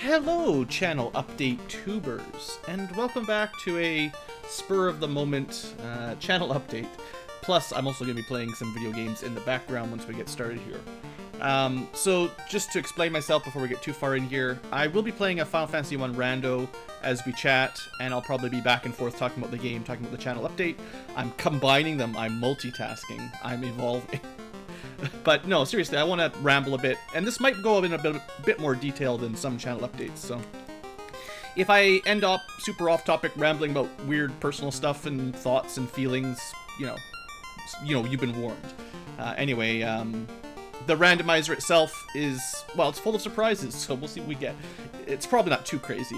Hello, channel update tubers, and welcome back to a spur-of-the-moment channel update. Plus, I'm also going to be playing some video games in the background once we get started here. So, just to explain myself before we get too far in here, I will be playing a FF1 Rando as we chat, and I'll probably be back and forth talking about the game, talking about the channel update. I'm combining them, I'm multitasking, I'm evolving. But no, seriously, I want to ramble a bit, and this might go in a bit more detail than some channel updates, so if I end up super off-topic rambling about weird personal stuff and thoughts and feelings, you know, you've been warned. Anyway, the randomizer itself is, well, it's full of surprises, so we'll see what we get. It's probably not too crazy,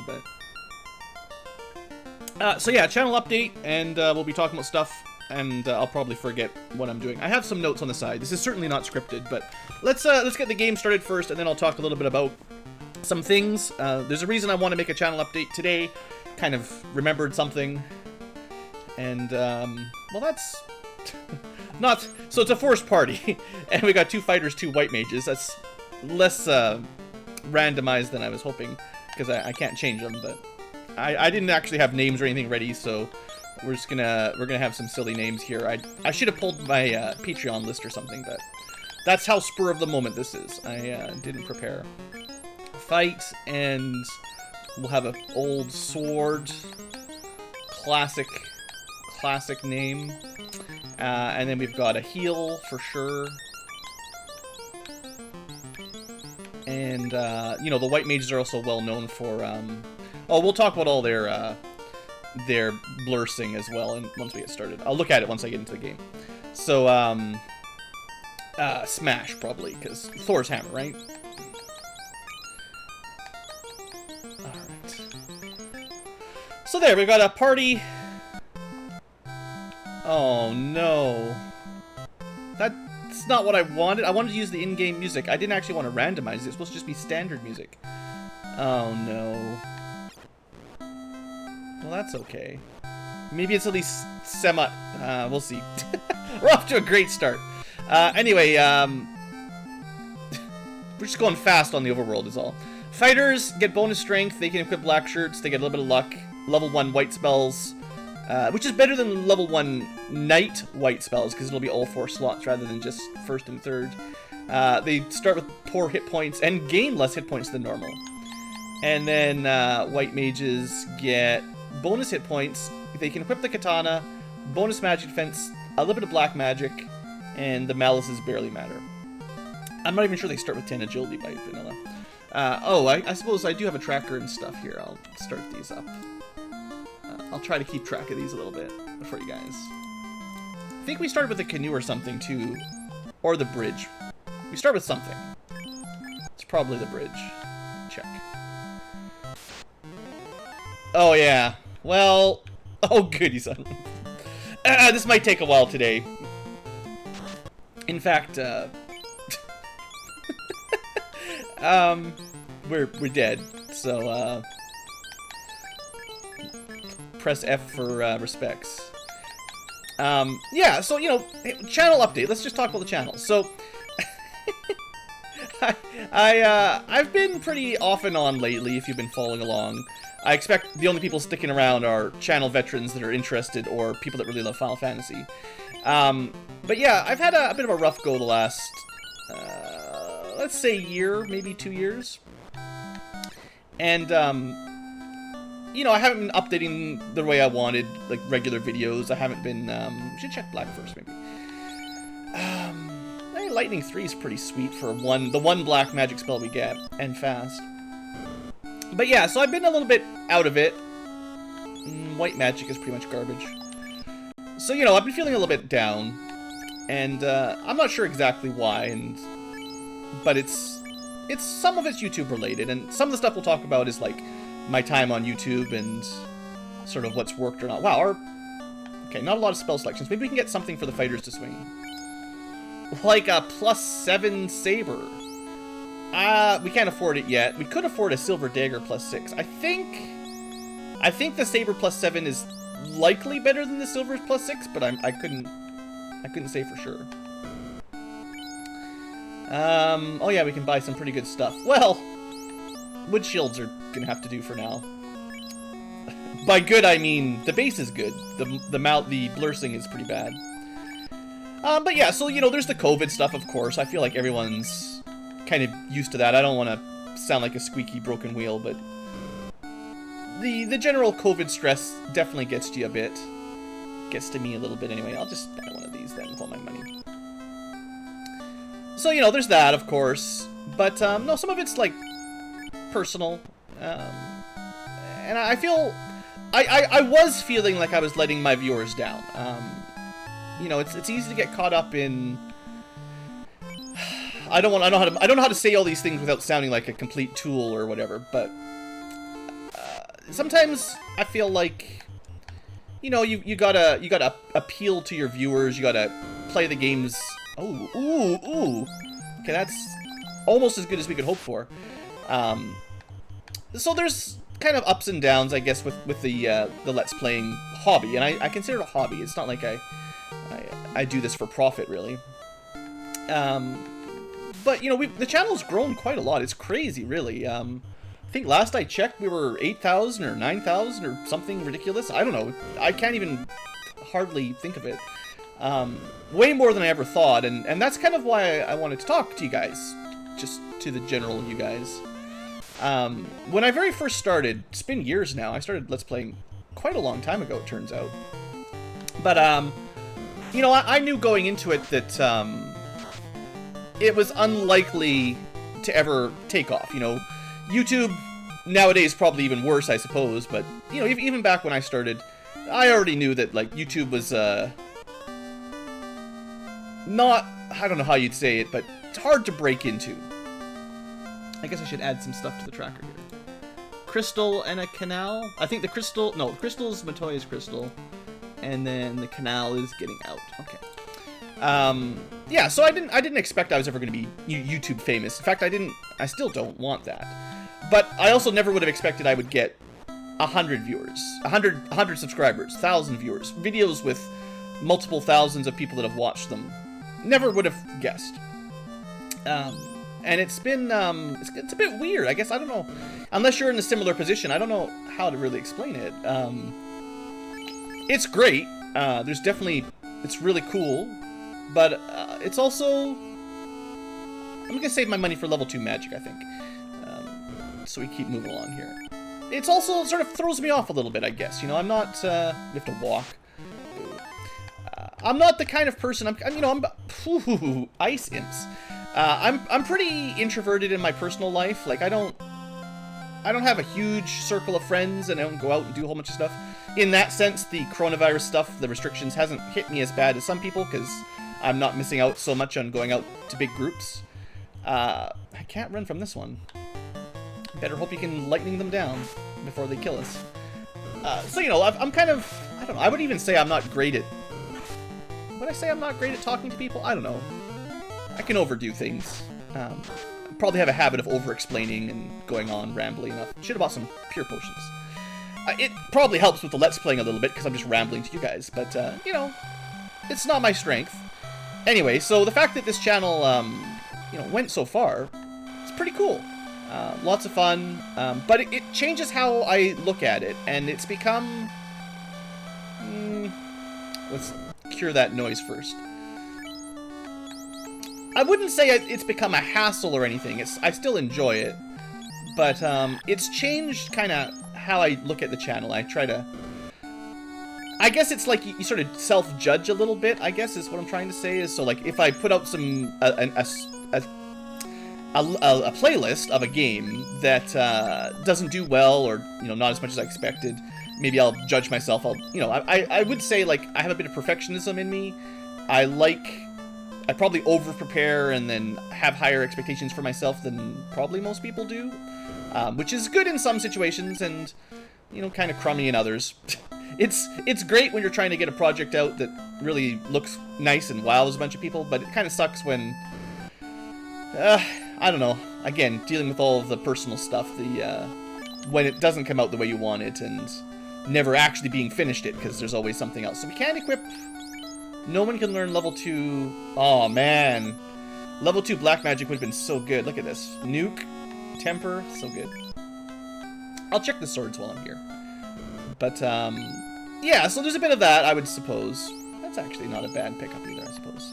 but... so yeah, channel update, and we'll be talking about stuff, and I'll probably forget what I'm doing. I have some notes on the side. This is certainly not scripted, but let's get the game started first, and then I'll talk a little bit about some things. There's a reason I want to make a channel update today. Kind of remembered something, and well, that's not. So it's a forced party, and we got 2 fighters, 2 white mages. That's less randomized than I was hoping, because I can't change them. But I didn't actually have names or anything ready, so. We're gonna have some silly names here. I should have pulled my Patreon list or something, but that's how spur of the moment this is. I didn't prepare. Fight, and we'll have an old sword, classic name, and then we've got a heal for sure, and you know, the white mages are also well known for. Oh, we'll talk about all their blursing as well, and once we get started. I'll look at it once I get into the game. So, Smash, probably, because Thor's hammer, right? Alright. So there, we've got a party. Oh, no. That's not what I wanted. I wanted to use the in-game music. I didn't actually want to randomize it. It's supposed to just be standard music. Oh, no. Well, that's okay. Maybe it's at least semi... we'll see. We're off to a great start. Anyway, we're just going fast on the overworld is all. Fighters get bonus strength. They can equip black shirts. They get a little bit of luck. Level 1 white spells. Which is better than level 1 knight white spells, because it'll be all 4 slots rather than just first and third. They start with poor hit points and gain less hit points than normal. And then white mages get... bonus hit points. They can equip the katana, bonus magic defense, a little bit of black magic, and the malices barely matter. I'm not even sure they start with 10 agility by vanilla. Oh, I suppose I do have a tracker and stuff here. I'll start these up. I'll try to keep track of these a little bit for you guys. I think we started with a canoe or something too, or the bridge. We start with something. It's probably the bridge. Check. Oh, yeah. Well... Oh, goody, son. This might take a while today. In fact, we're dead. So, press F for, respects. Yeah, so, you know, channel update. Let's just talk about the channel. So... I've been pretty off and on lately, if you've been following along. I expect the only people sticking around are channel veterans that are interested or people that really love Final Fantasy. But yeah, I've had a bit of a rough go the last, let's say year, maybe 2 years. And, you know, I haven't been updating the way I wanted, like regular videos. I haven't been, should check black first, maybe. Lightning 3 is pretty sweet for the one black magic spell we get, and fast. But yeah, so I've been a little bit out of it. White magic is pretty much garbage. So, you know, I've been feeling a little bit down. And I'm not sure exactly why, but it's some of it's YouTube related, and some of the stuff we'll talk about is like my time on YouTube and sort of what's worked or not. Wow, okay, not a lot of spell selections. Maybe we can get something for the fighters to swing. Like a +7 saber. We can't afford it yet. We could afford a silver dagger +6. I think the saber +7 is likely better than the silver +6, but I couldn't say for sure. Oh yeah, we can buy some pretty good stuff. Well, wood shields are gonna have to do for now. By good, I mean the base is good. The blursing is pretty bad. But yeah, so, you know, there's the COVID stuff, of course. I feel like everyone's kind of used to that. I don't want to sound like a squeaky broken wheel, but the general COVID stress definitely gets to you a bit. Gets to me a little bit anyway. I'll just buy one of these then with all my money. So, you know, there's that, of course. But, no, some of it's, like, personal. And I feel... I was feeling like I was letting my viewers down. You know, it's easy to get caught up in... I don't know how to say all these things without sounding like a complete tool or whatever, but... sometimes I feel like... You know, you gotta appeal to your viewers, you gotta play the games... Oh, ooh. Okay, that's almost as good as we could hope for. So there's kind of ups and downs, I guess, with the Let's Playing hobby, and I consider it a hobby. It's not like I do this for profit, really. But, you know, the channel's grown quite a lot. It's crazy, really. I think last I checked, we were 8,000 or 9,000 or something ridiculous. I don't know. I can't even hardly think of it. Way more than I ever thought, and that's kind of why I wanted to talk to you guys. Just to the general you guys. When I very first started, it's been years now, I started Let's Playing quite a long time ago, it turns out. But, you know, I knew going into it that, it was unlikely to ever take off, you know. YouTube, nowadays, probably even worse, I suppose, but, you know, even back when I started, I already knew that, like, YouTube was, not, I don't know how you'd say it, but it's hard to break into. I guess I should add some stuff to the tracker here. Crystal and a canal. I think the crystal... No, crystal's Matoya's crystal. And then the canal is getting out. Okay. Yeah, so I didn't expect I was ever going to be YouTube famous. In fact, I still don't want that. But I also never would have expected I would get 100 viewers. 100 subscribers. 1,000 viewers. Videos with multiple thousands of people that have watched them. Never would have guessed. And it's been, it's a bit weird, I guess, I don't know. Unless you're in a similar position, I don't know how to really explain it. It's great. There's definitely, it's really cool. But, it's also, I'm gonna save my money for level 2 magic, I think. So we keep moving along here. It's also sort of throws me off a little bit, I guess. You know, I'm not, we have to walk. I'm not the kind of person, you know, I'm, ice imps. I'm pretty introverted in my personal life. Like, I don't have a huge circle of friends, and I don't go out and do a whole bunch of stuff. In that sense, the coronavirus stuff, the restrictions, hasn't hit me as bad as some people, because I'm not missing out so much on going out to big groups. I can't run from this one. Better hope you can lightning them down before they kill us. So, you know, I'm kind of, I don't know, I would even say I'm not great at, would I say I'm not great at talking to people? I don't know. I can overdo things. Probably have a habit of over-explaining and going on rambling enough. Should have bought some pure potions. It probably helps with the Let's Playing a little bit, because I'm just rambling to you guys, but, you know, it's not my strength. Anyway, so the fact that this channel, you know, went so far, it's pretty cool. Lots of fun, but it changes how I look at it, and it's become... let's cure that noise first. I wouldn't say it's become a hassle or anything. I still enjoy it, but it's changed kind of how I look at the channel. I try to... I guess it's like you sort of self-judge a little bit, I guess, is what I'm trying to say. Is so, like, if I put out some... a playlist of a game that doesn't do well, or, you know, not as much as I expected, maybe I'll judge myself. You know, I would say, like, I have a bit of perfectionism in me. I probably over-prepare and then have higher expectations for myself than probably most people do, which is good in some situations and, you know, kind of crummy in others. It's great when you're trying to get a project out that really looks nice and wows a bunch of people, but it kind of sucks when, I don't know, again, dealing with all of the personal stuff, when it doesn't come out the way you want it and never actually being finished it, because there's always something else. So we can't equip... No one can learn level 2... Oh, man. Level 2 black magic would have been so good. Look at this. Nuke. Temper. So good. I'll check the swords while I'm here. But, yeah, so there's a bit of that, I would suppose. That's actually not a bad pickup either, I suppose.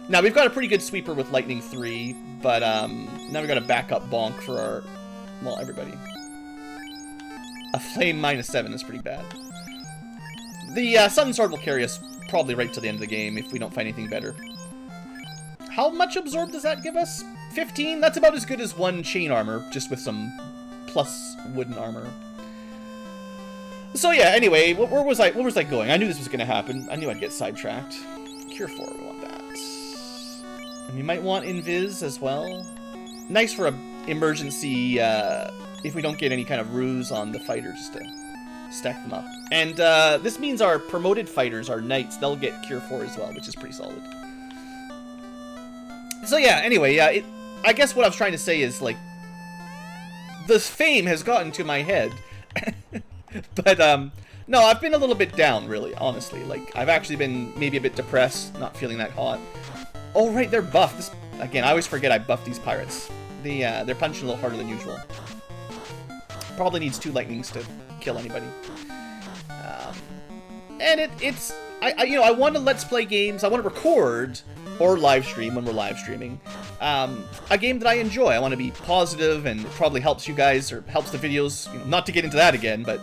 Now, we've got a pretty good sweeper with Lightning 3, but, now we've got a backup bonk for our, well, everybody. A flame -7 is pretty bad. The, Sun Sword will carry us probably right to the end of the game if we don't find anything better. How much absorb does that give us? 15? That's about as good as 1 chain armor, just with some plus wooden armor. So yeah, anyway, where was I going? I knew this was going to happen. I knew I'd get sidetracked. Cure 4, we want that. And we might want Invis as well. Nice for a emergency, if we don't get any kind of ruse on the fighter, just to stack them up. And this means our promoted fighters, our knights, they'll get Cure 4 as well, which is pretty solid. So yeah, anyway, I guess what I was trying to say is, like, this fame has gotten to my head. But, no, I've been a little bit down, really, honestly. Like, I've actually been maybe a bit depressed, not feeling that hot. Oh, right, they're buffed. This, again, I always forget I buffed these pirates. They're punching a little harder than usual. Probably needs 2 lightnings to kill anybody. And it's... you know, I want to Let's Play games. I want to record or live stream when we're live streaming. A game that I enjoy. I want to be positive, and it probably helps you guys, or helps the videos. You know, not to get into that again, but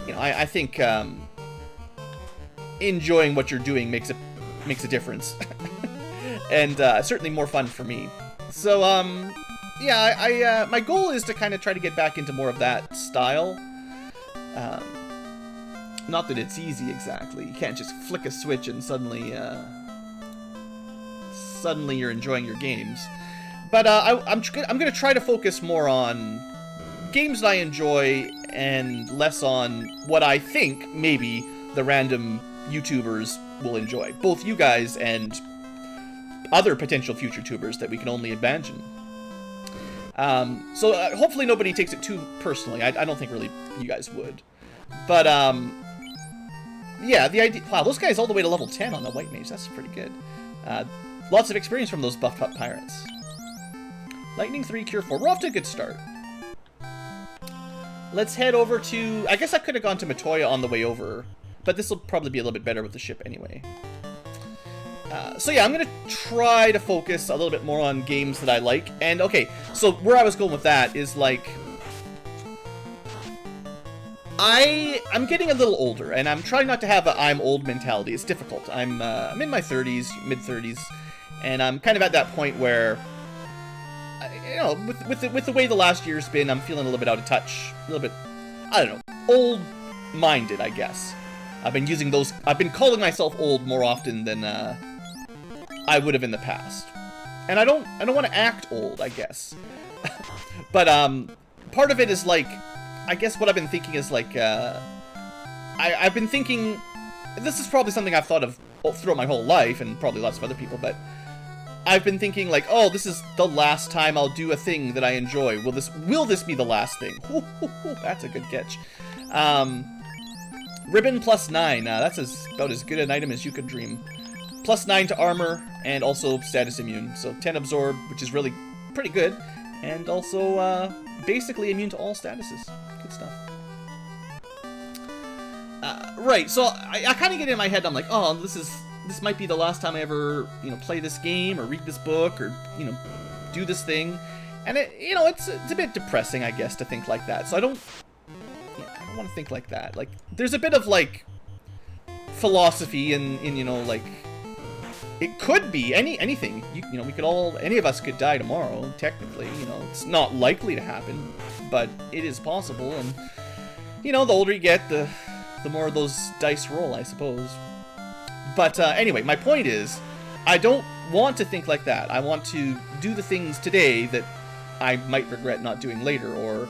you know, I think enjoying what you're doing makes a difference, and certainly more fun for me. So yeah, my goal is to kind of try to get back into more of that style. Not that it's easy exactly. You can't just flick a switch and suddenly you're enjoying your games. But I'm going to try to focus more on games that I enjoy and less on what I think maybe the random YouTubers will enjoy. Both you guys and other potential future tubers that we can only imagine. So hopefully nobody takes it too personally. I don't think really you guys would. But yeah, the idea... Wow, those guys all the way to level 10 on the White Mage. That's pretty good. Lots of experience from those buffed up pirates. Lightning 3, Cure 4. We're off to a good start. Let's head over to... I guess I could have gone to Matoya on the way over, but this will probably be a little bit better with the ship anyway. So yeah, I'm going to try to focus a little bit more on games that I like. And okay, so where I was going with that is like... I'm getting a little older, and I'm trying not to have a I'm old mentality. It's difficult. I'm in my 30s, mid-30s, and I'm kind of at that point where, you know, with the way the last year's been, I'm feeling a little bit out of touch, a little bit, I don't know, old-minded, I guess. I've been calling myself old more often than I would have in the past, and I don't want to act old, I guess. But part of it is like, I guess what I've been thinking is like, I've been thinking, this is probably something I've thought of throughout my whole life, and probably lots of other people, but I've been thinking like, oh, this is the last time I'll do a thing that I enjoy. Will this be the last thing? That's a good catch. Ribbon +9, that's about as good an item as you could dream. +9 to armor, and also status immune, so 10 absorb, which is really pretty good, and also basically immune to all statuses. Good stuff. Right, so I kind of get in my head, I'm like, oh, this might be the last time I ever, you know, play this game, or read this book, or, you know, do this thing. And, you know, it's a bit depressing, I guess, to think like that. So I don't want to think like that. Like, there's a bit of, like, philosophy in you know, like, it could be anything. You know, we could all, any of us could die tomorrow, technically. You know, it's not likely to happen, but it is possible. And, you know, the older you get, the more those dice roll, I suppose. But anyway, my point is, I don't want to think like that. I want to do the things today that I might regret not doing later, or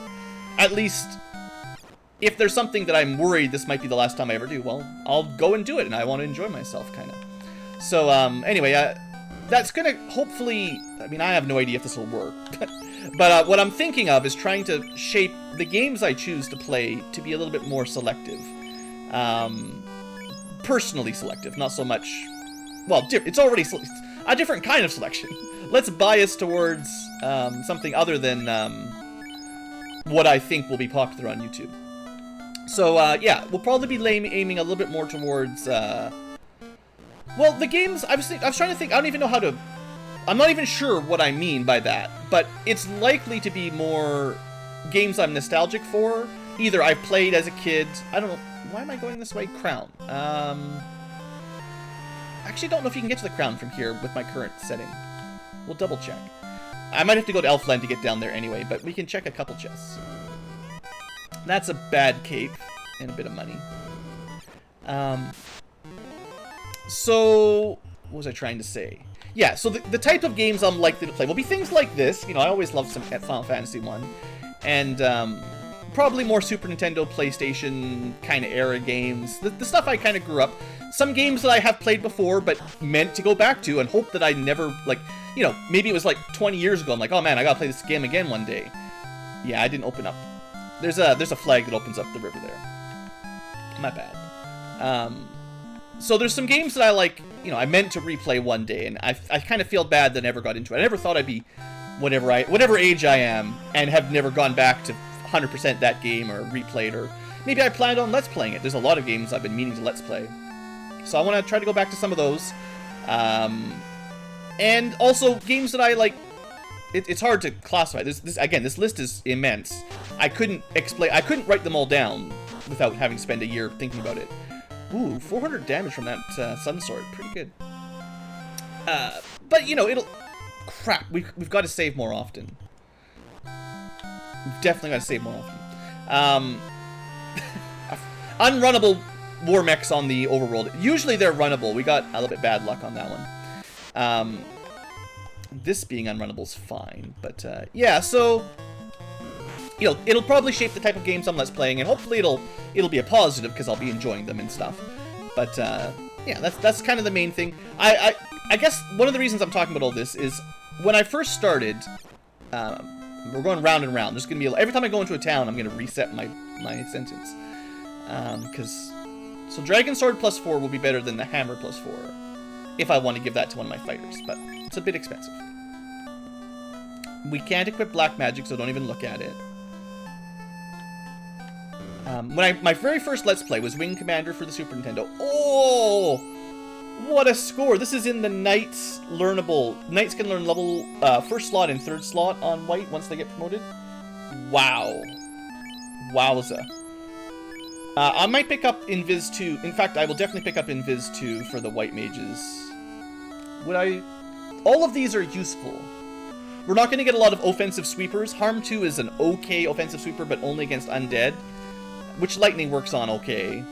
at least if there's something that I'm worried this might be the last time I ever do, well, I'll go and do it, and I want to enjoy myself, kind of. So, anyway, that's gonna hopefully, I mean, I have no idea if this will work, but what I'm thinking of is trying to shape the games I choose to play to be a little bit more selective. Personally selective, not so much, well, it's already a different kind of selection. Let's bias towards something other than what I think will be popular on YouTube. So, yeah, we'll probably be aiming a little bit more towards, well, the games, I was trying to think, I don't even know how to, I'm not even sure what I mean by that, but it's likely to be more games I'm nostalgic for. Either I've played as a kid, I don't know, why am I going this way? Crown. Actually don't know if you can get to the crown from here with my current setting. We'll double check. I might have to go to Elfland to get down there anyway, but we can check a couple chests. That's a bad cape and a bit of money. So, what was I trying to say? Yeah, so the type of games I'm likely to play will be things like this. You know, I always loved some Final Fantasy 1. And, probably more Super Nintendo, PlayStation kind of era games. The stuff I kind of grew up. Some games that I have played before, but meant to go back to and hope that I never, like, you know, maybe it was like 20 years ago. I'm like, oh man, I gotta play this game again one day. Yeah, I didn't open up. There's a flag that opens up the river there. My bad. So there's some games that I like, you know, I meant to replay one day, and I kind of feel bad that I never got into it. I never thought I'd be whatever age I am, and have never gone back to 100% that game or replayed, or maybe I planned on Let's Playing it. There's a lot of games I've been meaning to Let's Play. So I want to try to go back to some of those. And also games that I like. It's hard to classify. This list is immense. I couldn't write them all down without having to spend a year thinking about it. Ooh, 400 damage from that Sun Sword. Pretty good. But, you know, crap, we've got to save more often. We've definitely got to save more often. Unrunnable war mechs on the overworld. Usually they're runnable. We got a little bit bad luck on that one. This being unrunnable is fine. But, yeah, so... You know, it'll probably shape the type of games I'm Let's Playing, and hopefully it'll be a positive, because I'll be enjoying them and stuff. But, yeah, that's kind of the main thing. I guess one of the reasons I'm talking about all this is, when I first started, we're going round and round. There's going to be, every time I go into a town, I'm going to reset my sentence. So Dragon Sword plus 4 will be better than the Hammer plus 4, if I want to give that to one of my fighters, but it's a bit expensive. We can't equip Black Magic, so don't even look at it. My very first Let's Play was Wing Commander for the Super Nintendo. Oh! What a score! This is in the Knights learnable. Knights can learn level first slot and third slot on White once they get promoted. Wow. Wowza. I might pick up Invis 2. In fact, I will definitely pick up Invis 2 for the White Mages. Would I... All of these are useful. We're not going to get a lot of offensive sweepers. Harm 2 is an okay offensive sweeper, but only against undead. Which Lightning works on okay.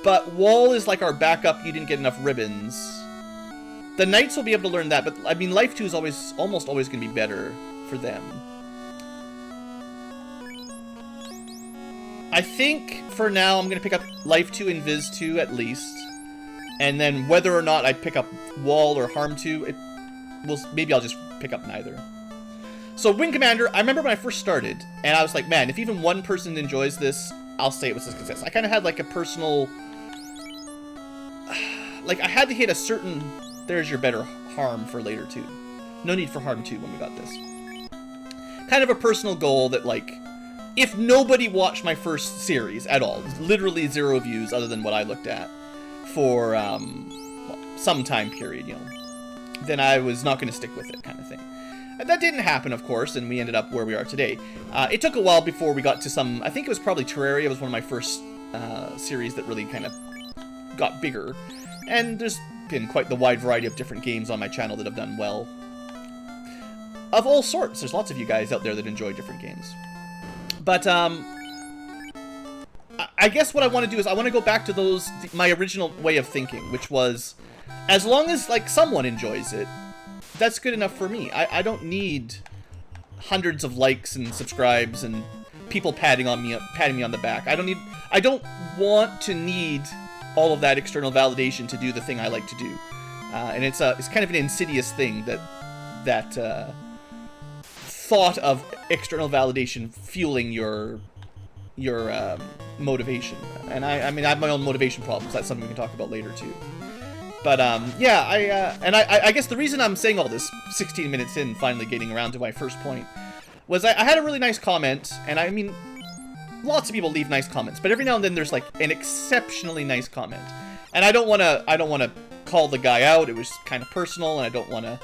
But Wall is like our backup, you didn't get enough ribbons. The Knights will be able to learn that, but I mean, Life 2 is almost always going to be better for them. I think, for now, I'm going to pick up Life 2 and Viz 2 at least. And then whether or not I pick up Wall or Harm 2, maybe I'll just pick up neither. So, Wing Commander, I remember when I first started, and I was like, man, if even one person enjoys this, I'll say it was a success. I kind of had like a personal... Like, I had to hit a certain... There's your better Harm for later, too. No need for Harm 2 when we got this. Kind of a personal goal that, like, if nobody watched my first series at all, literally 0 views other than what I looked at, for some time period, you know, then I was not going to stick with it, kind of thing. And that didn't happen, of course, and we ended up where we are today. It took a while before we got to some... I think it was probably Terraria was one of my first series that really kind of got bigger. And there's been quite the wide variety of different games on my channel that have done well. Of all sorts. There's lots of you guys out there that enjoy different games. But, I guess what I want to do is I want to go back to my original way of thinking, which was, as long as, like, someone enjoys it, that's good enough for me. I don't need hundreds of likes and subscribes and people patting me on the back. I don't want to need all of that external validation to do the thing I like to do. And it's kind of an insidious thing that thought of external validation fueling your motivation. And I mean, I have my own motivation problems. That's something we can talk about later too. But yeah, I guess the reason I'm saying all this 16 minutes in, finally getting around to my first point, was I had a really nice comment, and I mean, lots of people leave nice comments, but every now and then there's like an exceptionally nice comment, and I don't want to call the guy out. It was kind of personal, and I don't want to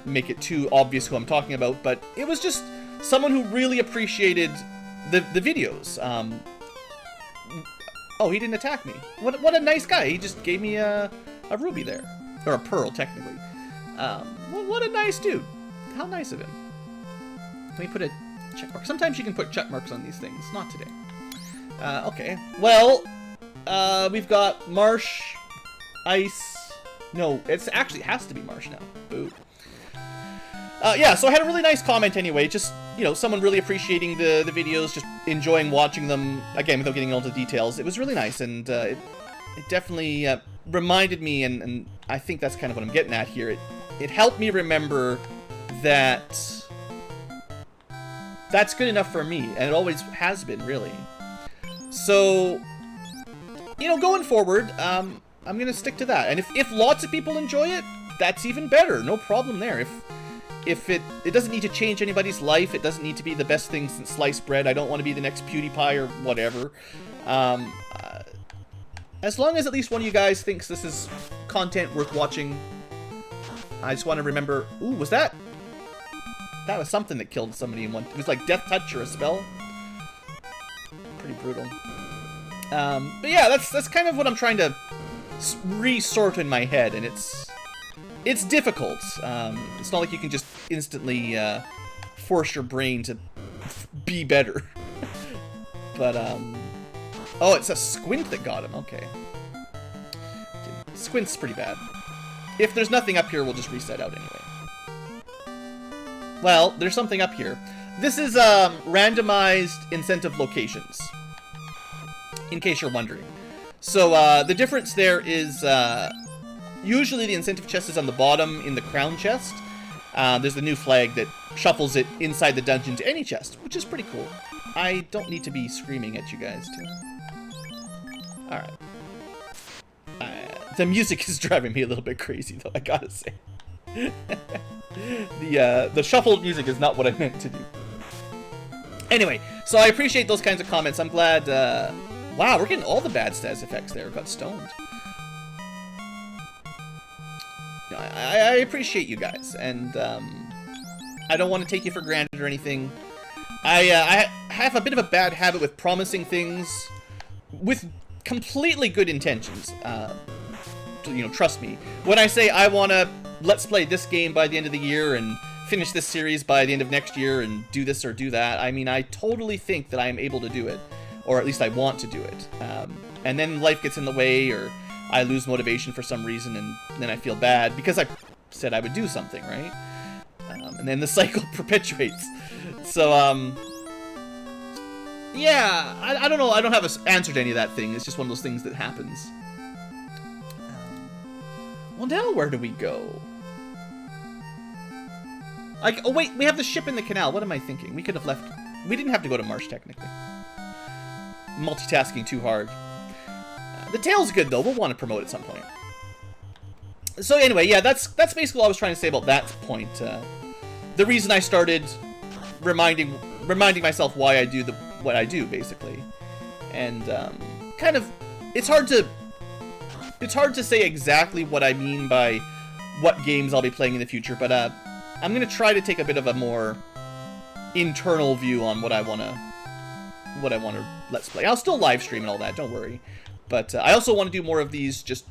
make it too obvious who I'm talking about, but it was just someone who really appreciated the videos. Oh, he didn't attack me. What a nice guy. He just gave me a ruby there. Or a pearl, technically. What a nice dude. How nice of him. Let me put a check mark. Sometimes you can put check marks on these things. Not today. Okay. Well, we've got marsh, ice. No, it actually has to be marsh now. Boo. Yeah, so I had a really nice comment anyway. Just, you know, someone really appreciating the videos, just enjoying watching them. Again, without getting into the details. It was really nice, and it definitely reminded me, and I think that's kind of what I'm getting at here. It helped me remember that that's good enough for me, and it always has been, really. So, you know, going forward, I'm going to stick to that. And if lots of people enjoy it, that's even better. No problem there. If it doesn't need to change anybody's life, it doesn't need to be the best thing since sliced bread. I don't want to be the next PewDiePie or whatever. As long as at least one of you guys thinks this is content worth watching, I just want to remember. Ooh, was that? That was something that killed somebody in one. It was like Death Touch or a spell. Pretty brutal. But yeah, that's kind of what I'm trying to resort in my head, and it's difficult. It's not like you can just instantly force your brain to be better. But oh, it's a squint that got him. Okay. Squint's pretty bad. If there's nothing up here, we'll just reset out anyway. Well, there's something up here. This is randomized incentive locations, in case you're wondering. So the difference there is usually the incentive chest is on the bottom in the crown chest. There's the new flag that shuffles it inside the dungeon to any chest, which is pretty cool. I don't need to be screaming at you guys, too. Alright. The music is driving me a little bit crazy, though, I gotta say. The shuffled music is not what I meant to do. Anyway, so I appreciate those kinds of comments. I'm glad, wow, we're getting all the bad stats effects there. Got stoned. I appreciate you guys, and I don't want to take you for granted or anything. I have a bit of a bad habit with promising things with completely good intentions. You know, trust me. When I say I want to let's play this game by the end of the year and finish this series by the end of next year and do this or do that, I mean, I totally think that I am able to do it, or at least I want to do it. And then life gets in the way, or I lose motivation for some reason, and then I feel bad because I said I would do something, right? And then the cycle perpetuates. So, yeah, I don't know. I don't have an answer to any of that thing. It's just one of those things that happens. Well, now where do we go? Oh, wait, we have the ship in the canal. What am I thinking? We could have left... We didn't have to go to Marsh, technically. Multitasking too hard. The tail's good, though. We'll want to promote at some point. So anyway, yeah, that's basically what I was trying to say about that point. The reason I started reminding myself why I do what I do, basically. And kind of, it's hard to say exactly what I mean by what games I'll be playing in the future, but I'm gonna try to take a bit of a more internal view on what I wanna let's play. I'll still live stream and all that, don't worry. But I also want to do more of these, just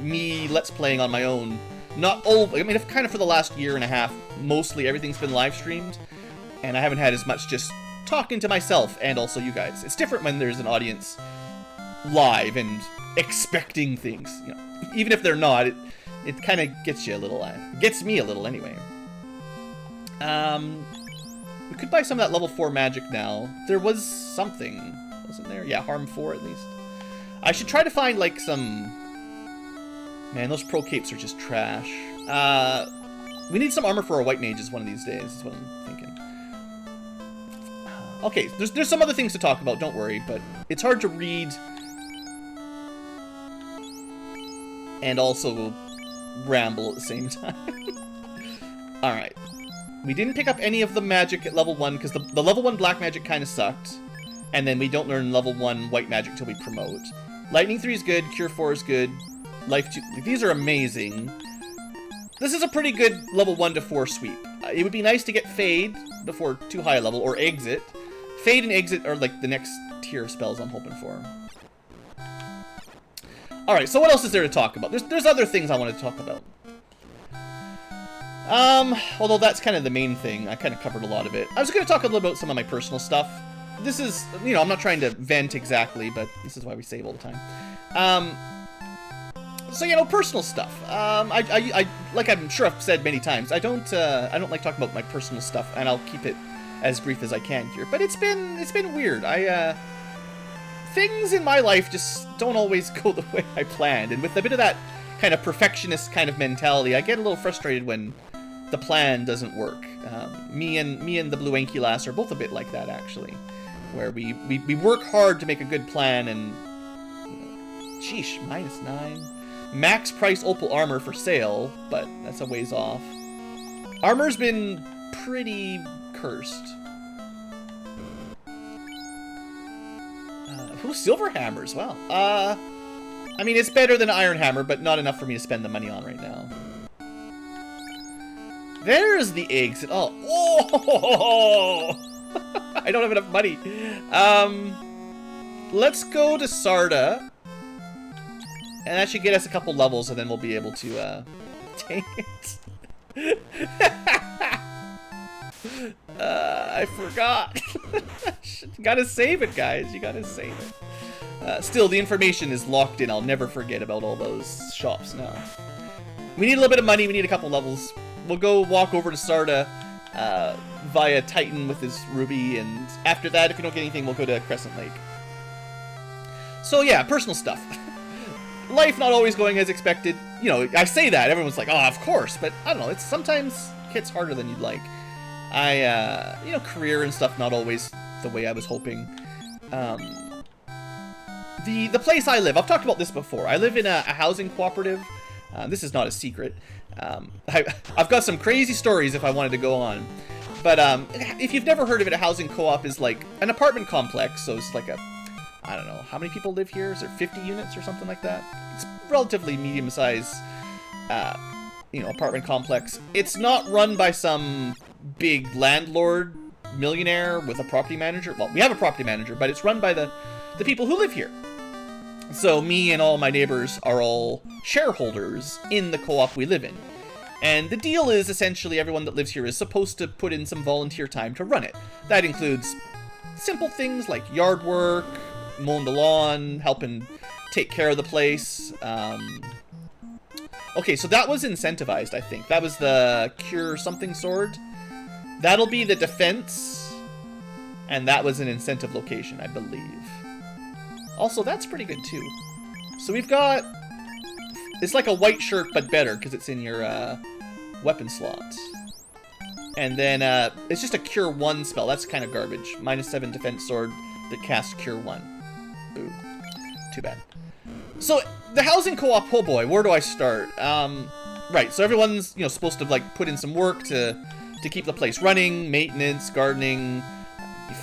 me let's playing on my own. Not all, I mean, kind of for the last year and a half, mostly everything's been live streamed, and I haven't had as much just talking to myself and also you guys. It's different when there's an audience live and expecting things, you know. Even if they're not, it kind of gets you a little, gets me a little anyway. We could buy some of that level 4 magic now. There was something, wasn't there? Yeah, harm 4 at least. I should try to find, like, some... Man, those pro capes are just trash. We need some armor for our white mages one of these days, is what I'm thinking. Okay, there's some other things to talk about, don't worry, but it's hard to read and also ramble at the same time. Alright. We didn't pick up any of the magic at level 1, because the level 1 black magic kind of sucked. And then we don't learn level 1 white magic till we promote. Lightning 3 is good, Cure 4 is good, Life 2... These are amazing. This is a pretty good level 1 to 4 sweep. It would be nice to get Fade before too high a level, or Exit. Fade and Exit are like the next tier of spells I'm hoping for. Alright, so what else is there to talk about? There's other things I want to talk about. Although that's kind of the main thing. I kind of covered a lot of it. I was going to talk a little about some of my personal stuff. This is, you know, I'm not trying to vent exactly, but this is why we save all the time. So, you know, personal stuff. I like I'm sure I've said many times, I don't like talking about my personal stuff, and I'll keep it as brief as I can here. But it's been weird. Things in my life just don't always go the way I planned, and with a bit of that kind of perfectionist kind of mentality, I get a little frustrated when the plan doesn't work. Me and the Blueankylo are both a bit like that, actually, where we work hard to make a good plan, and sheesh, -9. Max price opal armor for sale, but that's a ways off. Armor's been pretty cursed. Silver hammers, wow. I mean, it's better than iron hammer, but not enough for me to spend the money on right now. There's the exit. Oh, I don't have enough money. Let's go to Sarda. And that should get us a couple levels, and then we'll be able to, dang it. I forgot. You gotta save it, guys. You gotta save it. Still, the information is locked in. I'll never forget about all those shops now. We need a little bit of money. We need a couple levels. We'll go walk over to Sarda via Titan with his ruby, and after that, if we don't get anything, we'll go to Crescent Lake. So yeah, personal stuff. Life not always going as expected. You know, I say that, everyone's like, oh, of course, but I don't know, it's sometimes hits harder than you'd like. You know, career and stuff not always the way I was hoping. The place I live, I've talked about this before. I live in a housing cooperative. This is not a secret. I've got some crazy stories if I wanted to go on. But if you've never heard of it, a housing co-op is like an apartment complex, so it's like a, I don't know, how many people live here? Is there 50 units or something like that? It's relatively medium-sized, you know, apartment complex. It's not run by some big landlord millionaire with a property manager. Well, we have a property manager, but it's run by the people who live here. So me and all my neighbors are all shareholders in the co-op we live in. And the deal is essentially everyone that lives here is supposed to put in some volunteer time to run it. That includes simple things like yard work, mowing the lawn, helping take care of the place. Okay, so that was incentivized, I think. That was the cure something sword. That'll be the defense. And that was an incentive location, I believe. Also, that's pretty good too. So we've got... It's like a white shirt, but better, because it's in your weapon slot. And then it's just a Cure 1 spell. That's kind of garbage. -7 defense sword that casts Cure 1. Boo. Too bad. So, the housing co-op, oh boy, where do I start? Right, so everyone's, you know, supposed to, like, put in some work to keep the place running, maintenance, gardening,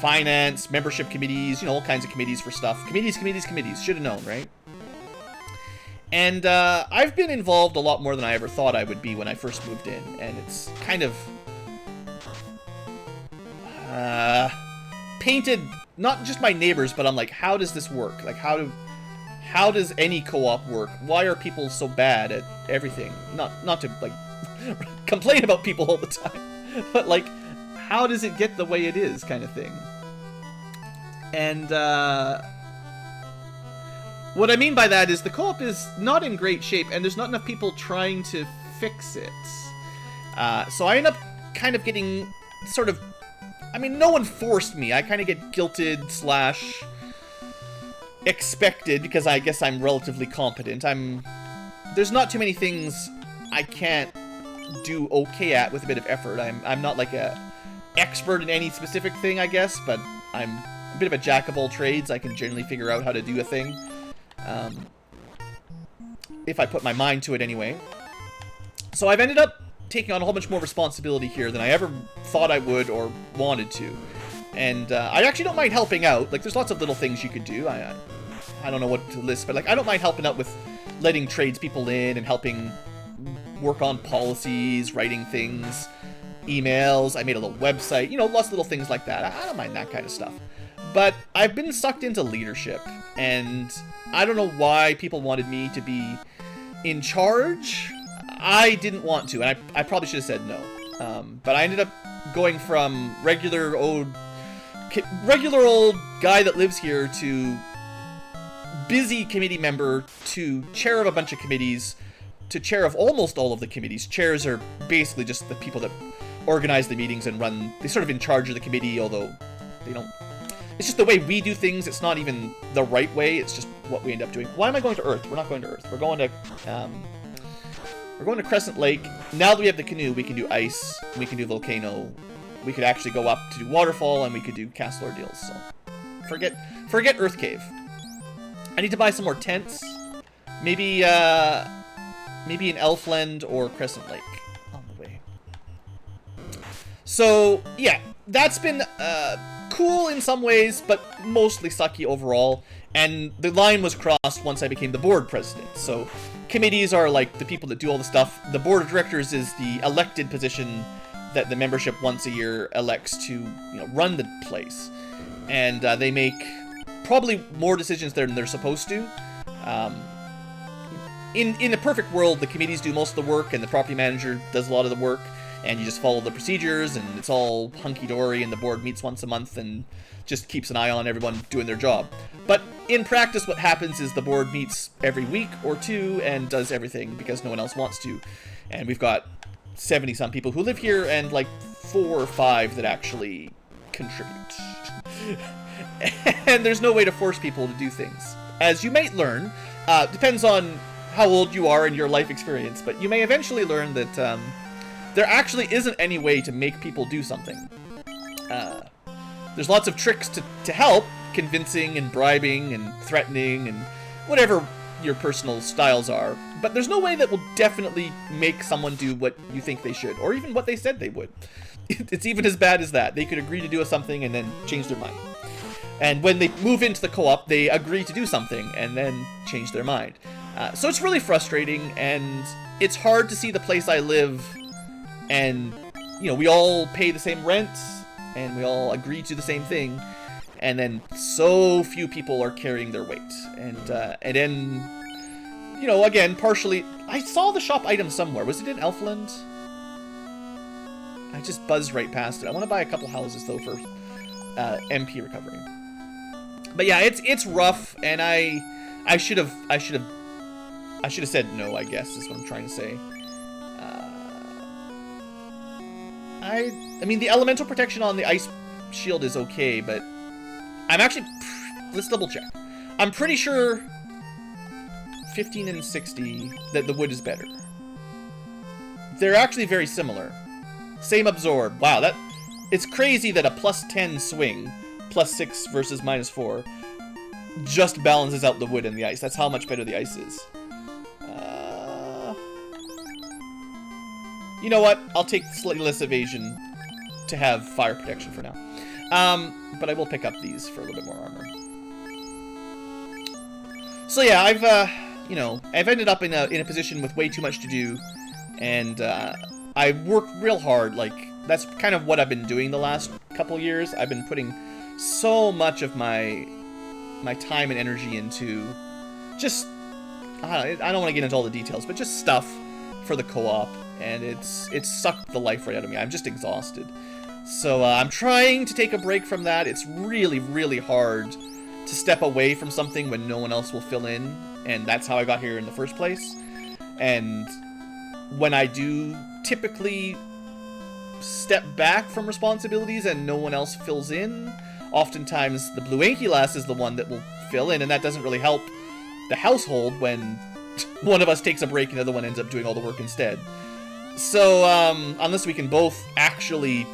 finance, membership committees, you know, all kinds of committees for stuff. Committees. Should have known, right? And I've been involved a lot more than I ever thought I would be when I first moved in, and it's kind of painted not just my neighbors, but I'm like, how does this work? Like, how does any co-op work? Why are people so bad at everything? Not to like complain about people all the time, but like, how does it get the way it is, kind of thing. And what I mean by that is the co-op is not in great shape, and there's not enough people trying to fix it. So I end up kind of getting sort of... I mean, no one forced me. I kind of get guilted / expected, because I guess I'm relatively competent. There's not too many things I can't do okay at with a bit of effort. I'm not like a expert in any specific thing, I guess, but I'm a bit of a jack of all trades. I can generally figure out how to do a thing. If I put my mind to it anyway. So I've ended up taking on a whole bunch more responsibility here than I ever thought I would or wanted to. And I actually don't mind helping out. Like, there's lots of little things you could do. I don't know what to list, but like, I don't mind helping out with letting tradespeople in and helping work on policies, writing things, emails. I made a little website, you know, lots of little things like that. I don't mind that kind of stuff. But I've been sucked into leadership, and I don't know why people wanted me to be in charge. I didn't want to, and I probably should have said no. But I ended up going from regular old guy that lives here to busy committee member to chair of a bunch of committees to chair of almost all of the committees. Chairs are basically just the people that organize the meetings and they're sort of in charge of the committee, although they don't. It's just the way we do things. It's not even the right way. It's just what we end up doing. Why am I going to Earth? We're not going to Earth. We're going to Crescent Lake. Now that we have the canoe, we can do ice. We can do volcano. We could actually go up to do waterfall, and we could do castle ordeals. So forget Earth Cave. I need to buy some more tents. Maybe in Elfland or Crescent Lake on the way. So yeah, that's been cool in some ways, but mostly sucky overall. And the line was crossed once I became the board president. So committees are like the people that do all the stuff. The board of directors is the elected position that the membership once a year elects to, you know, run the place. And they make probably more decisions there than they're supposed to. In a perfect world, the committees do most of the work and the property manager does a lot of the work, and you just follow the procedures and it's all hunky-dory, and the board meets once a month and just keeps an eye on everyone doing their job. But in practice, what happens is the board meets every week or two and does everything because no one else wants to. And we've got 70-some people who live here and like 4 or 5 that actually contribute. And there's no way to force people to do things. As you might learn, depends on how old you are and your life experience, but you may eventually learn that there actually isn't any way to make people do something. There's lots of tricks to help, convincing and bribing and threatening and whatever your personal styles are, but there's no way that will definitely make someone do what you think they should, or even what they said they would. It's even as bad as that. They could agree to do something and then change their mind. And when they move into the co-op, they agree to do something and then change their mind. So it's really frustrating, and it's hard to see the place I live, and, you know, we all pay the same rent, and we all agree to the same thing, and then so few people are carrying their weight. And then, you know, again, partially, I saw the shop item somewhere. Was it in Elfland? I just buzzed right past it. I want to buy a couple houses, though, for MP recovery. But yeah, it's rough, and I should have said no, I guess, is what I'm trying to say. I mean, the elemental protection on the ice shield is okay, but I'm actually, let's double check. I'm pretty sure 15 and 60 that the wood is better. They're actually very similar. Same absorb. Wow, it's crazy that a +10 swing, +6 versus -4, just balances out the wood and the ice. That's how much better the ice is. You know what? I'll take slightly less evasion to have fire protection for now. But I will pick up these for a little bit more armor. So yeah, I've ended up in a position with way too much to do, and I worked real hard. Like, that's kind of what I've been doing the last couple years. I've been putting so much of my time and energy into just, I don't want to get into all the details, but just stuff for the co-op, and it's sucked the life right out of me. I'm just exhausted. So I'm trying to take a break from that. It's really, really hard to step away from something when no one else will fill in, and that's how I got here in the first place. And when I do typically step back from responsibilities and no one else fills in, oftentimes the Blueankylo is the one that will fill in, and that doesn't really help the household when one of us takes a break and the other one ends up doing all the work instead. So unless we can both actually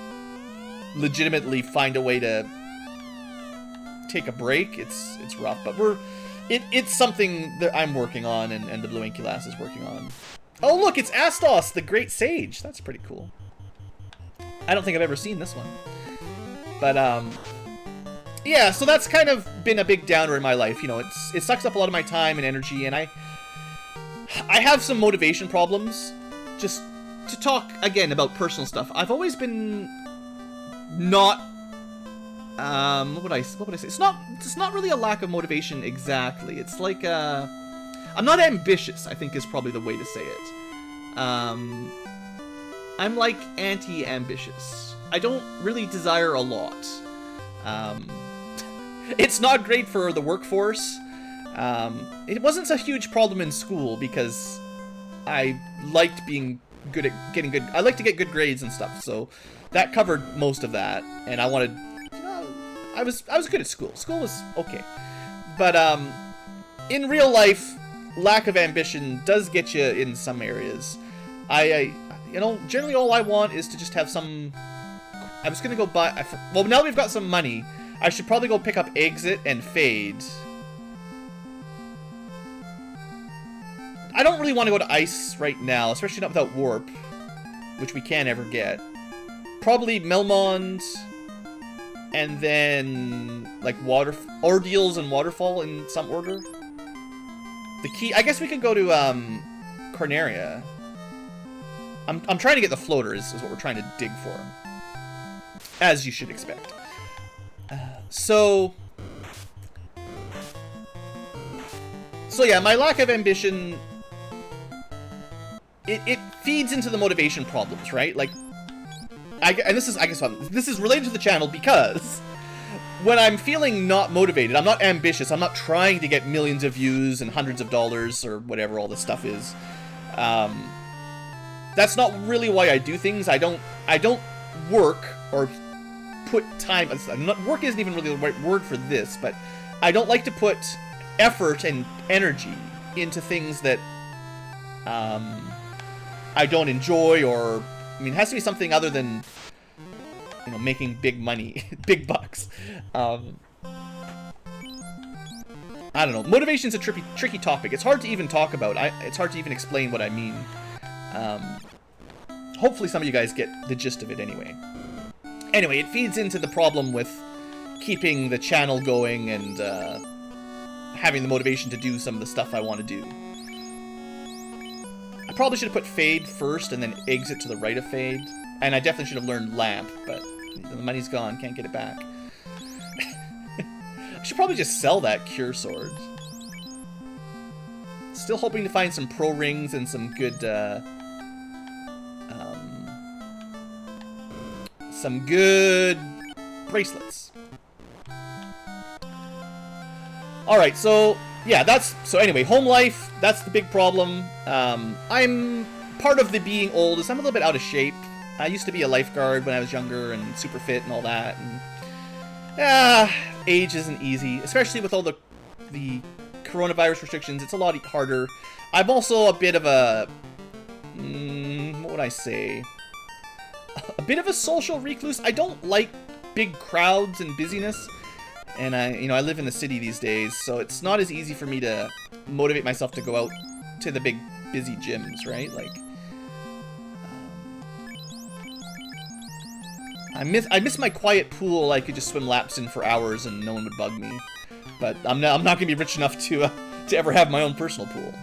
legitimately find a way to take a break, it's rough. But it's something that I'm working on, and the Blueankylo is working on. Oh, look, it's Astos, the Great Sage. That's pretty cool. I don't think I've ever seen this one. But, yeah, so that's kind of been a big downer in my life. You know, it sucks up a lot of my time and energy, and I have some motivation problems. Just to talk, again, about personal stuff. I've always been not... what would I say? It's not really a lack of motivation exactly. It's like, I'm not ambitious, I think is probably the way to say it. I'm like anti-ambitious. I don't really desire a lot. It's not great for the workforce. It wasn't a huge problem in school because I liked being good at getting good. I like to get good grades and stuff, so that covered most of that. And I wanted, you know, I was good at school. School was okay, but in real life, lack of ambition does get you in some areas. You know, generally all I want is to just have some... I was gonna go buy... Well, now that we've got some money, I should probably go pick up Exit and Fade. I don't really want to go to Ice right now, especially not without Warp, which we can't ever get. Probably Melmond, and then, like, Ordeals and Waterfall in some order. The key... I guess we could go to, Corneria. I'm trying to get the floaters, is what we're trying to dig for. As you should expect. So yeah, my lack of ambition, it feeds into the motivation problems, right? Like, this is related to the channel because when I'm feeling not motivated, I'm not ambitious, I'm not trying to get millions of views and hundreds of dollars or whatever all this stuff is. That's not really why I do things. I don't work or put time... Work isn't even really the right word for this, but I don't like to put effort and energy into things that I don't enjoy, or... I mean, it has to be something other than, you know, making big money, big bucks. I don't know. Motivation's a tricky topic. It's hard to even talk about. It's hard to even explain what I mean. Hopefully some of you guys get the gist of it anyway. Anyway, it feeds into the problem with keeping the channel going and having the motivation to do some of the stuff I want to do. I probably should have put Fade first and then Exit to the right of Fade. And I definitely should have learned Lamp, but the money's gone, can't get it back. I should probably just sell that Cure Sword. Still hoping to find some pro rings and some good, bracelets. Alright, so, yeah, so anyway, home life, that's the big problem. I'm part of the being old is I'm a little bit out of shape. I used to be a lifeguard when I was younger and super fit and all that, and age isn't easy, especially with all the coronavirus restrictions. It's a lot harder. I'm also a bit of a, what would I say? A bit of a social recluse. I don't like big crowds and busyness, and I live in the city these days, so it's not as easy for me to motivate myself to go out to the big busy gyms, right? Like, I miss my quiet pool I could just swim laps in for hours and no one would bug me. But I'm not gonna be rich enough to ever have my own personal pool.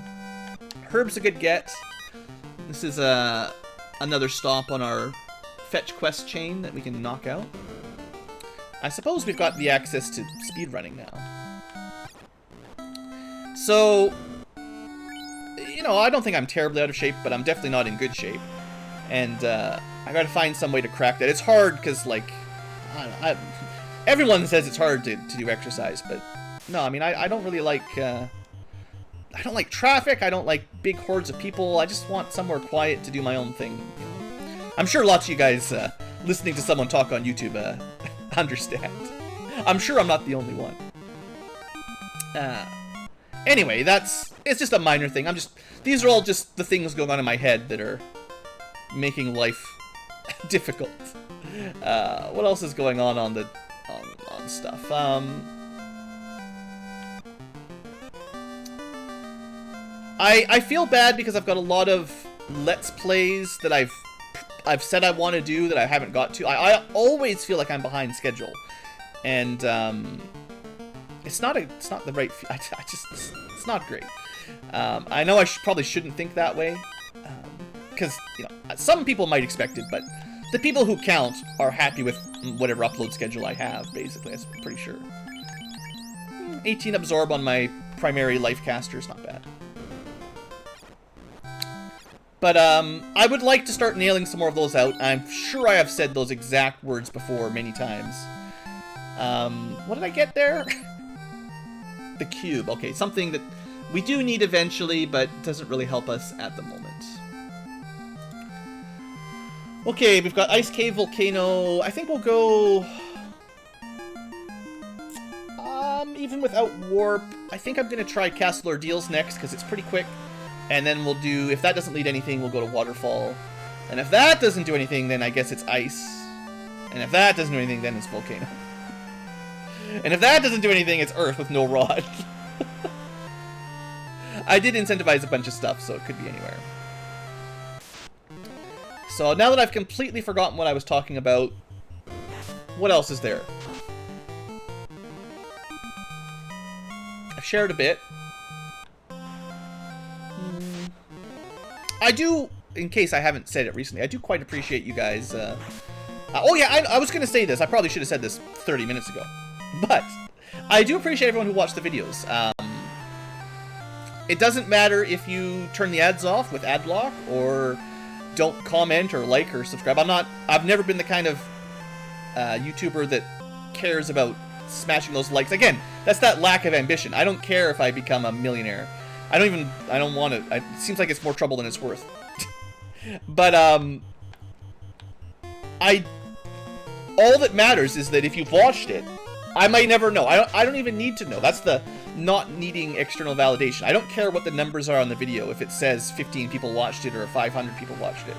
Herb's a good get. This is another stop on our fetch quest chain that we can knock out. I suppose we've got the access to speedrunning now. So, you know, I don't think I'm terribly out of shape, but I'm definitely not in good shape. And I gotta find some way to crack that. It's hard because, like, everyone says it's hard to do exercise, but no, I mean, I don't really like, I don't like traffic, I don't like big hordes of people, I just want somewhere quiet to do my own thing, you know? I'm sure lots of you guys listening to someone talk on YouTube understand. I'm sure I'm not the only one. Anyway, it's just a minor thing. These are all just the things going on in my head that are making life difficult. What else is going on on stuff? I feel bad because I've got a lot of Let's Plays that I've said I want to do that I haven't got to. I always feel like I'm behind schedule, and it's not the right. It's not great. I know I probably shouldn't think that way, because you know some people might expect it, but the people who count are happy with whatever upload schedule I have. Basically, I'm pretty sure. 18 absorb on my primary life caster is not bad. But I would like to start nailing some more of those out. I'm sure I have said those exact words before many times. What did I get there? The cube. Okay, something that we do need eventually, but doesn't really help us at the moment. Okay, we've got Ice Cave, Volcano. I think we'll go... even without Warp, I think I'm going to try Castle Ordeals next, because it's pretty quick. And then we'll do... If that doesn't lead anything, we'll go to Waterfall. And if that doesn't do anything, then I guess it's Ice. And if that doesn't do anything, then it's Volcano. And if that doesn't do anything, it's Earth with no rod. I did incentivize a bunch of stuff, so it could be anywhere. So now that I've completely forgotten what I was talking about, what else is there? I've shared a bit. I do, in case I haven't said it recently, I do quite appreciate you guys. Oh yeah, I was going to say this. I probably should have said this 30 minutes ago. But I do appreciate everyone who watched the videos. It doesn't matter if you turn the ads off with ad block or don't comment or like or subscribe. I've never been the kind of YouTuber that cares about smashing those likes. Again, that's that lack of ambition. I don't care if I become a millionaire. I don't want to. It seems like it's more trouble than it's worth. But all that matters is that if you've watched it, I might never know. I don't even need to know. That's the not needing external validation. I don't care what the numbers are on the video if it says 15 people watched it or 500 people watched it.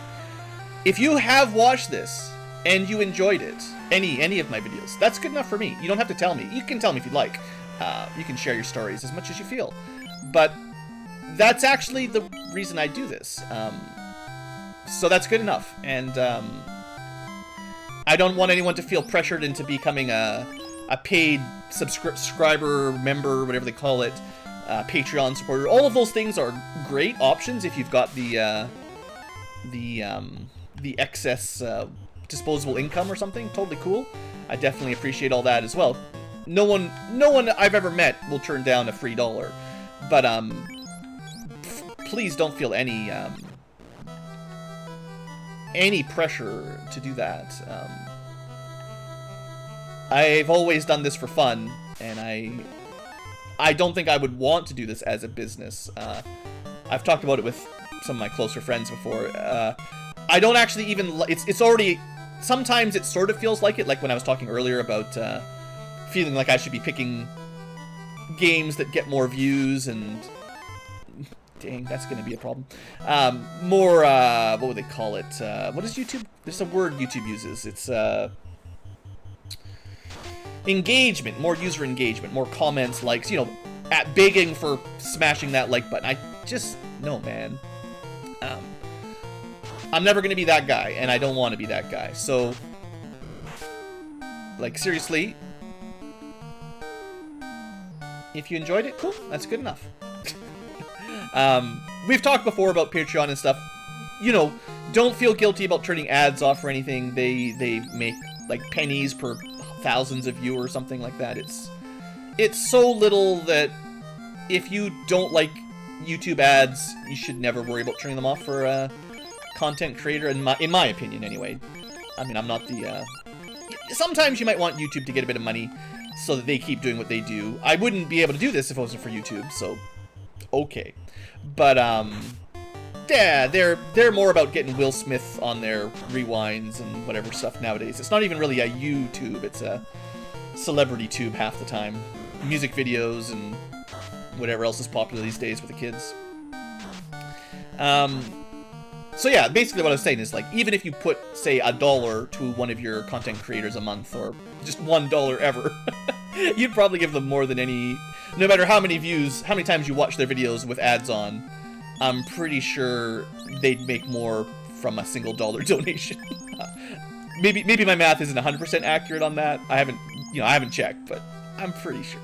If you have watched this and you enjoyed it, any of my videos, that's good enough for me. You don't have to tell me. You can tell me if you'd like. You can share your stories as much as you feel. But that's actually the reason I do this. So that's good enough. And I don't want anyone to feel pressured into becoming a paid subscriber, member, whatever they call it, Patreon supporter. All of those things are great options if you've got the excess disposable income or something. Totally cool. I definitely appreciate all that as well. No one I've ever met will turn down a free $1. But please don't feel any pressure to do that. I've always done this for fun, and I don't think I would want to do this as a business. I've talked about it with some of my closer friends before. I don't actually even... It's already... Sometimes it sort of feels like it, like when I was talking earlier about feeling like I should be picking games that get more views and... Dang, that's going to be a problem. More, what would they call it? What is YouTube? There's a word YouTube uses. It's, engagement. More user engagement. More comments, likes, you know, begging for smashing that like button. I just... No, man. I'm never going to be that guy, and I don't want to be that guy. So, like, seriously, if you enjoyed it, cool. That's good enough. We've talked before about Patreon and stuff. You know, don't feel guilty about turning ads off or anything. They make like pennies per thousands of views or something like that. It's so little that if you don't like YouTube ads, you should never worry about turning them off for a content creator. In my opinion, anyway. I mean, I'm not the. Sometimes you might want YouTube to get a bit of money so that they keep doing what they do. I wouldn't be able to do this if it wasn't for YouTube. So, okay. But, yeah, they're more about getting Will Smith on their rewinds and whatever stuff nowadays. It's not even really a YouTube, it's a celebrity tube half the time. Music videos and whatever else is popular these days with the kids. So yeah, basically what I was saying is, like, even if you put, say, $1 to one of your content creators a month, or just $1 ever, you'd probably give them more than any... No matter how many views, how many times you watch their videos with ads on, I'm pretty sure they'd make more from a single dollar donation. Maybe my math isn't 100% accurate on that. I haven't checked, but I'm pretty sure.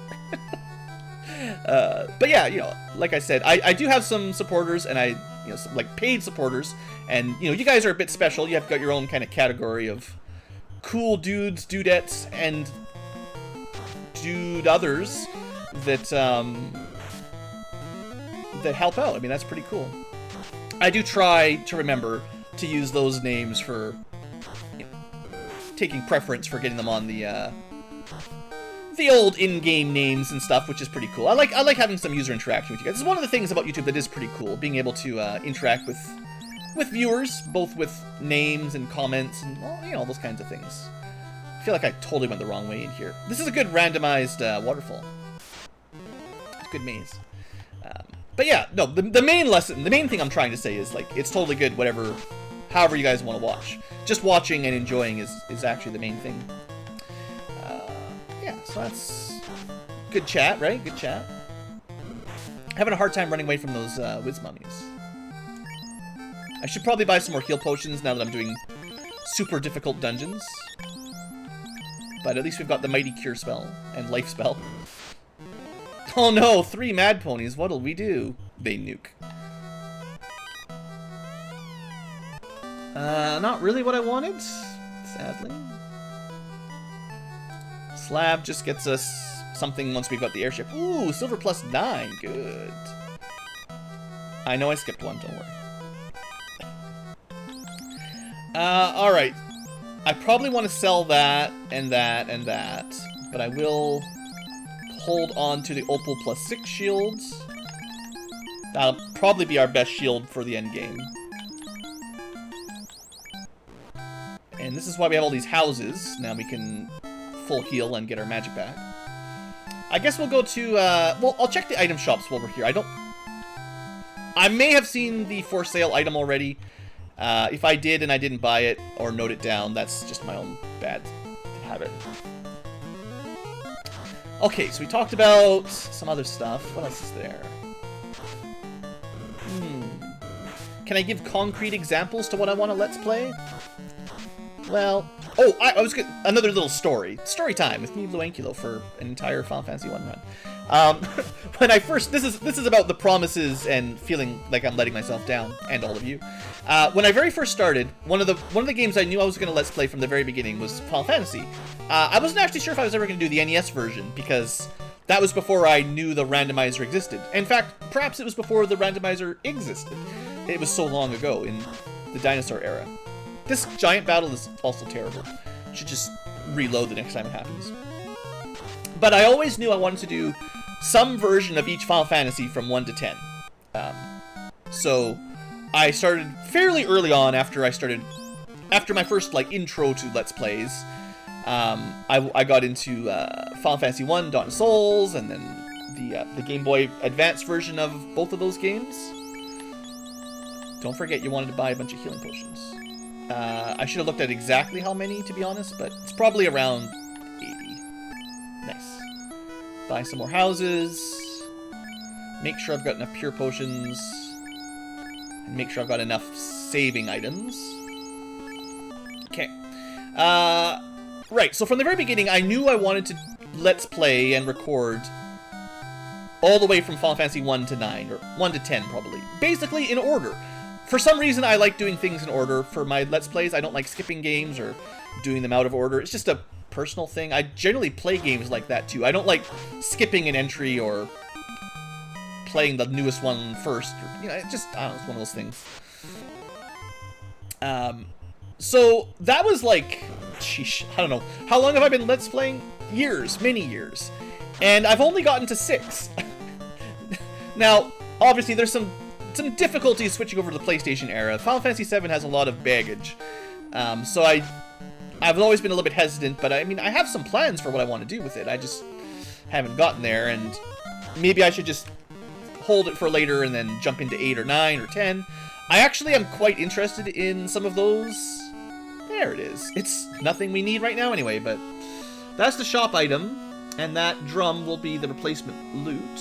But yeah, like I said, I do have some supporters, and some, like, paid supporters, and you guys are a bit special. You have got your own kind of category of cool dudes, dudettes, and dude others that that help out. I mean, that's pretty cool. I do try to remember to use those names for taking preference for getting them on the old in-game names and stuff, which is pretty cool. I like having some user interaction with you guys. This is one of the things about YouTube that is pretty cool, being able to interact with viewers, both with names and comments and, well, those kinds of things. I feel like I totally went the wrong way in here. This is a good randomized waterfall. It's a good maze. But yeah, no, the main thing I'm trying to say is, like, it's totally good, however you guys want to watch. Just watching and enjoying is actually the main thing. Yeah, so that's good chat, right? Good chat. Having a hard time running away from those whiz mummies. I should probably buy some more heal potions now that I'm doing super difficult dungeons. But at least we've got the Mighty Cure spell and Life spell. Oh no, 3 mad ponies, what'll we do? They nuke. Not really what I wanted, sadly. Slab just gets us something once we've got the airship. Ooh, silver plus 9, good. I know I skipped one, don't worry. Alright. I probably want to sell that, and that, and that, but I will hold on to the Opal plus 6 shields. That'll probably be our best shield for the end game. And this is why we have all these houses. Now we can full heal and get our magic back. I guess we'll go to, well, I'll check the item shops while we're here. I may have seen the for sale item already. If I did and I didn't buy it or note it down, that's just my own bad habit. Okay, so we talked about some other stuff. What else is there? Can I give concrete examples to what I want to let's play? Well, oh, I was getting another little story. Story time with me, Blueankylo, for an entire Final Fantasy 1 run. When I first, this is about the promises and feeling like I'm letting myself down, and all of you. When I very first started, one of the games I knew I was going to let's play from the very beginning was Final Fantasy. I wasn't actually sure if I was ever going to do the NES version, because that was before I knew the randomizer existed. In fact, perhaps it was before the randomizer existed. It was so long ago, in the dinosaur era. This giant battle is also terrible. Should just reload the next time it happens. But I always knew I wanted to do some version of each Final Fantasy from 1 to 10. So I started fairly early on after my first intro to Let's Plays. I got into Final Fantasy 1, Dawn of Souls, and then the Game Boy Advance version of both of those games. Don't forget you wanted to buy a bunch of healing potions. I should have looked at exactly how many, to be honest, but it's probably around 80. Nice. Buy some more houses. Make sure I've got enough pure potions. And make sure I've got enough saving items. Okay. Right, so from the very beginning, I knew I wanted to let's play and record all the way from Final Fantasy 1 to 9, or 1 to 10, probably. Basically, in order. For some reason, I like doing things in order for my Let's Plays. I don't like skipping games or doing them out of order. It's just a personal thing. I generally play games like that, too. I don't like skipping an entry or playing the newest one first. Or, it's just, I don't know, it's one of those things. So, that was sheesh, I don't know. How long have I been Let's Playing? Years, many years. And I've only gotten to 6. Now, obviously, there's some difficulties switching over to the PlayStation era. Final Fantasy VII has a lot of baggage. So I've always been a little bit hesitant, but I mean, I have some plans for what I want to do with it. I just haven't gotten there, and maybe I should just hold it for later and then jump into 8 or 9 or 10. I actually am quite interested in some of those. There it is. It's nothing we need right now anyway, but that's the shop item, and that drum will be the replacement loot.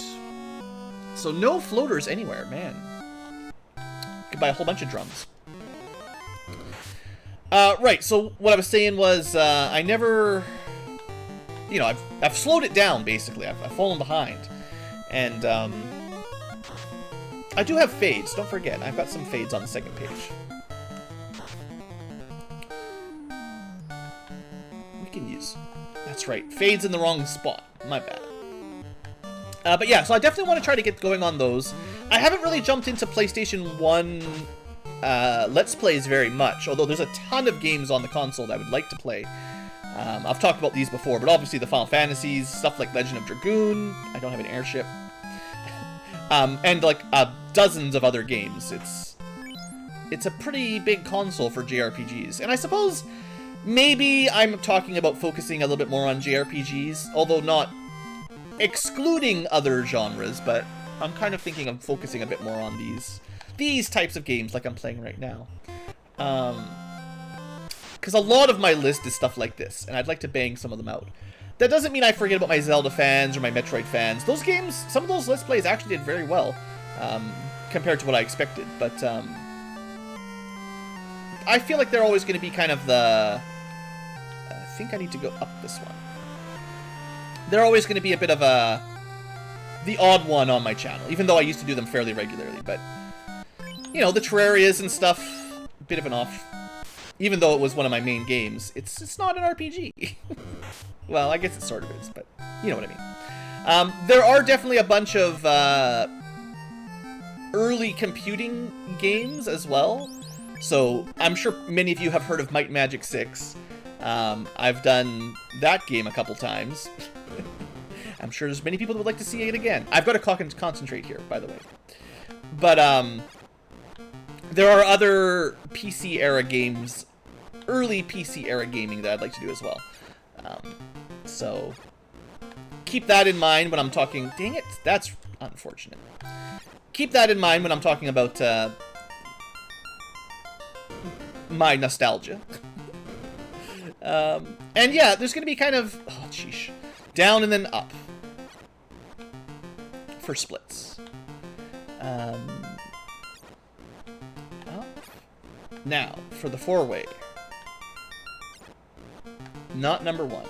So no floaters anywhere, man. could buy a whole bunch of drums. Right, so what I was saying was, I never... You know, I've slowed it down, basically. I've fallen behind. And, I do have fades, don't forget. I've got some fades on the second page. We can use... That's right, fades in the wrong spot. My bad. But yeah, so I definitely want to try to get going on those. I haven't really jumped into PlayStation 1 Let's Plays very much, although there's a ton of games on the console that I would like to play. I've talked about these before, but obviously the Final Fantasies, stuff like Legend of Dragoon, I don't have an airship, and like dozens of other games. It's a pretty big console for JRPGs, and I suppose maybe I'm talking about focusing a little bit more on JRPGs, although not excluding other genres, but I'm kind of thinking of focusing a bit more on these types of games like I'm playing right now. Because a lot of my list is stuff like this, and I'd like to bang some of them out. That doesn't mean I forget about my Zelda fans or my Metroid fans. Those games, some of those Let's Plays actually did very well, compared to what I expected, but I feel like they're always going to be kind of the... I think I need to go up this one. They're always going to be a bit of the odd one on my channel, even though I used to do them fairly regularly, but... You know, the Terrarias and stuff, a bit of an off... Even though it was one of my main games, it's not an RPG. Well, I guess it sort of is, but you know what I mean. There are definitely a bunch of early computing games as well. So I'm sure many of you have heard of Might and Magic 6. I've done that game a couple times. I'm sure there's many people that would like to see it again. I've got to concentrate here, by the way. But there are other PC era games, early PC era gaming that I'd like to do as well. So keep that in mind when I'm talking. Dang it, that's unfortunate. Keep that in mind when I'm talking about my nostalgia. And yeah, there's going to be kind of, oh sheesh, down and then up for splits. Up. Now, for the 4-way. Not number 1.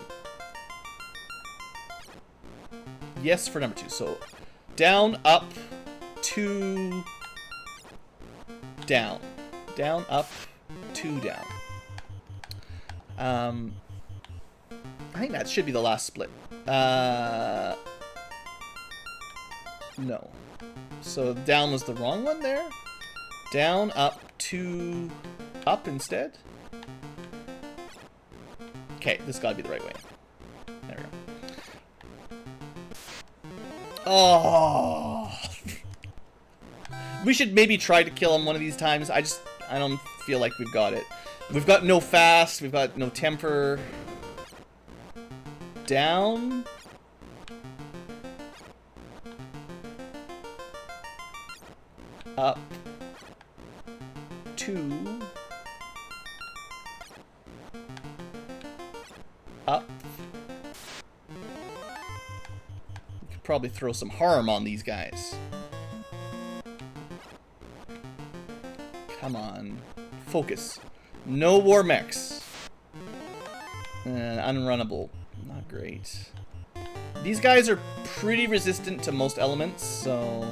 Yes for number 2. So, down, up, 2, down. Down, up, 2, down. I think that should be the last split. No. So, down was the wrong one there. Down, up, 2, up instead. Okay, this gotta be the right way. There we go. Oh! We should maybe try to kill him one of these times. I don't feel like we've got it. We've got no fast, we've got no temper. Down. Up. 2. Up. We could probably throw some harm on these guys. Come on. Focus. No war mechs. Unrunnable. Not great. These guys are pretty resistant to most elements, so...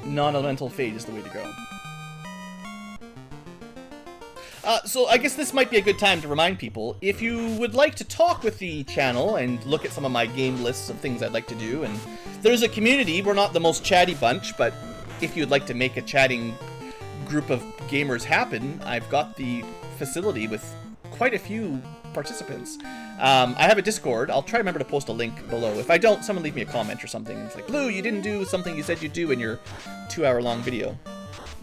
Non-elemental fade is the way to go. So I guess this might be a good time to remind people, if you would like to talk with the channel and look at some of my game lists of things I'd like to do, and there's a community, we're not the most chatty bunch, but if you'd like to make a chatting group of gamers happen, I've got the facility with quite a few participants. I have a Discord. I'll try to remember to post a link below. If I don't, someone leave me a comment or something. It's like, Blue, you didn't do something you said you'd do in your 2-hour-long video.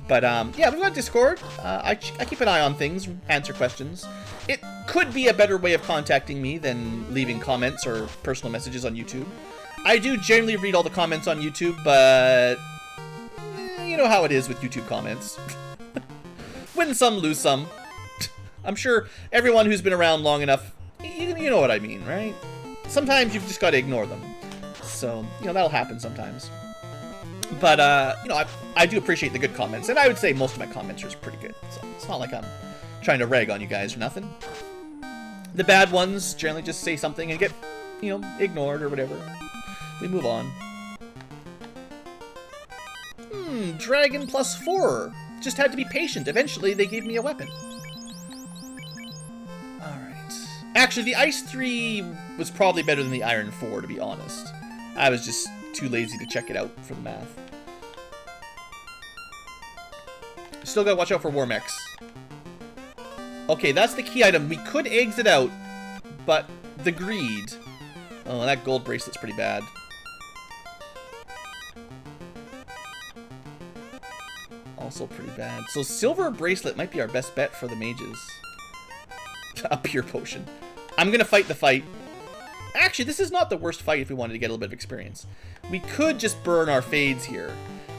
But yeah, we've got Discord. I keep an eye on things, answer questions. It could be a better way of contacting me than leaving comments or personal messages on YouTube. I do generally read all the comments on YouTube, but you know how it is with YouTube comments. Win some, lose some. I'm sure everyone who's been around long enough, you know what I mean, right? Sometimes you've just got to ignore them. So, you know, that'll happen sometimes. But, you know, I do appreciate the good comments, and I would say most of my comments are pretty good. So it's not like I'm trying to rag on you guys or nothing. The bad ones generally just say something and get, you know, ignored or whatever. We move on. Dragon +4. Just had to be patient. Eventually, they gave me a weapon. Alright. Actually, the Ice 3 was probably better than the Iron 4, to be honest. I was just too lazy to check it out for the math. Still gotta watch out for war mechs. Okay, that's the key item. We could exit out, but the greed. Oh, that gold bracelet's pretty bad. Also pretty bad. So silver bracelet might be our best bet for the mages. A pure potion. I'm gonna fight the fight. Actually, this is not the worst fight if we wanted to get a little bit of experience. We could just burn our fades here.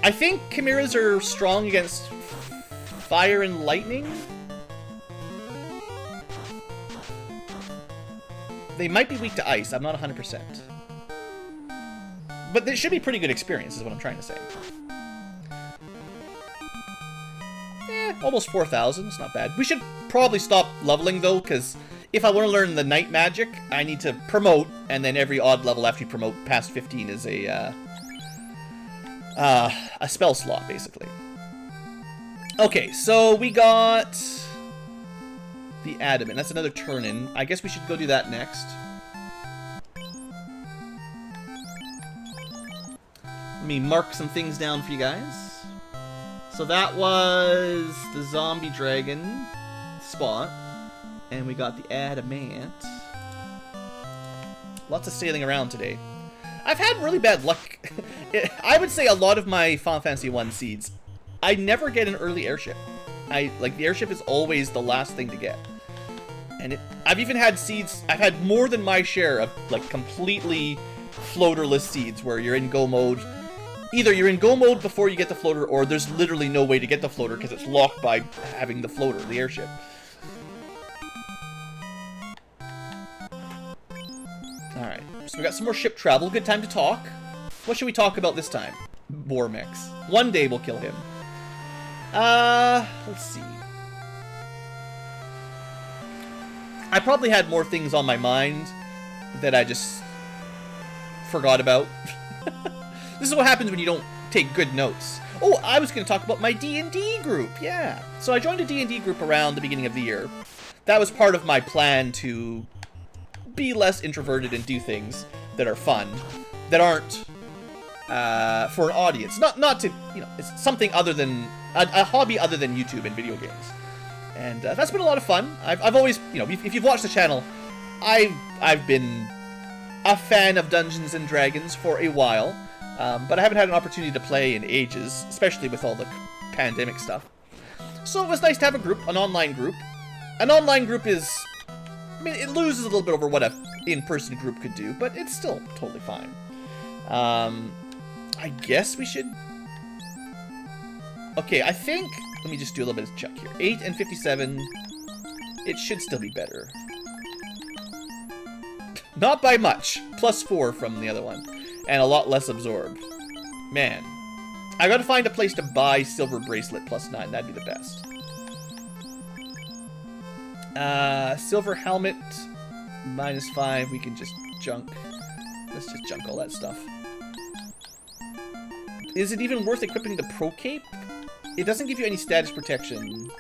I think chimeras are strong against fire and lightning. They might be weak to ice. I'm not 100%. But this should be pretty good experience, is what I'm trying to say. Almost 4,000. It's not bad. We should probably stop leveling, though, because if I want to learn the night magic, I need to promote, and then every odd level after you promote past 15 is a spell slot, basically. Okay, so we got the adamant. That's another turn-in. I guess we should go do that next. Let me mark some things down for you guys. So that was the zombie dragon spot. And we got the adamant. Lots of sailing around today. I've had really bad luck. I would say a lot of my Final Fantasy 1 seeds, I never get an early airship. Like, the airship is always the last thing to get. And I've even had seeds, I've had more than my share of, like, completely floaterless seeds where you're in go mode. Either you're in go mode before you get the floater, or there's literally no way to get the floater because it's locked by having the floater, the airship. Alright, so we got some more ship travel. Good time to talk. What should we talk about this time? War mechs. One day we'll kill him. Let's see. I probably had more things on my mind that I just forgot about. This is what happens when you don't take good notes. Oh, I was going to talk about my D&D group. Yeah. So I joined a D&D group around the beginning of the year. That was part of my plan to be less introverted and do things that are fun, that aren't for an audience. Not to, you know, it's something other than a hobby other than YouTube and video games. And that's been a lot of fun. I've always, you know, if you've watched the channel, I've been a fan of Dungeons and Dragons for a while. But I haven't had an opportunity to play in ages, especially with all the pandemic stuff. So it was nice to have a group, an online group. An online group is, I mean, it loses a little bit over what an in-person group could do, but it's still totally fine. I guess we should... Okay, I think... Let me just do a little bit of check here. 8 and 57. It should still be better. Not by much. +4 from the other one. And a lot less absorbed. Man. I gotta find a place to buy silver bracelet +9. That'd be the best. Silver helmet. -5. We can just junk. Let's just junk all that stuff. Is it even worth equipping the Pro Cape? It doesn't give you any status protection.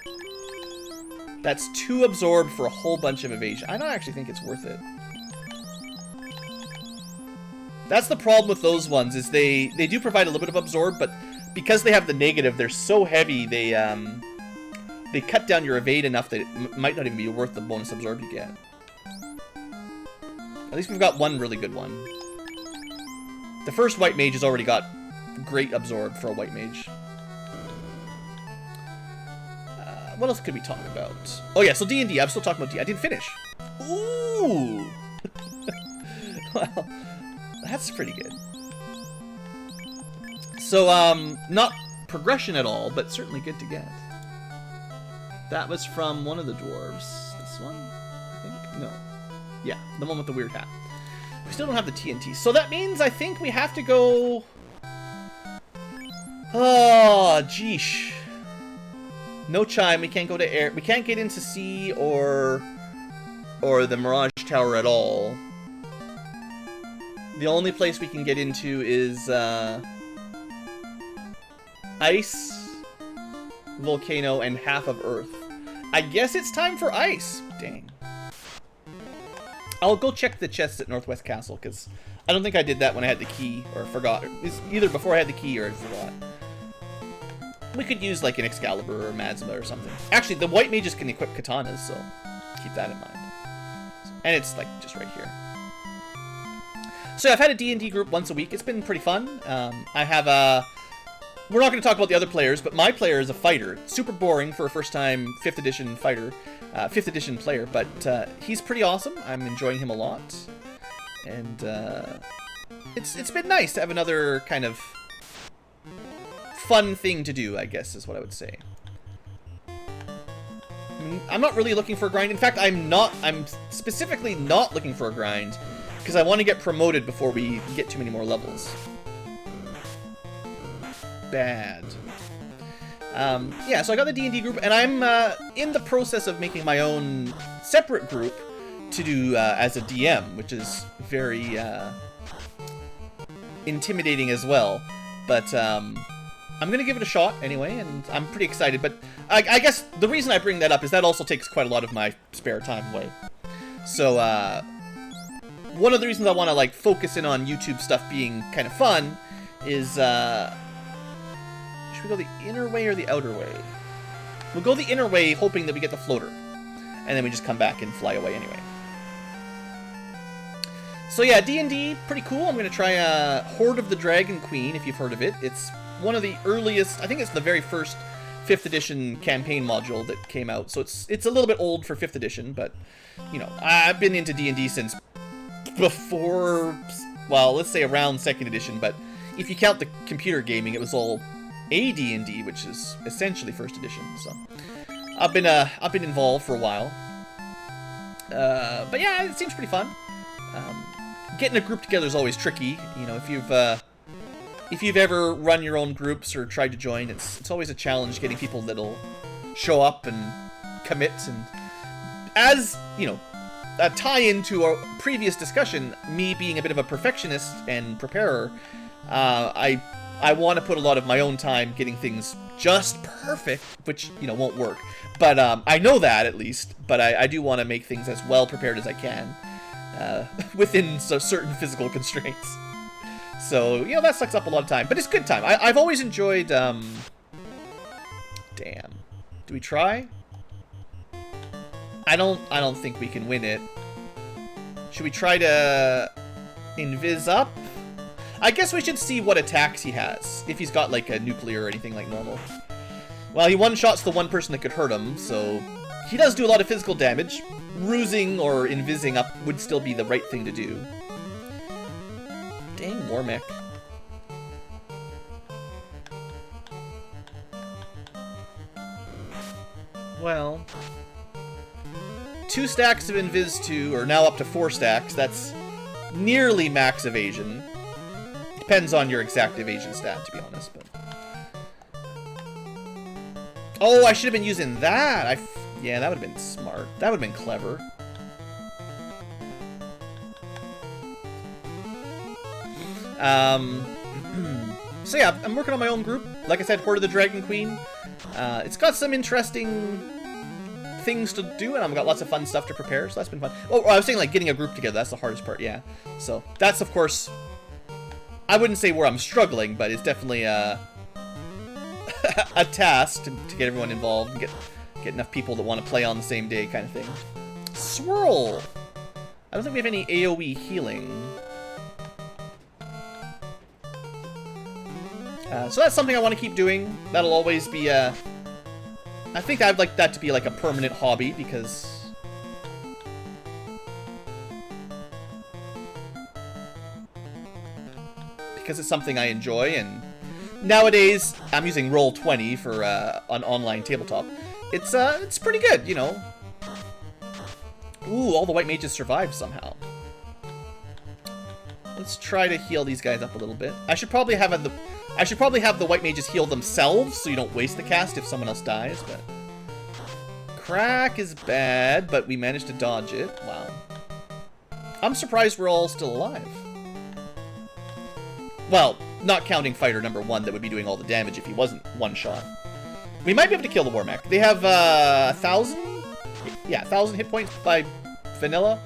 That's 2 absorbed for a whole bunch of evasion. I don't actually think it's worth it. That's the problem with those ones, is they do provide a little bit of absorb, but because they have the negative, they're so heavy, they cut down your evade enough that it might not even be worth the bonus absorb you get. At least we've got one really good one. The first white mage has already got great absorb for a white mage. What else could we talk about? Oh yeah, so D&D. I'm still talking about D&D. I didn't finish. Ooh! Well, that's pretty good. So, not progression at all, but certainly good to get. That was from one of the dwarves. This one, I think? No. Yeah, the one with the weird hat. We still don't have the TNT. So that means I think we have to go... Oh, geesh. No chime. We can't go to air. We can't get into sea or the Mirage Tower at all. The only place we can get into is ice, volcano, and half of Earth. I guess it's time for ice. Dang. I'll go check the chests at Northwest Castle, because I don't think I did that when I had the key, or forgot. It's either before I had the key or I forgot. We could use like an Excalibur or Mazma or something. Actually, the white mages can equip katanas, so keep that in mind. And it's like just right here. So I've had a D&D group once a week. It's been pretty fun. I have a... We're not going to talk about the other players, but my player is a fighter. Super boring for a first-time 5th edition fighter, 5th edition player, but he's pretty awesome. I'm enjoying him a lot, and it's been nice to have another kind of fun thing to do, I guess, is what I would say. I'm not really looking for a grind. In fact, I'm specifically not looking for a grind, because I want to get promoted before we get too many more levels. Bad. Yeah, so I got the D&D group, and I'm in the process of making my own separate group to do as a DM, which is very intimidating as well. But I'm going to give it a shot anyway, and I'm pretty excited. But I guess the reason I bring that up is that also takes quite a lot of my spare time away. So one of the reasons I want to like focus in on YouTube stuff being kind of fun is... Should we go the inner way or the outer way? We'll go the inner way, hoping that we get the floater. And then we just come back and fly away anyway. So yeah, D&D, pretty cool. I'm going to try Horde of the Dragon Queen, if you've heard of it. It's one of the earliest, I think it's the very first 5th edition campaign module that came out. So it's a little bit old for 5th edition, but, you know, I've been into D&D since before, well, let's say around 2nd edition. But if you count the computer gaming, it was all... AD&D, which is essentially 1st edition, so I've been involved for a while. But yeah, it seems pretty fun. Getting a group together is always tricky. You know, if you've ever run your own groups or tried to join, it's always a challenge getting people that'll show up and commit. And as you know, a tie-in to our previous discussion, me being a bit of a perfectionist and preparer, I want to put a lot of my own time getting things just perfect, which, you know, won't work. But I know that, at least. But I do want to make things as well prepared as I can, within certain physical constraints. So, you know, that sucks up a lot of time. But it's good time. I've always enjoyed... Damn. Do we try? I don't think we can win it. Should we try to... Invis up? I guess we should see what attacks he has, if he's got, like, a nuclear or anything like normal. Well, he one-shots the one person that could hurt him, so... He does do a lot of physical damage. Rusing or invising up would still be the right thing to do. Dang, Warmech. Well... 2 stacks of invis 2, or now up to 4 stacks, that's nearly max evasion. Depends on your exact evasion stat, to be honest, but... Oh, I should have been using that! Yeah, that would have been smart. That would have been clever. So yeah, I'm working on my own group. Like I said, Horde of the Dragon Queen. It's got some interesting things to do, and I've got lots of fun stuff to prepare, so that's been fun. Oh, I was saying, like, getting a group together, that's the hardest part, yeah. So, that's, of course... I wouldn't say where I'm struggling, but it's definitely a task to get everyone involved and get enough people that want to play on the same day kind of thing. Swirl! I don't think we have any AoE healing. So that's something I want to keep doing. That'll always be I think I'd like that to be like a permanent hobby, because... Because it's something I enjoy, and nowadays I'm using Roll20 for an online tabletop. It's pretty good, you know. Ooh, all the white mages survived somehow. Let's try to heal these guys up a little bit. I should probably have the white mages heal themselves so you don't waste the cast if someone else dies, but... Crack is bad, but we managed to dodge it. Wow. I'm surprised we're all still alive. Well, not counting fighter number 1 that would be doing all the damage if he wasn't one shot. We might be able to kill the war mech. They have 1,000? Yeah, 1,000 hit points by vanilla.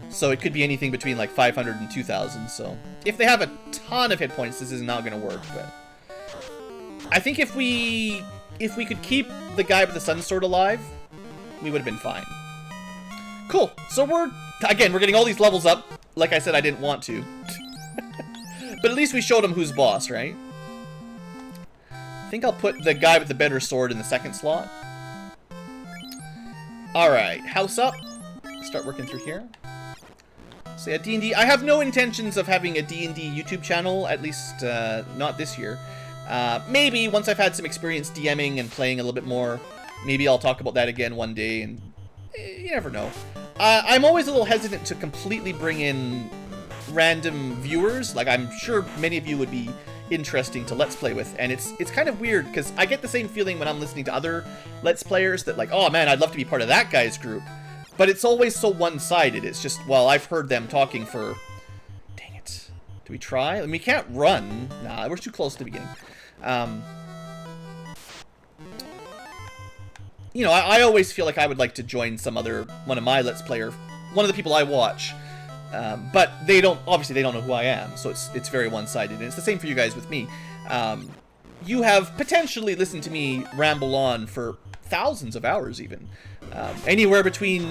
So it could be anything between like 500 and 2,000. So if they have a ton of hit points, this is not going to work. But I think if we could keep the guy with the sun sword alive, we would have been fine. Cool. So we're getting all these levels up. Like I said, I didn't want to. But at least we showed him who's boss, right? I think I'll put the guy with the better sword in the second slot. Alright, house up. Start working through here. So yeah, D&D. I have no intentions of having a D&D YouTube channel, at least not this year. Maybe once I've had some experience DMing and playing a little bit more, maybe I'll talk about that again one day, and you never know. I'm always a little hesitant to completely bring in random viewers. Like, I'm sure many of you would be interesting to Let's Play with, and it's kind of weird, because I get the same feeling when I'm listening to other Let's Players that like, oh man, I'd love to be part of that guy's group. But it's always so one-sided. It's just, well, I've heard them talking for... Dang it. Do we try? I mean, we can't run. Nah, we're too close to the beginning. You know, I always feel like I would like to join one of my Let's Player, one of the people I watch. But they don't, obviously they don't know who I am, so it's very one-sided. And it's the same for you guys with me. You have potentially listened to me ramble on for thousands of hours even. Anywhere between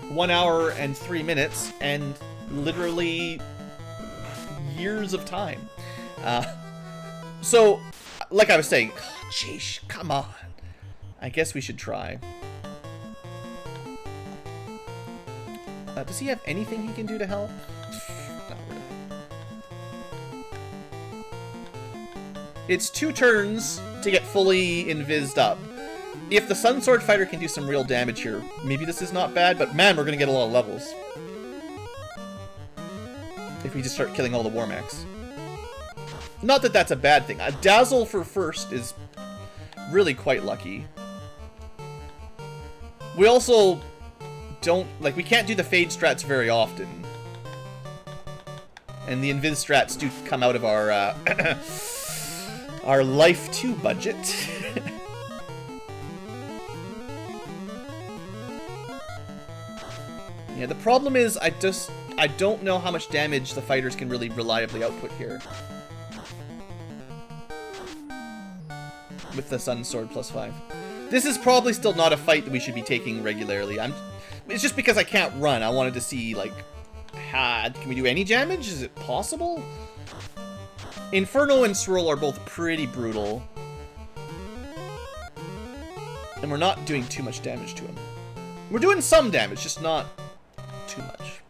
1 hour and 3 minutes, and literally years of time. So, like I was saying, oh, jeez, come on. I guess we should try. Does he have anything he can do to help? Not really. It's 2 turns to get fully invised up. If the Sun Sword Fighter can do some real damage here, maybe this is not bad, but man, we're gonna get a lot of levels. If we just start killing all the war mechs. Not that that's a bad thing. A Dazzle for first is really quite lucky. We also don't, like, we can't do the Fade strats very often. And the Invis strats do come out of our, our Life 2 budget. Yeah, the problem is I don't know how much damage the fighters can really reliably output here. With the Sun Sword +5. This is probably still not a fight that we should be taking regularly. It's just because I can't run. I wanted to see, like, can we do any damage? Is it possible? Inferno and Swirl are both pretty brutal. And we're not doing too much damage to him. We're doing some damage, just not too much.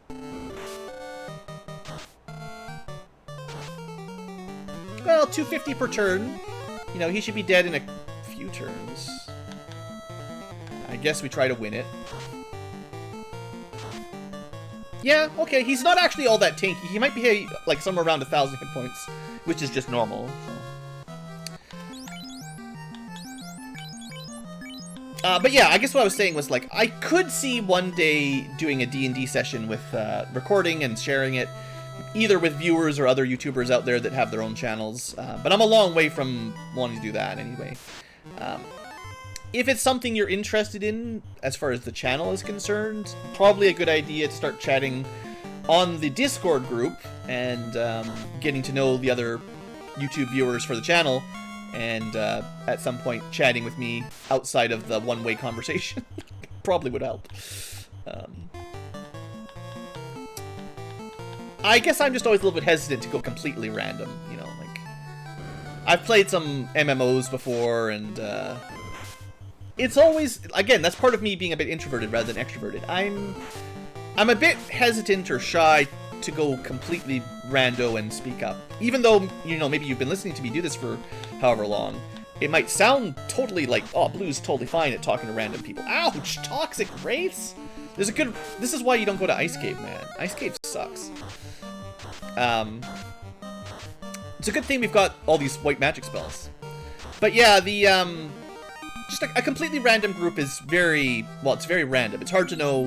Well, 250 per turn. You know, he should be dead in a few turns. I guess we try to win it. Yeah, okay, he's not actually all that tanky. He might be, like, somewhere around 1,000 hit points, which is just normal. So. But yeah, I guess what I was saying was, like, I could see one day doing a D&D session with recording and sharing it, either with viewers or other YouTubers out there that have their own channels. But I'm a long way from wanting to do that anyway. If it's something you're interested in, as far as the channel is concerned, probably a good idea to start chatting on the Discord group and getting to know the other YouTube viewers for the channel, and at some point chatting with me outside of the one-way conversation. Probably would help. I guess I'm just always a little bit hesitant to go completely random, you know, like... I've played some MMOs before, and, it's always... Again, that's part of me being a bit introverted rather than extroverted. I'm a bit hesitant or shy to go completely rando and speak up. Even though, you know, maybe you've been listening to me do this for however long, it might sound totally like, oh, Blue's totally fine at talking to random people. Ouch! Toxic wraiths? This is why you don't go to Ice Cave, man. Ice Cave sucks. It's a good thing we've got all these white magic spells. But yeah, the just a completely random group is very, well, it's very random. It's hard to know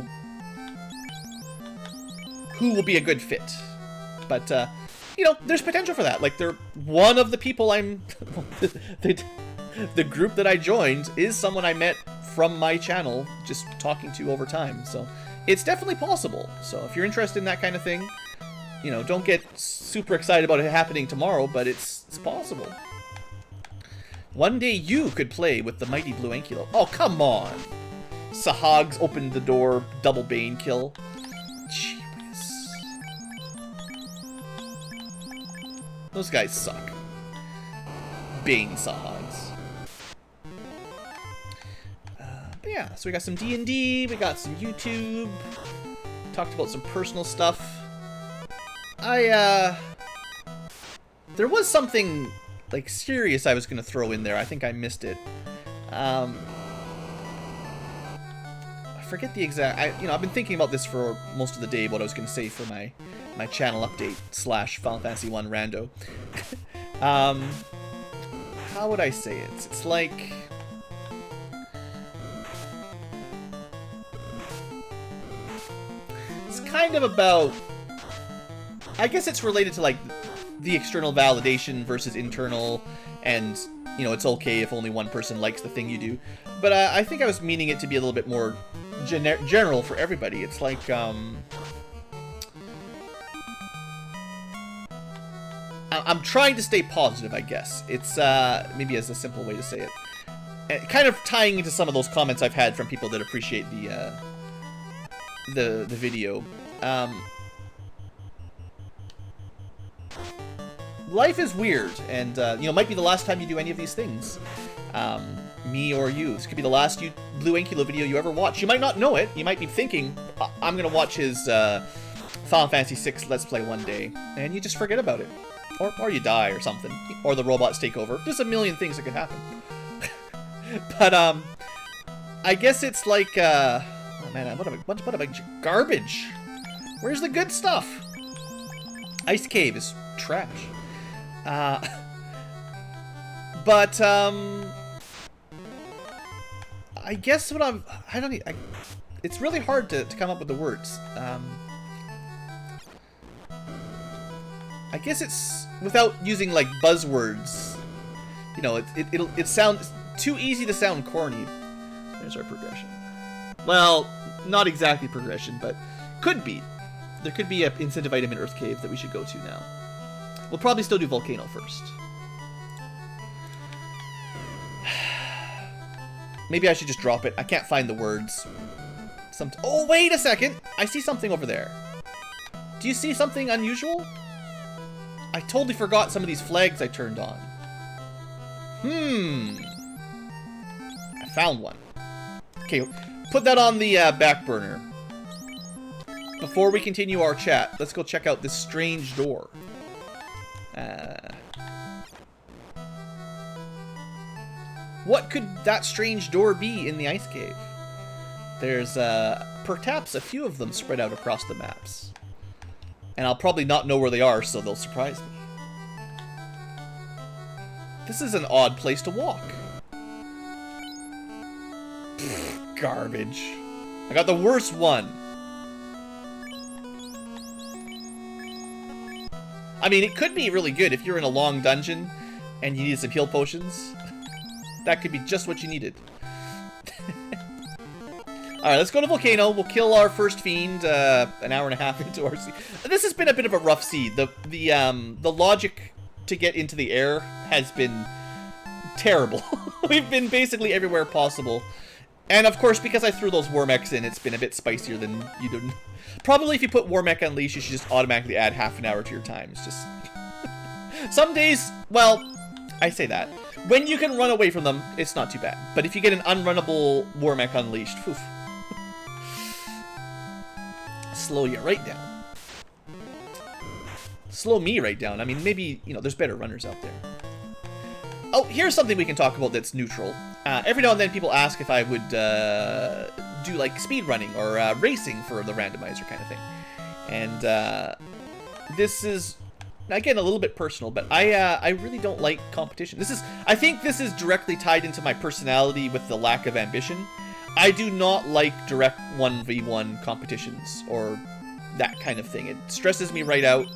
who will be a good fit. But you know, there's potential for that. Like, they're one of the people I'm the group that I joined is someone I met from my channel, just talking to over time. So it's definitely possible. So if you're interested in that kind of thing, you know, don't get super excited about it happening tomorrow, but it's possible. One day you could play with the mighty Blueankylo. Oh, come on! Sahag's opened the door, double Bane kill. Gee whiz. Those guys suck. Bane Sahags. But yeah, so we got some D&D, we got some YouTube, talked about some personal stuff. There was something, like, serious I was going to throw in there. I think I missed it. I forget the exact... you know, I've been thinking about this for most of the day, what I was going to say for my channel update / Final Fantasy 1 Rando. How would I say it? It's like... It's kind of about... I guess it's related to, like, the external validation versus internal, and, you know, it's okay if only one person likes the thing you do. But I think I was meaning it to be a little bit more general for everybody. It's like, I'm trying to stay positive, I guess. It's, maybe as a simple way to say it. And kind of tying into some of those comments I've had from people that appreciate the video. Life is weird, and, you know, might be the last time you do any of these things. Me or you. This could be the last Blueankylo video you ever watch. You might not know it. You might be thinking, I'm gonna watch his, Final Fantasy VI Let's Play one day, and you just forget about it. Or you die or something. Or the robots take over. There's a million things that could happen. But, I guess it's like, oh man, what a bunch of garbage. Where's the good stuff? Ice Cave is trash. But, I guess what it's really hard to come up with the words. I guess it's, without using, like, buzzwords, you know, it sounds too easy to sound corny. There's our progression. Well, not exactly progression, but could be. There could be an incentive item in Earth Cave that we should go to now. We'll probably still do Volcano first. Maybe I should just drop it. I can't find the words. Oh, wait a second! I see something over there. Do you see something unusual? I totally forgot some of these flags I turned on. I found one. Okay, put that on the back burner. Before we continue our chat, let's go check out this strange door. What could that strange door be in the ice cave? There's perhaps a few of them spread out across the maps. And I'll probably not know where they are, so they'll surprise me. This is an odd place to walk. Pfft, garbage. I got the worst one. I mean, it could be really good if you're in a long dungeon and you need some heal potions. That could be just what you needed. Alright, let's go to Volcano. We'll kill our first fiend an hour and a half into our seed. This has been a bit of a rough seed. The logic to get into the air has been terrible. We've been basically everywhere possible. And of course, because I threw those Warmechs in, it's been a bit spicier than you did. Probably if you put Warmech Unleash, you should just automatically add half an hour to your time. It's just... Some days, well, I say that. When you can run away from them, it's not too bad. But if you get an unrunnable Warmech Unleashed, poof. Slow you right down. Slow me right down. I mean, maybe, you know, there's better runners out there. Oh, here's something we can talk about that's neutral. Every now and then people ask if I would do like speed running or racing for the randomizer kind of thing. And this is, again, a little bit personal, but I really don't like competition. I think this is directly tied into my personality with the lack of ambition. I do not like direct 1v1 competitions or that kind of thing. It stresses me right out,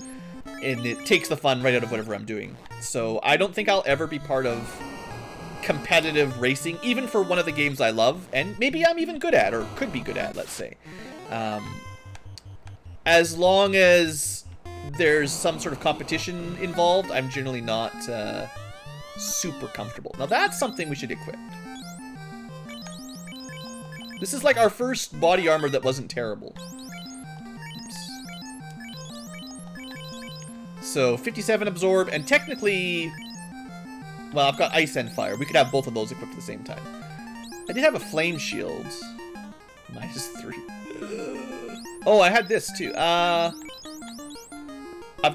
and it takes the fun right out of whatever I'm doing. So I don't think I'll ever be part of competitive racing, even for one of the games I love, and maybe I'm even good at, or could be good at, let's say. As long as there's some sort of competition involved, I'm generally not super comfortable. Now that's something we should equip. This is like our first body armor that wasn't terrible. Oops. So 57 absorb, and technically, well, I've got ice and fire. We could have both of those equipped at the same time. I did have a flame shield. -3. Oh, I had this too. I've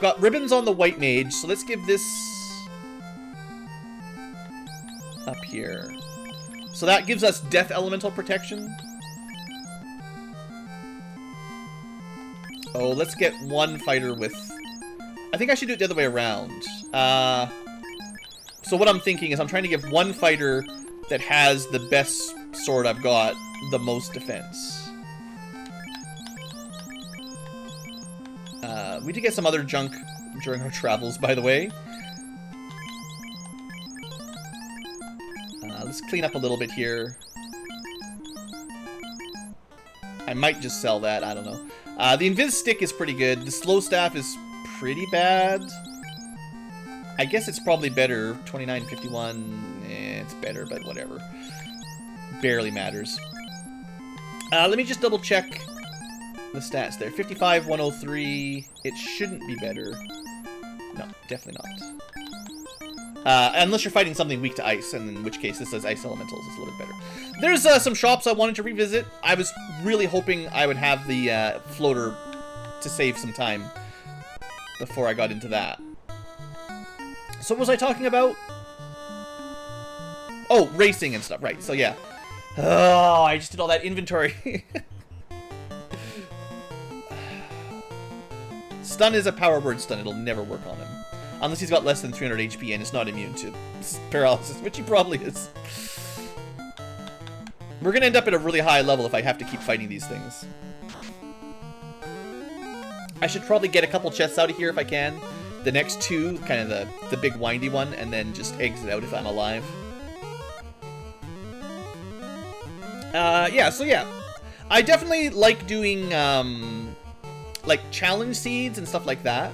got ribbons on the white mage, so let's give this up here. So that gives us death elemental protection. Oh, let's get one fighter with... I think I should do it the other way around. So what I'm thinking is I'm trying to give one fighter that has the best sword I've got the most defense. We did get some other junk during our travels, by the way. Let's clean up a little bit here. I might just sell that, I don't know. The Invis stick is pretty good. The slow staff is pretty bad. I guess it's probably better. 29.51, it's better, but whatever. Barely matters. Let me just double check the stats there. 55, 103. It shouldn't be better. No, definitely not. Unless you're fighting something weak to ice, and in which case this says ice elementals. It's a little bit better. There's some shops I wanted to revisit. I was really hoping I would have the floater to save some time before I got into that. So what was I talking about? Oh, racing and stuff, right. So yeah. Oh, I just did all that inventory. Stun is a power word stun. It'll never work on him. Unless he's got less than 300 HP and is not immune to paralysis, which he probably is. We're going to end up at a really high level if I have to keep fighting these things. I should probably get a couple chests out of here if I can. The next two, kind of the big windy one, and then just exit out if I'm alive. Yeah, so yeah. I definitely like doing, like, challenge seeds and stuff like that.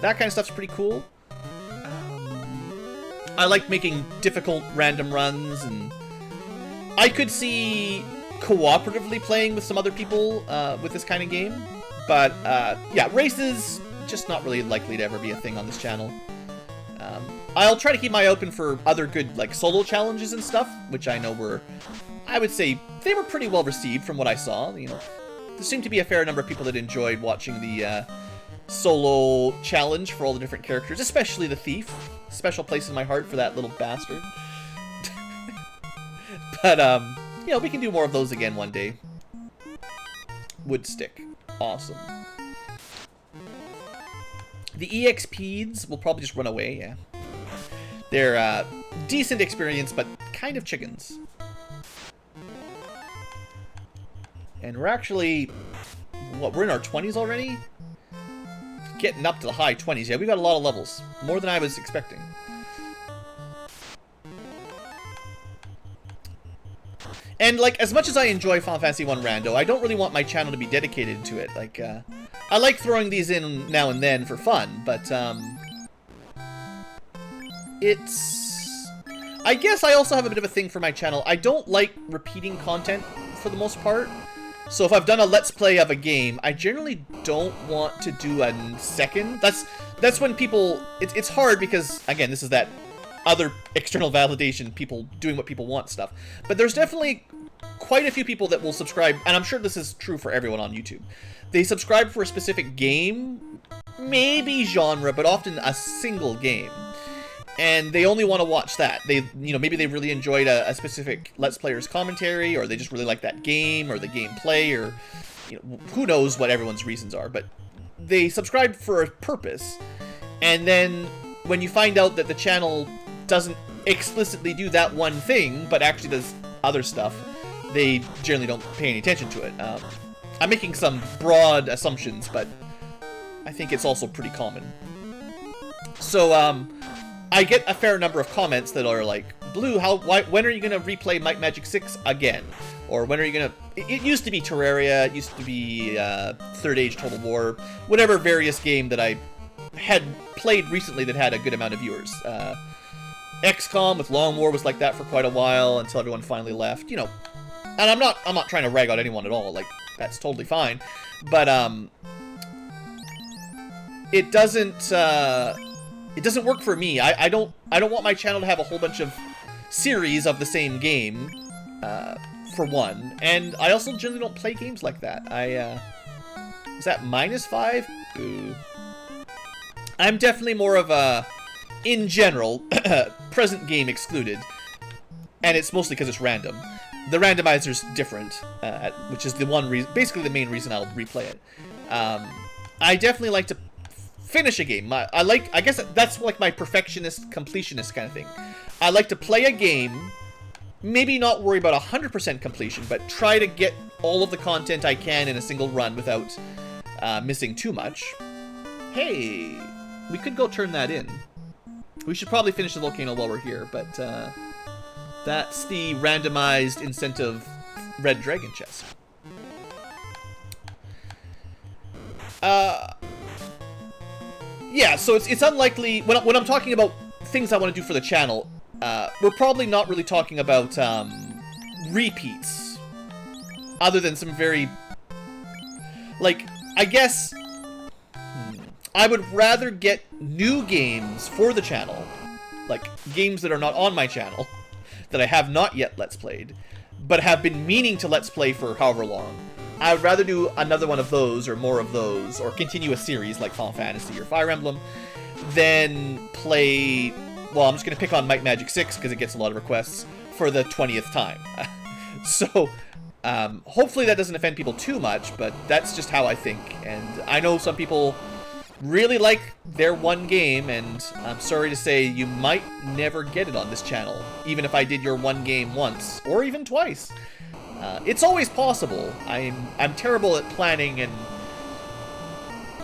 That kind of stuff's pretty cool. I like making difficult random runs, and I could see cooperatively playing with some other people with this kind of game. But, yeah, races, just not really likely to ever be a thing on this channel. I'll try to keep my eye open for other good, like, solo challenges and stuff, which I know were, I would say, they were pretty well received from what I saw. You know, there seemed to be a fair number of people that enjoyed watching the, solo challenge for all the different characters, especially the thief. Special place in my heart for that little bastard. But, you know, we can do more of those again one day. Wood stick. Awesome. The EXPs will probably just run away, yeah. They're, decent experience, but kind of chickens. And we're actually, what, we're in our 20s already? Getting up to the high 20s. Yeah, we got a lot of levels. More than I was expecting. And, like, as much as I enjoy Final Fantasy 1 Rando, I don't really want my channel to be dedicated to it. Like, I like throwing these in now and then for fun, but, it's... I guess I also have a bit of a thing for my channel. I don't like repeating content for the most part. So if I've done a Let's Play of a game, I generally don't want to do a second. That's when people... It's hard because, again, this is that other external validation, people doing what people want stuff. But there's definitely quite a few people that will subscribe, and I'm sure this is true for everyone on YouTube. They subscribe for a specific game, maybe genre, but often a single game. And they only want to watch that. They, you know, maybe they really enjoyed a specific Let's Player's commentary, or they just really like that game, or the gameplay, or, you know, who knows what everyone's reasons are. But they subscribe for a purpose, and then when you find out that the channel doesn't explicitly do that one thing, but actually does other stuff, they generally don't pay any attention to it. I'm making some broad assumptions, but I think it's also pretty common. So, I get a fair number of comments that are like, Blue, when are you going to replay Might Magic 6 again? Or when are you going to... It used to be Terraria, it used to be Third Age Total War, whatever various game that I had played recently that had a good amount of viewers. XCOM with Long War was like that for quite a while until everyone finally left, you know. And I'm not trying to rag out anyone at all, like, that's totally fine. But, it doesn't work for me. I don't want my channel to have a whole bunch of series of the same game, for one. And I also generally don't play games like that. Is that -5? Boo. I'm definitely more of a, in general, present game excluded. And it's mostly because it's random. The randomizer's different, which is the one reason, basically the main reason I'll replay it. I definitely like to finish a game. I guess that's like my perfectionist, completionist kind of thing. I like to play a game, maybe not worry about 100% completion, but try to get all of the content I can in a single run without missing too much. Hey, we could go turn that in. We should probably finish the volcano while we're here, but that's the randomized incentive red dragon chest. Yeah, so it's unlikely, when I'm talking about things I want to do for the channel, we're probably not really talking about repeats, other than some very, like, I guess, I would rather get new games for the channel, like games that are not on my channel, that I have not yet Let's Played, but have been meaning to Let's Play for however long. I would rather do another one of those, or more of those, or continue a series like Final Fantasy or Fire Emblem, than play, well, I'm just going to pick on Might Magic 6 because it gets a lot of requests, for the 20th time. So, hopefully that doesn't offend people too much, but that's just how I think. And I know some people really like their one game, and I'm sorry to say you might never get it on this channel, even if I did your one game once, or even twice. It's always possible. I'm terrible at planning and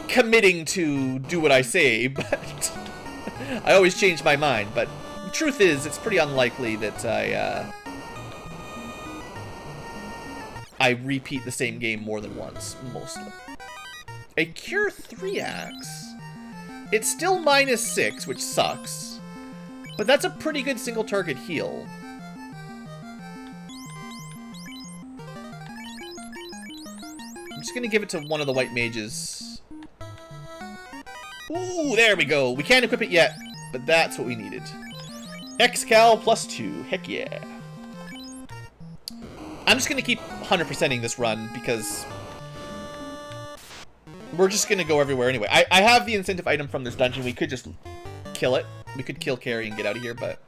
committing to do what I say, but I always change my mind. But the truth is, it's pretty unlikely that I repeat the same game more than once, mostly. A Cure 3-axe. It's still -6, which sucks, but that's a pretty good single target heal. I'm just gonna give it to one of the white mages. Ooh, there we go. We can't equip it yet, but that's what we needed. Xcal +2. Heck yeah. I'm just gonna keep 100%ing this run because we're just gonna go everywhere anyway. I have the incentive item from this dungeon. We could just kill it. We could kill Carrie and get out of here, but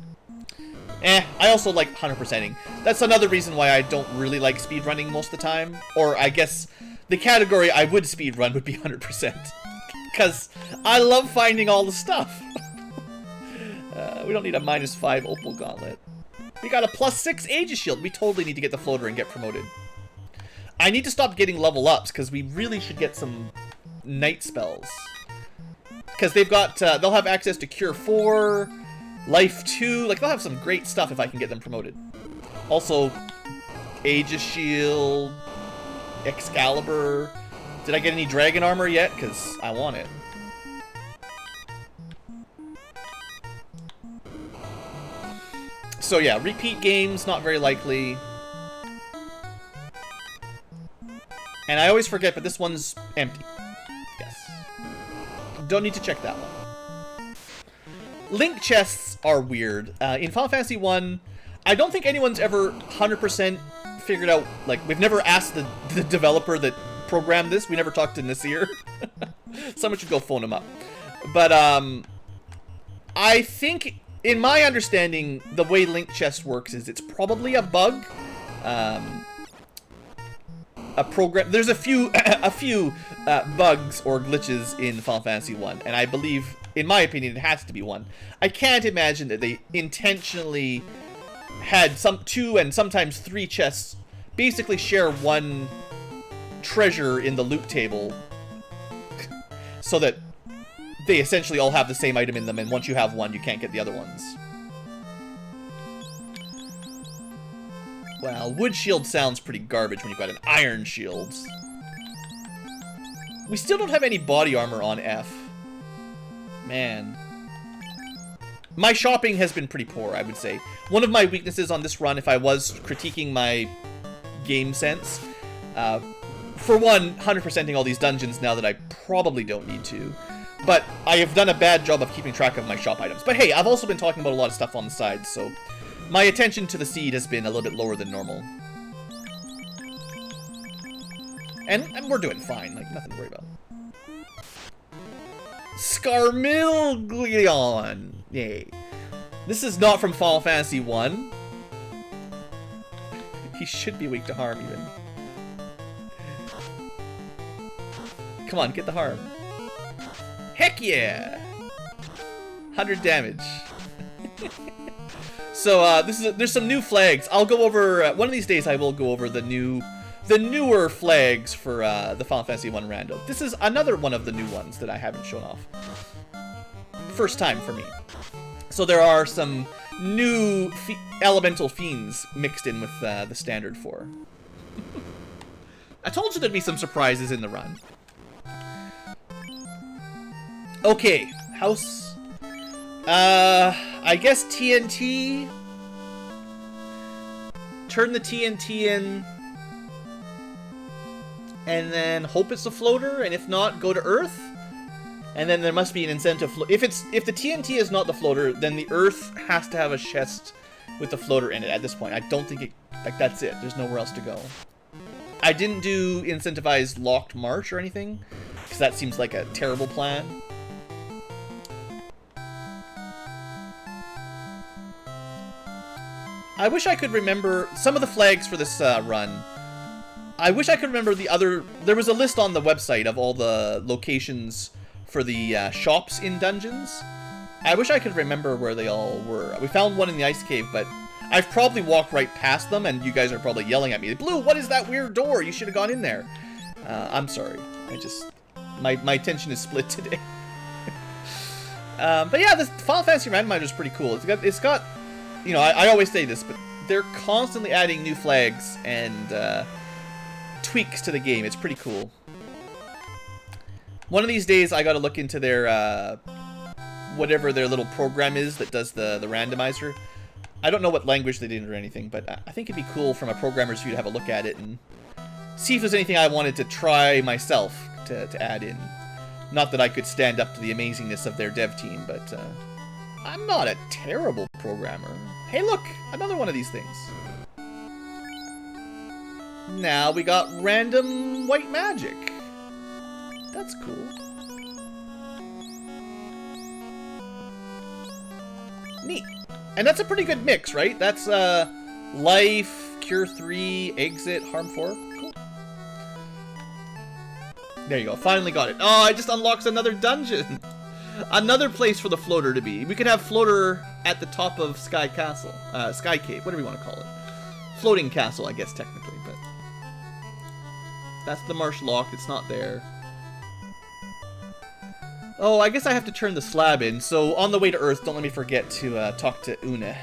I also like 100%ing. That's another reason why I don't really like speedrunning most of the time. Or I guess the category I would speedrun would be 100%. Because I love finding all the stuff. We don't need a -5 Opal Gauntlet. We got a +6 Aegis Shield. We totally need to get the floater and get promoted. I need to stop getting level ups, because we really should get some night spells. Because they've got, they'll have access to Cure 4, Life 2, like they'll have some great stuff if I can get them promoted. Also, Aegis Shield, Excalibur. Did I get any dragon armor yet? Because I want it. So yeah, repeat games, not very likely. And I always forget, but this one's empty. Yes. Don't need to check that one. Link chests are weird. In Final Fantasy 1, I don't think anyone's ever 100% figured out, like, we've never asked the developer that programmed this. We never talked to Nasir. Someone should go phone him up. But, I think, in my understanding, the way link chest works is it's probably a bug. a program. There's a few bugs or glitches in Final Fantasy 1, and I believe, in my opinion, it has to be one. I can't imagine that they intentionally had two and sometimes three chests basically share one treasure in the loot table, so that they essentially all have the same item in them, and once you have one, you can't get the other ones. Well, wood shield sounds pretty garbage when you've got an iron shield. We still don't have any body armor on F. Man. My shopping has been pretty poor, I would say. One of my weaknesses on this run, if I was critiquing my game sense, for one, 100%ing all these dungeons now that I probably don't need to. But I have done a bad job of keeping track of my shop items. But hey, I've also been talking about a lot of stuff on the side, so my attention to the seed has been a little bit lower than normal. And we're doing fine, like, nothing to worry about. Scarmilglion! Yay. This is not from Final Fantasy 1. He should be weak to harm, even. Come on, get the harm. Heck yeah! 100 damage. So, there's some new flags. I'll go over, one of these days I will go over the newer flags for the Final Fantasy 1 Rando. This is another one of the new ones that I haven't shown off. First time for me. So there are some new elemental fiends mixed in with the standard 4. I told you there'd be some surprises in the run. Okay, house. I guess TNT. Turn the TNT in. And then hope it's a floater, and if not, go to Earth. And then there must be an incentive. If the TNT is not the floater, then the Earth has to have a chest with the floater in it at this point. I don't think it, like, that's it. There's nowhere else to go. I didn't do incentivized locked march or anything, because that seems like a terrible plan. I wish I could remember some of the flags for this run. I wish I could remember the other... There was a list on the website of all the locations for the shops in dungeons. I wish I could remember where they all were. We found one in the ice cave, but I've probably walked right past them, and you guys are probably yelling at me, Blue, what is that weird door? You should have gone in there. I'm sorry. My attention is split today. But yeah, this Final Fantasy Randomizer is pretty cool. It's got you know, I always say this, but they're constantly adding new flags and tweaks to the game. It's pretty cool. One of these days, I gotta look into their, whatever their little program is that does the randomizer. I don't know what language they did or anything, but I think it'd be cool from a programmer's view to have a look at it and see if there's anything I wanted to try myself to add in. Not that I could stand up to the amazingness of their dev team, but I'm not a terrible programmer. Hey look, another one of these things. Now we got random white magic. That's cool. Neat. And that's a pretty good mix, right? That's life, cure 3, exit, harm 4. Cool. There you go. Finally got it. Oh, it just unlocks another dungeon. Another place for the floater to be. We could have floater at the top of Sky Castle. Sky Cave, whatever you want to call it. Floating castle, I guess, technically, but... That's the marsh locked. It's not there. Oh, I guess I have to turn the slab in. So, on the way to Earth, don't let me forget to talk to Una.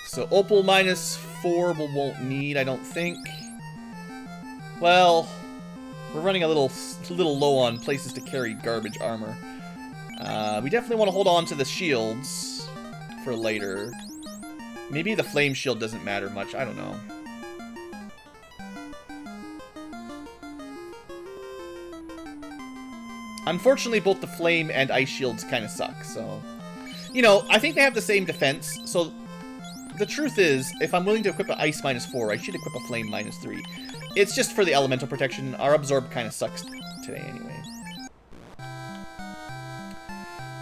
So, Opal -4 we won't need, I don't think. Well, we're running a little low on places to carry garbage armor. We definitely want to hold on to the shields for later. Maybe the flame shield doesn't matter much, I don't know. Unfortunately, both the flame and ice shields kind of suck, so... You know, I think they have the same defense, so... The truth is, if I'm willing to equip an ice -4, I should equip a flame -3. It's just for the elemental protection. Our absorb kind of sucks today anyway.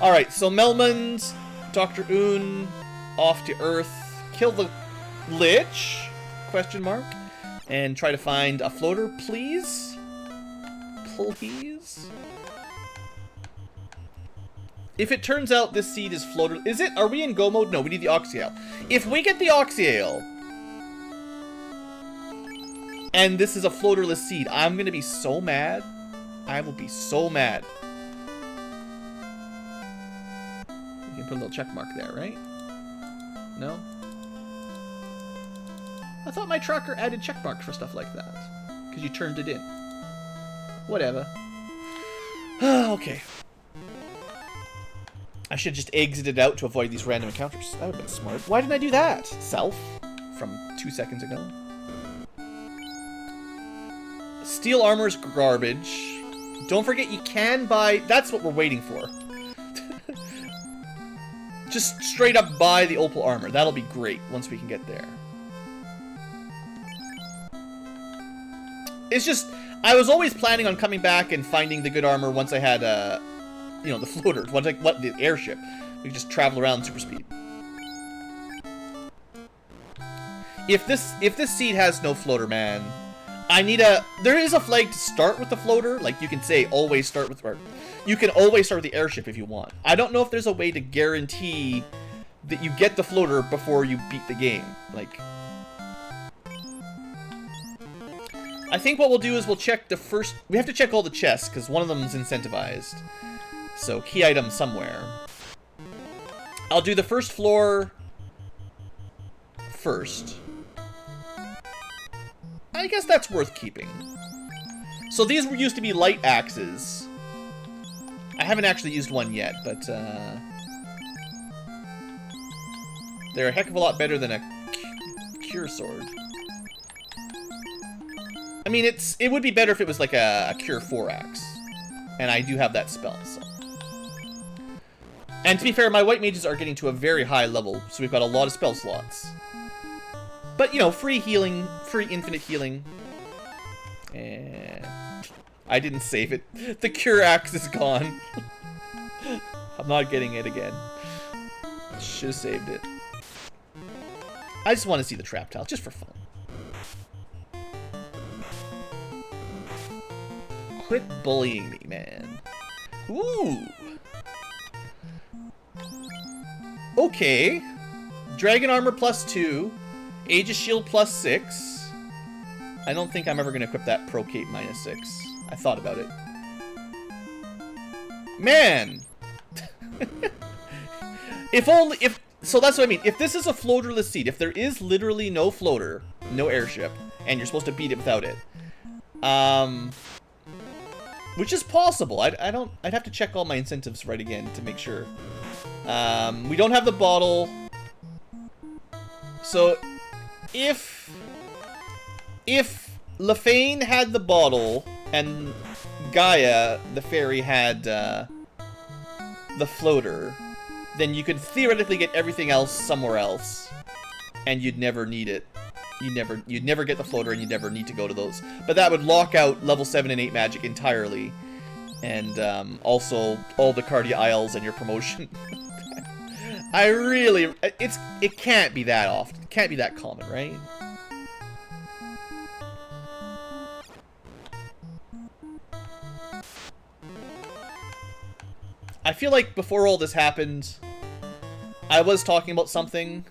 Alright, so Melmond, Dr. Un, off to Earth, kill the Lich, question mark, and try to find a floater, please? Please? If it turns out this seed is floater... Is it? Are we in go mode? No, we need the Oxyale. If we get the Oxyale, and this is a floaterless seed, I'm gonna be so mad. I will be so mad. You can put a little check mark there, right? No? I thought my tracker added check marks for stuff like that. Because you turned it in. Whatever. Okay. I should have just exited out to avoid these random encounters. That would have been smart. Why didn't I do that? Self? From 2 seconds ago. Steel armor's garbage. Don't forget you can buy... That's what we're waiting for. Just straight up buy the opal armor. That'll be great once we can get there. It's just... I was always planning on coming back and finding the good armor once I had, you know, the floaters. Once I... the airship. We could just travel around super speed. If this seed has no floater, man... I need a... There is a flag to start with the floater. Like, you can say always start with... Or you can always start with the airship if you want. I don't know if there's a way to guarantee that you get the floater before you beat the game. Like... I think what we'll do is we'll check the first... We have to check all the chests, because one of them is incentivized. So, key item somewhere. I'll do the first floor... first. I guess that's worth keeping. So these used to be light axes. I haven't actually used one yet, but they're a heck of a lot better than a cure sword. I mean, it would be better if it was like a cure 4 axe. And I do have that spell, so. And to be fair, my white mages are getting to a very high level, so we've got a lot of spell slots. But, you know, free healing, free infinite healing. And I didn't save it. The cure axe is gone. I'm not getting it again. Should have saved it. I just want to see the trap tile, just for fun. Quit bullying me, man. Ooh. Okay. Dragon armor +2. Aegis shield +6. I don't think I'm ever going to equip that Pro Cape -6. I thought about it. Man! So that's what I mean. If this is a floaterless seed, if there is literally no floater, no airship, and you're supposed to beat it without it, which is possible. I'd have to check all my incentives right again to make sure. We don't have the bottle. So... If Lefane had the bottle and Gaia, the fairy, had the floater, then you could theoretically get everything else somewhere else, and you'd never need it. You'd never get the floater, and you'd never need to go to those. But that would lock out level 7 and 8 magic entirely, and also all the Cardia Isles and your promotion. It can't be that often. It can't be that common, right? I feel like before all this happened, I was talking about something,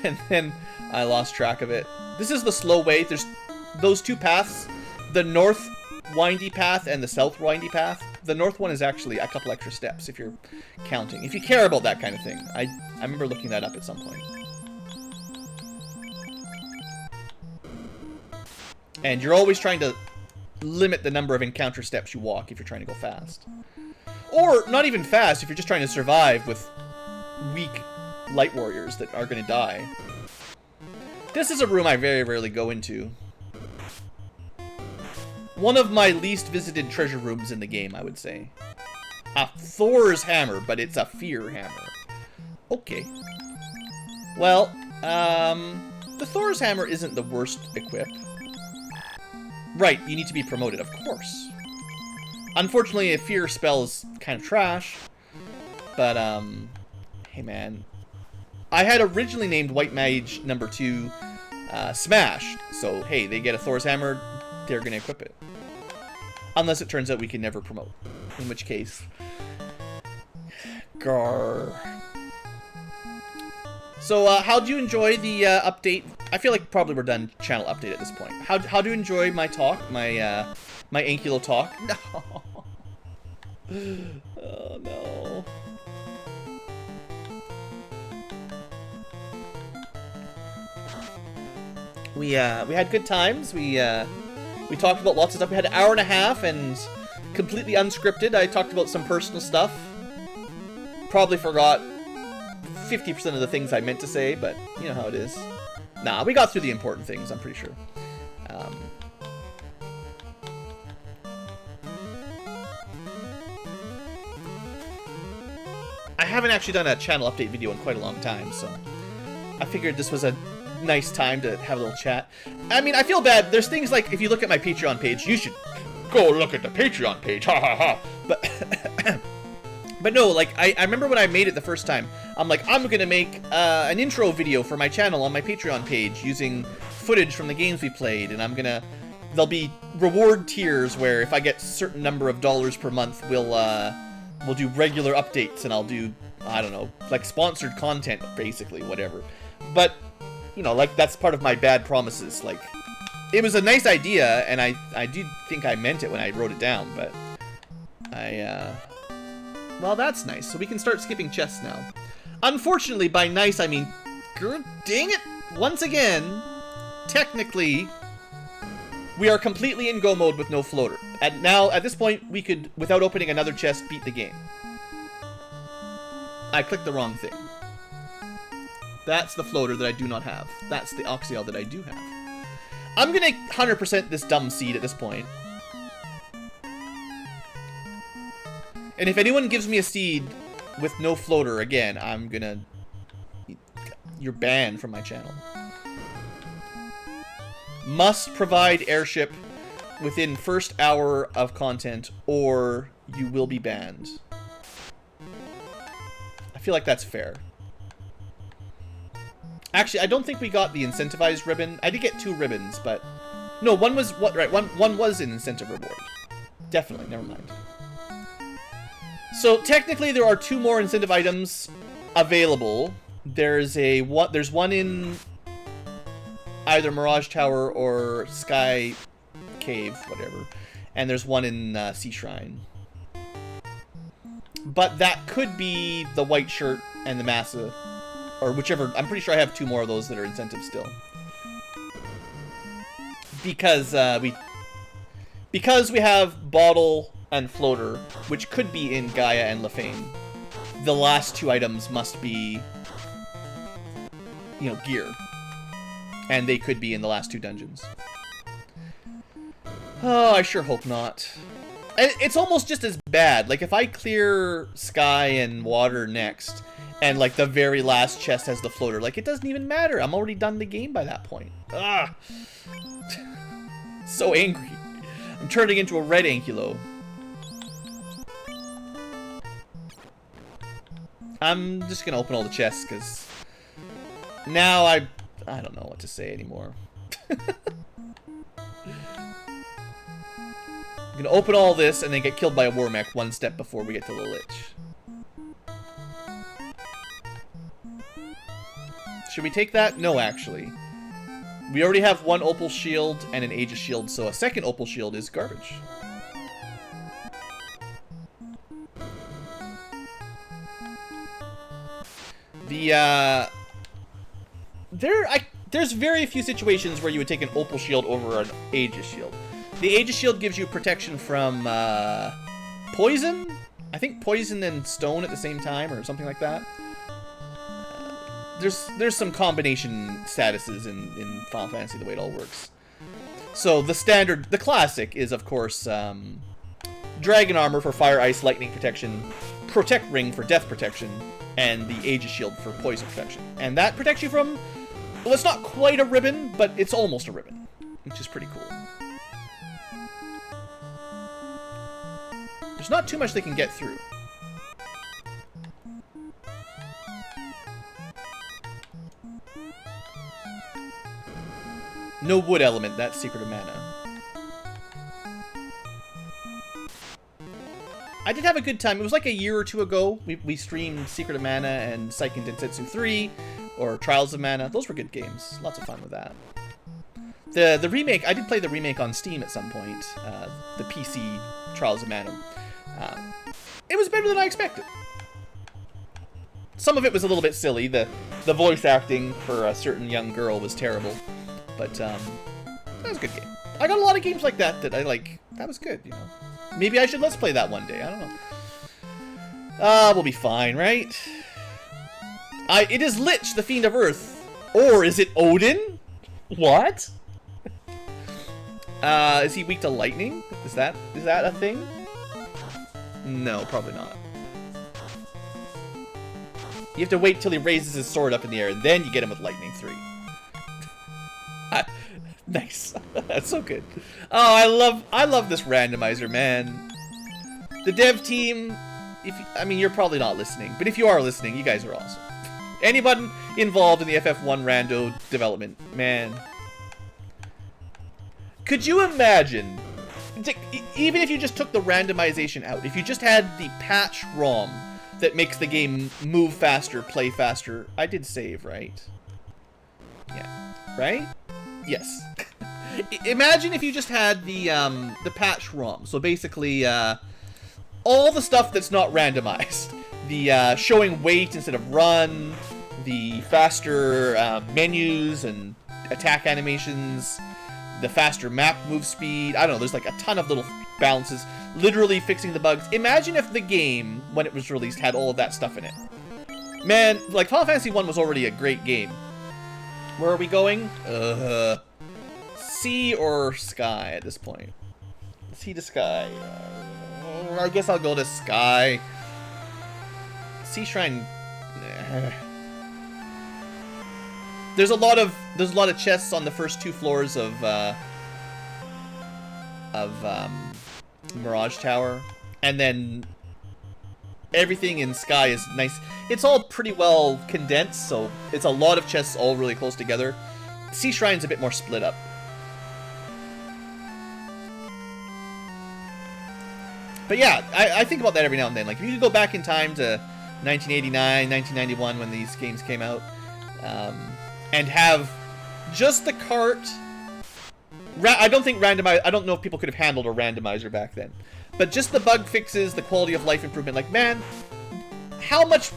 and then I lost track of it. This is the slow way. There's those two paths, the north windy path and the south windy path. The north one is actually a couple extra steps if you're counting. If you care about that kind of thing. I remember looking that up at some point. And you're always trying to limit the number of encounter steps you walk if you're trying to go fast. Or not even fast if you're just trying to survive with weak light warriors that are going to die. This is a room I very rarely go into. One of my least visited treasure rooms in the game, I would say. A Thor's hammer, but it's a fear hammer. Okay. Well, the Thor's hammer isn't the worst equip. Right, you need to be promoted, of course. Unfortunately, a fear spell is kind of trash. But, hey man. I had originally named White Mage number 2 Smash. So, hey, they get a Thor's Hammer, they're gonna equip it. Unless it turns out we can never promote. In which case... Grrr. So, how'd you enjoy the update? I feel like probably we're done channel update at this point. How do you enjoy my talk? My Ankylo talk? No. Oh, no. We had good times. We talked about lots of stuff. We had an hour and a half and completely unscripted. I talked about some personal stuff. Probably forgot 50% of the things I meant to say, but you know how it is. Nah, we got through the important things, I'm pretty sure. I haven't actually done a channel update video in quite a long time, so I figured this was a nice time to have a little chat. I mean, I feel bad. There's things like, if you look at my Patreon page, you should go look at the Patreon page, ha ha ha. But no, like, I remember when I made it the first time, I'm like, I'm gonna make an intro video for my channel on my Patreon page using footage from the games we played, and there'll be reward tiers where if I get a certain number of dollars per month, we'll do regular updates, and I'll do, I don't know, like sponsored content, basically, whatever. But, you know, like, that's part of my bad promises. Like, it was a nice idea, and I do think I meant it when I wrote it down, but well, that's nice. So we can start skipping chests now. Unfortunately, by nice, I mean, dang it, once again, technically, we are completely in go mode with no floater. And now, at this point, we could, without opening another chest, beat the game. I clicked the wrong thing. That's the floater that I do not have. That's the Oxyal that I do have. I'm gonna 100% this dumb seed at this point. And if anyone gives me a seed with no floater, again, I'm gonna... You're banned from my channel. Must provide airship within first hour of content, or you will be banned. I feel like that's fair. Actually, I don't think we got the incentivized ribbon. I did get 2 ribbons, but... No, one was... What? Right, one was an incentive reward. Definitely, never mind. So, technically, there are 2 more incentive items available. There's one in either Mirage Tower or Sky Cave, whatever. And there's one in Sea Shrine. But that could be the white shirt and the Massa. Or whichever. I'm pretty sure I have 2 more of those that are incentives still. Because we have Bottle and Floater, which could be in Gaia and Lefane. The last 2 items must be, you know, gear. And they could be in the last 2 dungeons. Oh, I sure hope not. And it's almost just as bad. Like, if I clear Sky and Water next, and, like, the very last chest has the floater, like, it doesn't even matter. I'm already done the game by that point. Ah! So angry. I'm turning into a red Ankylo. I'm just gonna open all the chests, because now I don't know what to say anymore. I'm gonna open all this and then get killed by a war mech 1 step before we get to the Lich. Should we take that? No, actually. We already have 1 Opal Shield and an Aegis Shield, so a second Opal Shield is garbage. There's very few situations where you would take an Opal Shield over an Aegis Shield. The Aegis Shield gives you protection from poison? I think poison and stone at the same time, or something like that. There's some combination statuses in Final Fantasy, the way it all works. So the standard, the classic is, of course, Dragon Armor for Fire, Ice, Lightning protection, Protect Ring for Death protection, and the Aegis Shield for poison protection. And that protects you from, well, it's not quite a ribbon, but it's almost a ribbon, which is pretty cool. There's not too much they can get through. No wood element, that's Secret of Mana. I did have a good time. It was like a year or two ago. We streamed Secret of Mana and Seiken Densetsu 3, or Trials of Mana. Those were good games. Lots of fun with that. The remake, I did play the remake on Steam at some point. The PC Trials of Mana. It was better than I expected. Some of it was a little bit silly. The voice acting for a certain young girl was terrible. But that was a good game. I got a lot of games like that that I like. That was good, you know. Maybe I should let's play that one day. I don't know. We'll be fine, right? It is Lich, the Fiend of Earth. Or is it Odin? What? Is he weak to lightning? Is that a thing? No, probably not. You have to wait till he raises his sword up in the air, and then you get him with Lightning 3. Nice. That's so good. Oh, I love this randomizer, man. The dev team, I mean, you're probably not listening, but if you are listening, you guys are awesome. Anyone involved in the FF1 Rando development, man. Could you imagine, even if you just took the randomization out, if you just had the patch ROM that makes the game move faster, play faster. I did save, right? Yeah. Right? Yes. Imagine if you just had the patch ROM. So basically, all the stuff that's not randomized. The showing weight instead of run, the faster menus and attack animations, the faster map move speed. I don't know, there's like a ton of little balances. Literally fixing the bugs. Imagine if the game, when it was released, had all of that stuff in it. Man, like, Final Fantasy 1 was already a great game. Where are we going? Sea or Sky at this point? Sea to Sky. I guess I'll go to Sky. Sea Shrine. There's a lot of chests on the first 2 floors of Mirage Tower, and then everything in Sky is nice. It's all pretty well condensed, so it's a lot of chests all really close together. Sea Shrine's a bit more split up. But yeah, I think about that every now and then. Like, if you could go back in time to 1989, 1991 when these games came out, and have just the cart. I don't know if people could have handled a randomizer back then. But just the bug fixes, the quality of life improvement, like, man, how much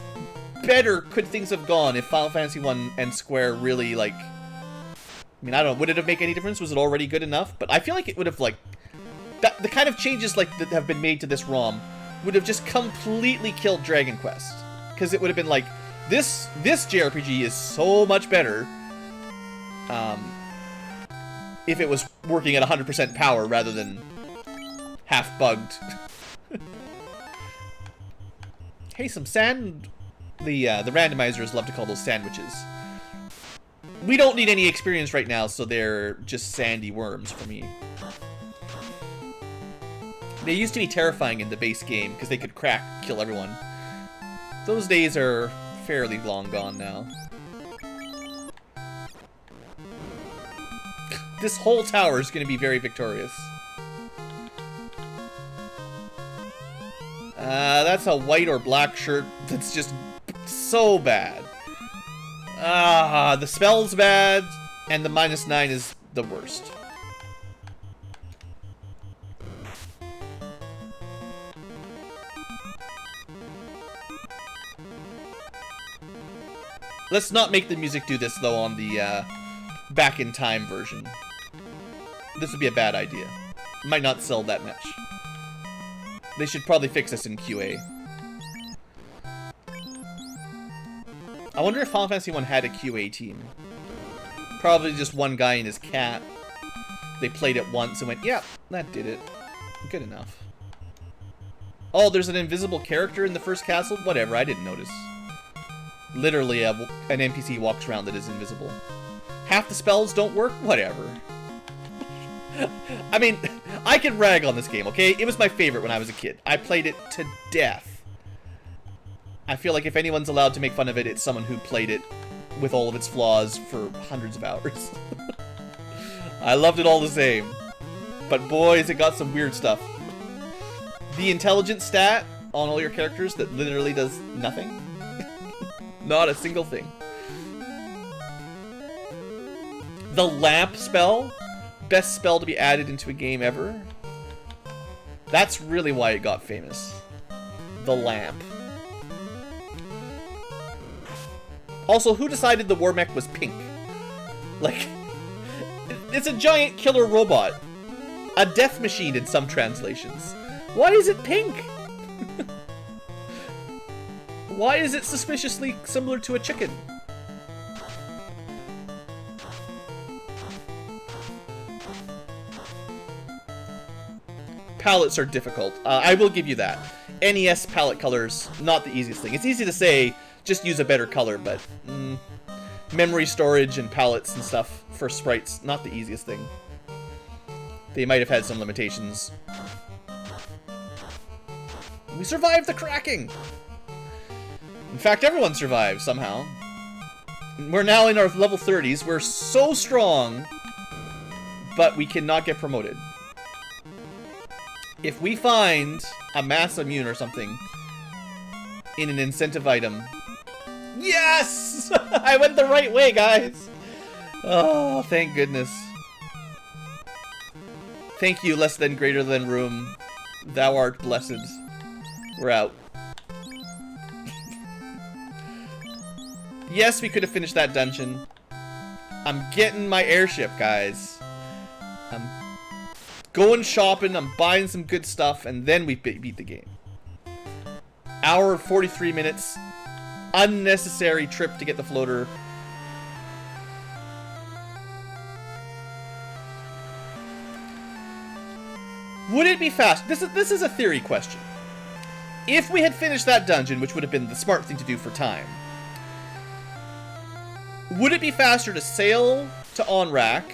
better could things have gone if Final Fantasy 1 and Square really, like, I mean, I don't know, would it have made any difference? Was it already good enough? But I feel like it would have, like, the kind of changes, like, that have been made to this ROM would have just completely killed Dragon Quest. Because it would have been like, this JRPG is so much better, if it was working at 100% power rather than half bugged. Hey, some sand. The randomizers love to call those sandwiches. We don't need any experience right now, so they're just sandy worms for me. They used to be terrifying in the base game because they could kill everyone. Those days are fairly long gone now. This whole tower is going to be very victorious. That's a white or black shirt that's just so bad. The spell's bad, and the -9 is the worst. Let's not make the music do this, though, on the back in time version. This would be a bad idea. Might not sell that much. They should probably fix this in QA. I wonder if Final Fantasy 1 had a QA team. Probably just one guy and his cat. They played it once and went, yeah, that did it. Good enough. Oh, there's an invisible character in the first castle? Whatever, I didn't notice. Literally, an NPC walks around that is invisible. Half the spells don't work? Whatever. I mean, I can rag on this game, okay? It was my favorite when I was a kid. I played it to death. I feel like if anyone's allowed to make fun of it, it's someone who played it with all of its flaws for hundreds of hours. I loved it all the same. But boys, it got some weird stuff. The intelligence stat on all your characters that literally does nothing. Not a single thing. The lamp spell. Best spell to be added into a game ever. That's really why it got famous. The lamp. Also, who decided the war mech was pink? Like, it's a giant killer robot. A death machine in some translations. Why is it pink? Why is it suspiciously similar to a chicken? Palettes are difficult. I will give you that. NES palette colors, not the easiest thing. It's easy to say, just use a better color, but memory storage and palettes and stuff for sprites, not the easiest thing. They might have had some limitations. We survived the cracking! In fact, everyone survived somehow. We're now in our level 30s. We're so strong, but we cannot get promoted. If we find a mass immune or something in an incentive item... Yes! I went the right way, guys! Oh, thank goodness. Thank you, less than greater than room. Thou art blessed. We're out. Yes, we could have finished that dungeon. I'm getting my airship, guys. I'm going shopping, I'm buying some good stuff, and then we beat the game. Hour 43 minutes. Unnecessary trip to get the floater. Would it be fast? This is a theory question. If we had finished that dungeon, which would have been the smart thing to do for time, would it be faster to sail to Onrak?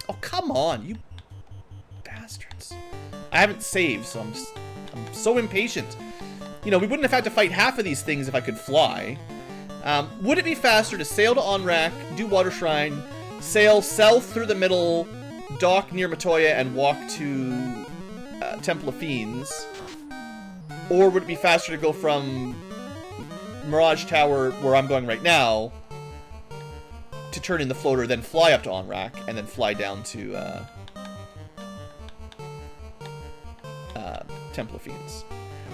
Oh, come on, you bastards. I haven't saved, so I'm so impatient. You know, we wouldn't have had to fight half of these things if I could fly. Would it be faster to sail to Onrak, do Water Shrine, sail south through the middle, dock near Matoya, and walk to Temple of Fiends? Or would it be faster to go from Mirage Tower, where I'm going right now, to turn in the floater, then fly up to Onrak, and then fly down to Temple of Fiends?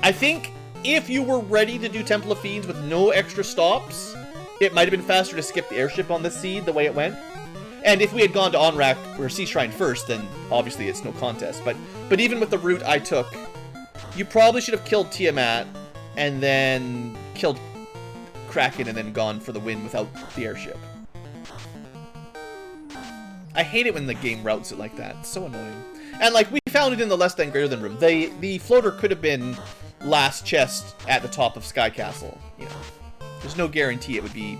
I think if you were ready to do Temple of Fiends with no extra stops, it might have been faster to skip the airship on this seed the way it went. And if we had gone to Onrak or Sea Shrine first, then obviously it's no contest. But even with the route I took, you probably should have killed Tiamat and then killed Kraken and then gone for the win without the airship. I hate it when the game routes it like that. It's so annoying. And like, we found it in the less than greater than room. The floater could have been last chest at the top of Sky Castle. You know, there's no guarantee it would be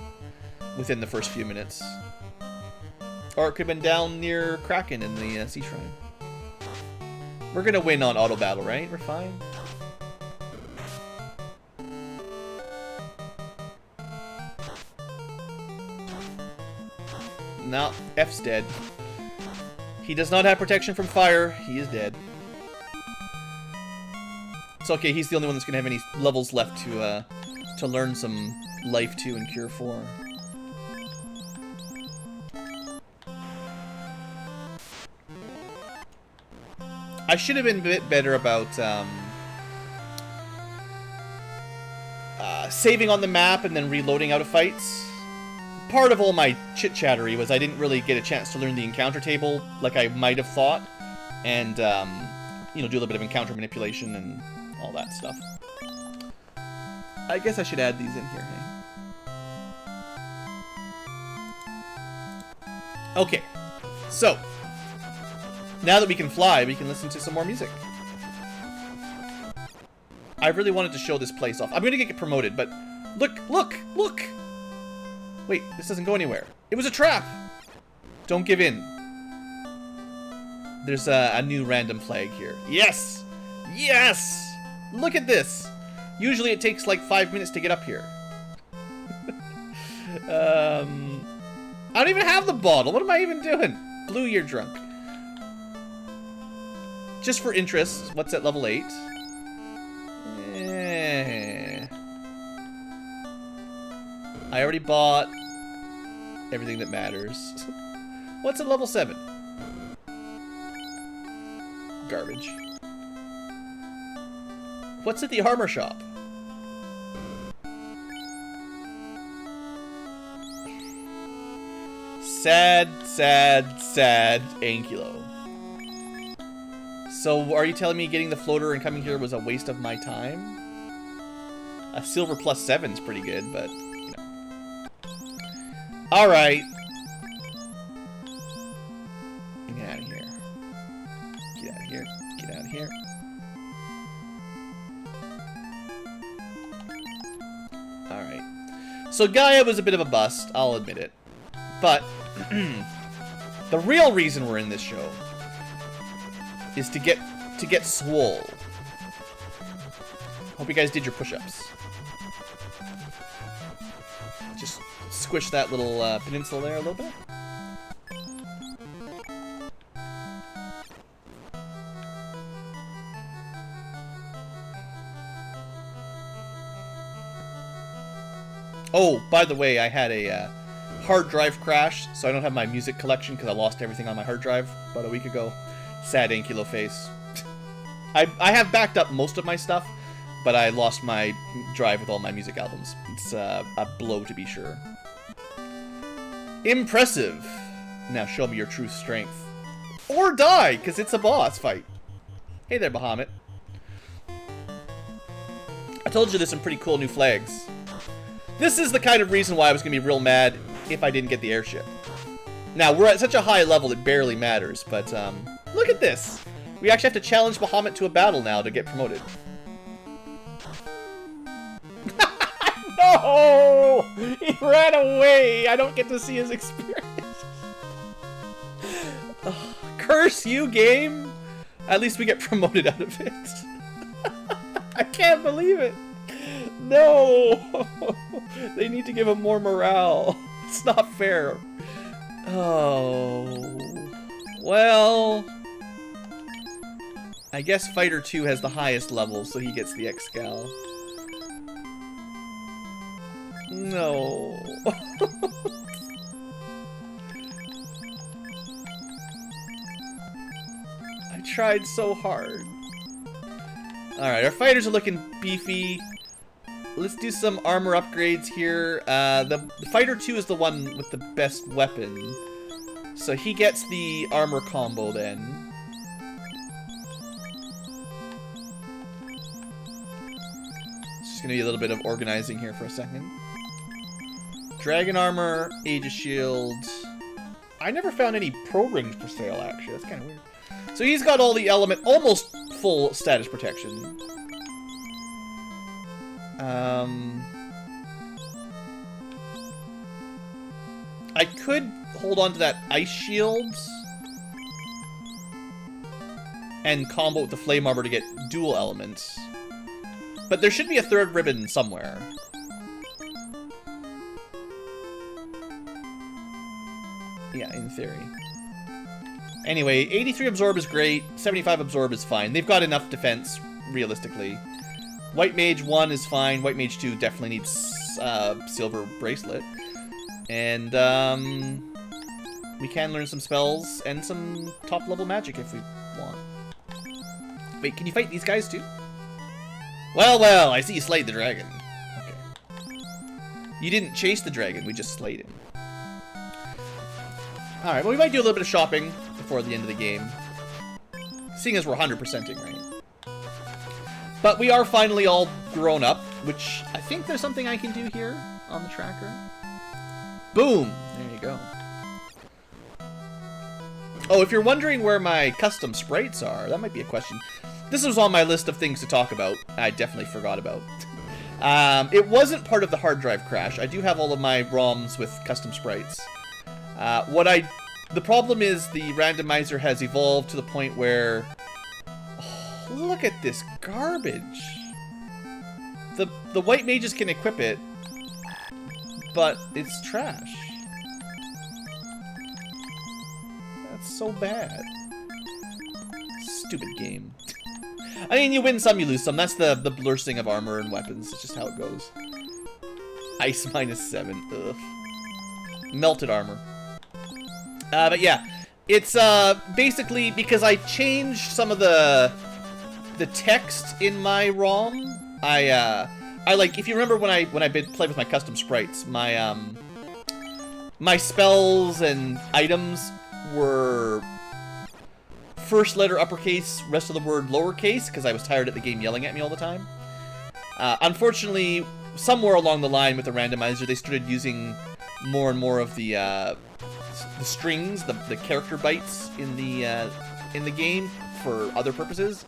within the first few minutes. Or it could have been down near Kraken in the Sea Shrine. We're gonna win on auto battle, right? We're fine. No, F's dead. He does not have protection from fire. He is dead. It's okay, he's the only one that's gonna have any levels left to learn some Life 2 and Cure 4. I should have been a bit better about saving on the map and then reloading out of fights. Part of all my chit-chattery was I didn't really get a chance to learn the encounter table like I might have thought. And, you know, do a little bit of encounter manipulation and all that stuff. I guess I should add these in here, hey? Okay, so now that we can fly, we can listen to some more music. I really wanted to show this place off. I'm gonna get promoted, but look! Wait, this doesn't go anywhere. It was a trap! Don't give in. There's a new random flag here. Yes! Yes! Look at this! Usually it takes like 5 minutes to get up here. I don't even have the bottle. What am I even doing? Blue, you're drunk. Just for interest, what's at level 8? I already bought everything that matters. What's at level 7? Garbage. What's at the armor shop? Sad, sad, sad Ankylo. So, are you telling me getting the floater and coming here was a waste of my time? A silver plus 7 is pretty good, but, you know. Alright. Get out of here. Get out of here. Get out of here. Alright. So, Gaia was a bit of a bust, I'll admit it. But, the real reason we're in this show is to get swole. Hope you guys did your push-ups. Just squish that little peninsula there a little bit. Oh, by the way, I had a hard drive crash, so I don't have my music collection because I lost everything on my hard drive about a week ago. Sad Ankylo face. I have backed up most of my stuff, but I lost my drive with all my music albums. It's a blow to be sure. Impressive. Now show me your true strength. Or die, because it's a boss fight. Hey there, Bahamut. I told you there's some pretty cool new flags. This is the kind of reason why I was going to be real mad if I didn't get the airship. Now, we're at such a high level it barely matters, but look at this. We actually have to challenge Bahamut to a battle now to get promoted. No! He ran away! I don't get to see his experience. Oh, curse you, game! At least we get promoted out of it. I can't believe it. No! They need to give him more morale. It's not fair. Oh. Well. I guess Fighter 2 has the highest level, so he gets the Excal. No. I tried so hard. Alright, our fighters are looking beefy. Let's do some armor upgrades here. The Fighter 2 is the one with the best weapon. So he gets the armor combo then. It's just going to be a little bit of organizing here for a second. Dragon armor, Aegis shield. I never found any pro rings for sale, actually. That's kind of weird. So he's got all the element, almost full status protection. I could hold on to that ice shield and combo with the flame armor to get dual elements. But there should be a third ribbon somewhere. Yeah, in theory. Anyway, 83 absorb is great, 75 absorb is fine. They've got enough defense, realistically. White Mage 1 is fine. White Mage 2 definitely needs Silver Bracelet. And we can learn some spells and some top-level magic if we want. Wait, can you fight these guys too? Well, well, I see you slayed the dragon. Okay. You didn't chase the dragon, we just slayed him. Alright, well we might do a little bit of shopping before the end of the game. Seeing as we're 100%ing, right? But we are finally all grown up, which I think there's something I can do here on the tracker. Boom! There you go. Oh, if you're wondering where my custom sprites are, that might be a question. This was on my list of things to talk about. I definitely forgot about. It wasn't part of the hard drive crash. I do have all of my ROMs with custom sprites. The problem is the randomizer has evolved to the point where... Oh, look at this garbage. the white mages can equip it, but it's trash. That's so bad. Stupid game. I mean, you win some, you lose some. That's the blursing of armor and weapons. It's just how it goes. Ice -7. Ugh. Melted armor. But yeah, it's basically because I changed some of the text in my ROM. I like, if you remember when I played with my custom sprites, my my spells and items were first letter uppercase, rest of the word lowercase, because I was tired of the game yelling at me all the time. Unfortunately, somewhere along the line with the randomizer, they started using more and more of the strings, the character bytes in the game for other purposes,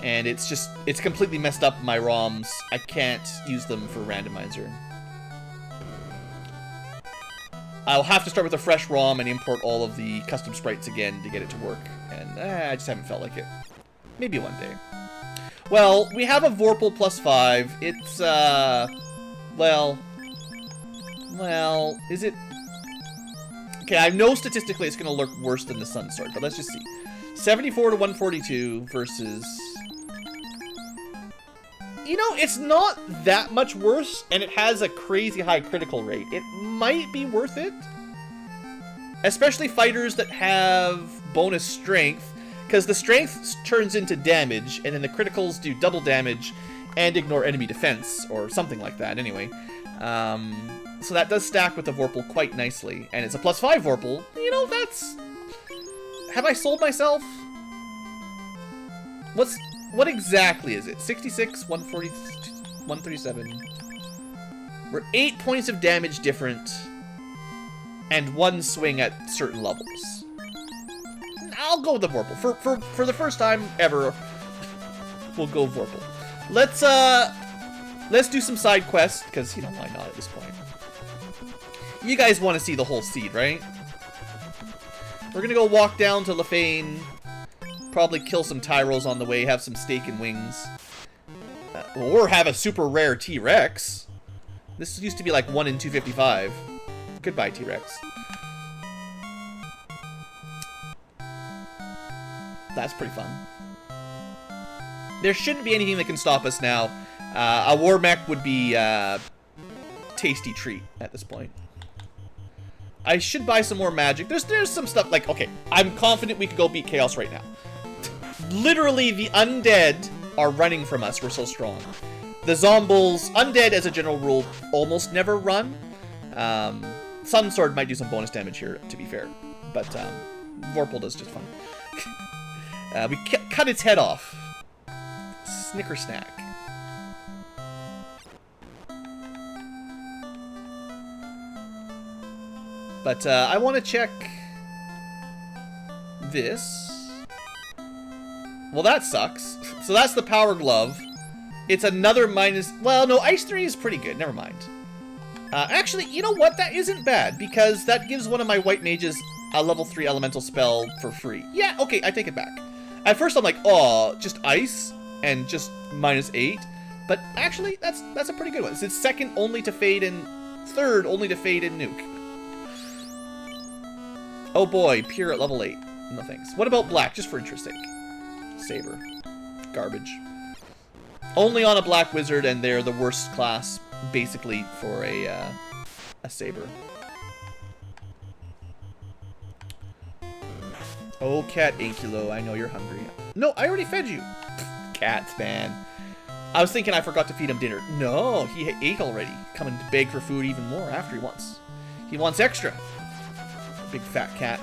and it's completely messed up my ROMs. I can't use them for randomizer. I'll have to start with a fresh ROM and import all of the custom sprites again to get it to work, and I just haven't felt like it. Maybe one day. Well, we have a Vorpal +5. It's, well, is it? Okay, I know statistically it's going to look worse than the Sun Sword, but let's just see. 74 to 142 versus... You know, it's not that much worse, and it has a crazy high critical rate. It might be worth it. Especially fighters that have bonus strength, because the strength turns into damage, and then the criticals do double damage and ignore enemy defense, or something like that, anyway. So that does stack with the Vorpal quite nicely, and it's a +5 Vorpal. You know, that's... Have I sold myself? What exactly is it? 66, 140, 137. We're 8 points of damage different, and 1 swing at certain levels. I'll go with the Vorpal. For the first time ever, we'll go Vorpal. Let's do some side quests, because, you know, why not at this point? You guys want to see the whole seed, right? We're gonna go walk down to Lefane, probably kill some Tyros on the way, have some steak and wings. Or have a super rare T-Rex. This used to be like 1 in 255. Goodbye, T-Rex. That's pretty fun. There shouldn't be anything that can stop us now. A war mech would be a tasty treat at this point. I should buy some more magic. There's some stuff like, okay, I'm confident we could go beat Chaos right now. Literally, the undead are running from us. We're so strong. The zombies, undead as a general rule, almost never run. Sun Sword might do some bonus damage here, to be fair. But Vorpal does just fine. We cut its head off. Snicker snack. But I want to check this. Well, that sucks. So that's the Power Glove. It's another minus... Well, no, Ice 3 is pretty good. Never mind. Actually, you know what? That isn't bad, because that gives one of my white mages a level 3 elemental spell for free. Yeah, okay, I take it back. At first I'm like, oh, just Ice and just -8. But actually, that's a pretty good one. It's second only to Fade and third only to Fade and Nuke. Oh boy, Pure at level 8. No thanks. What about Black, just for interest's sake? Saber. Garbage. Only on a Black Wizard, and they're the worst class, basically, for a Saber. Oh, Cat Ankylo, I know you're hungry. No, I already fed you. Cats, man. I was thinking I forgot to feed him dinner. No, he ate already. Coming to beg for food even more after he wants. He wants extra. Big fat cat.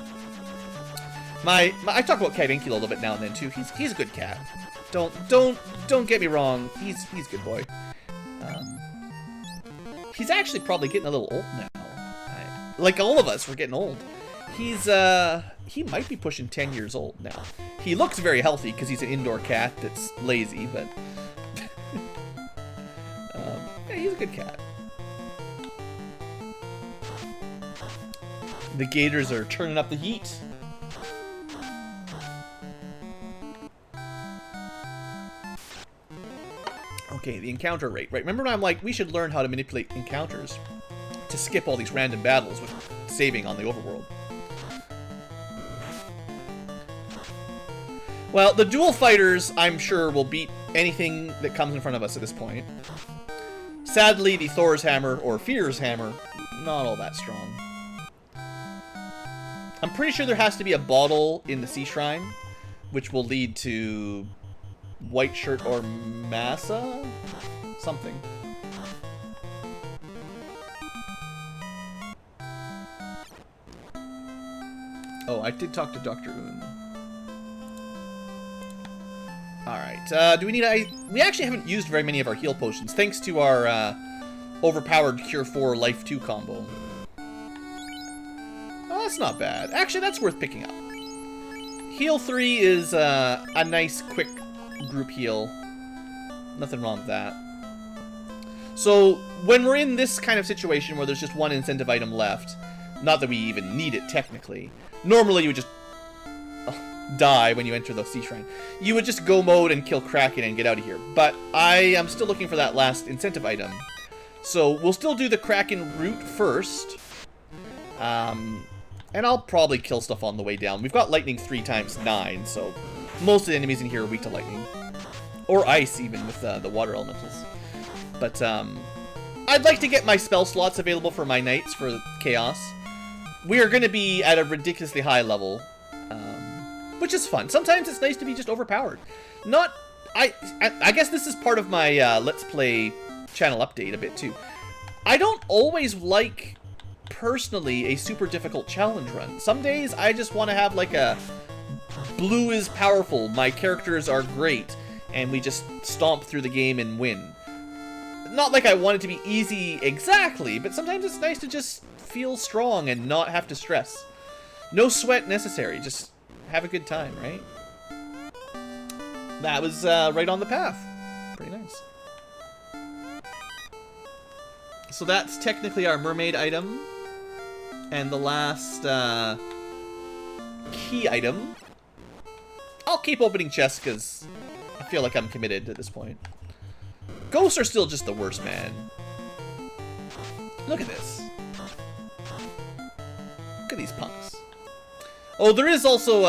I talk about Cat Ankylo a little bit now and then too. He's a good cat. Don't get me wrong. He's a good boy. He's actually probably getting a little old now. Like all of us, we're getting old. He might be pushing 10 years old now. He looks very healthy because he's an indoor cat that's lazy, but yeah, he's a good cat. The gators are turning up the heat. Okay, Okay, the encounter rate, right? Remember when I'm like, we should learn how to manipulate encounters to skip all these random battles with saving on the overworld. Well, the dual fighters, I'm sure, will beat anything that comes in front of us at this point. Sadly, the Thor's Hammer, or Fear's Hammer, not all that strong. I'm pretty sure there has to be a bottle in the Sea Shrine, which will lead to White Shirt or Massa? Something. Oh, I did talk to Dr. Un. Alright, do we need we actually haven't used very many of our heal potions, thanks to our overpowered Cure 4 Life 2 combo. Oh, that's not bad. Actually, that's worth picking up. Heal 3 is a nice, quick group heal. Nothing wrong with that. So, when we're in this kind of situation where there's just one incentive item left, not that we even need it technically, normally you would just die when you enter the Sea Shrine. You would just go mode and kill Kraken and get out of here. But I am still looking for that last incentive item. So we'll still do the Kraken route first. And I'll probably kill stuff on the way down. We've got lightning 3 times 9, so most of the enemies in here are weak to lightning. Or ice, even, with the water elementals. But I'd like to get my spell slots available for my knights for Chaos. We are going to be at a ridiculously high level. Which is fun. Sometimes it's nice to be just overpowered. I guess this is part of my Let's Play channel update a bit too. I don't always like, personally, a super difficult challenge run. Some days I just want to have like a blue is powerful, my characters are great, and we just stomp through the game and win. Not like I want it to be easy exactly, but sometimes it's nice to just feel strong and not have to stress. No sweat necessary, just have a good time, right? That was right on the path. Pretty nice. So that's technically our mermaid item. And the last key item. I'll keep opening chests because I feel like I'm committed at this point. Ghosts are still just the worst, man. Look at this. Look at these punks. Oh, there is also,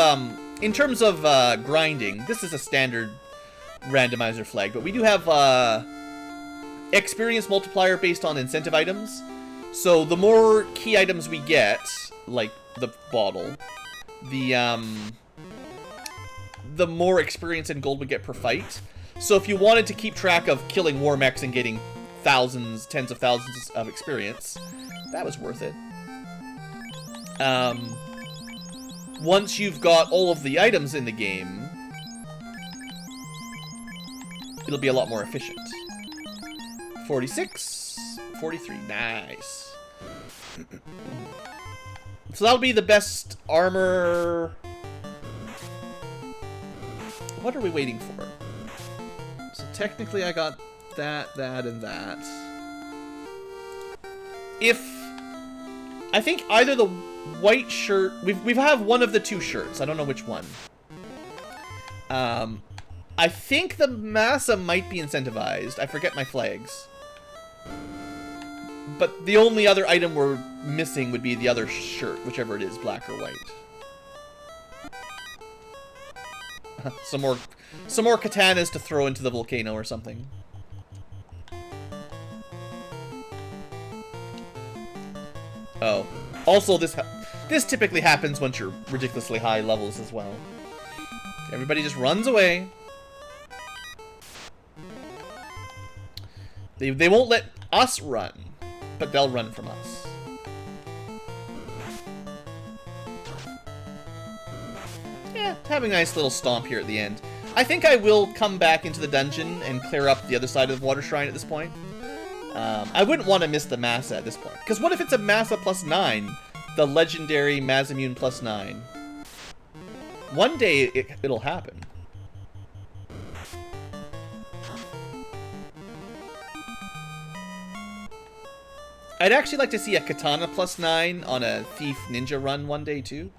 in terms of grinding, this is a standard randomizer flag, but we do have experience multiplier based on incentive items. So the more key items we get, like the bottle, the more experience and gold we get per fight. So if you wanted to keep track of killing war mechs and getting thousands, tens of thousands of experience, that was worth it. Once you've got all of the items in the game, it'll be a lot more efficient. 46, 43, nice. So that'll be the best armor. What are we waiting for? So technically I got that, that, and that. I think either the white shirt, we have one of the two shirts. I don't know which one. I think the Massa might be incentivized. I forget my flags. But the only other item we're missing would be the other shirt, whichever it is, black or white. some more katanas to throw into the volcano or something. Oh. Also, this typically happens once you're ridiculously high levels as well. Everybody just runs away. They won't let us run, but they'll run from us. Yeah, having a nice little stomp here at the end. I think I will come back into the dungeon and clear up the other side of the water shrine at this point. I wouldn't want to miss the Massa at this point. Because what if it's a Massa plus 9? The legendary Mazimune plus 9. One day it'll happen. I'd actually like to see a Katana plus 9 on a Thief Ninja run one day too.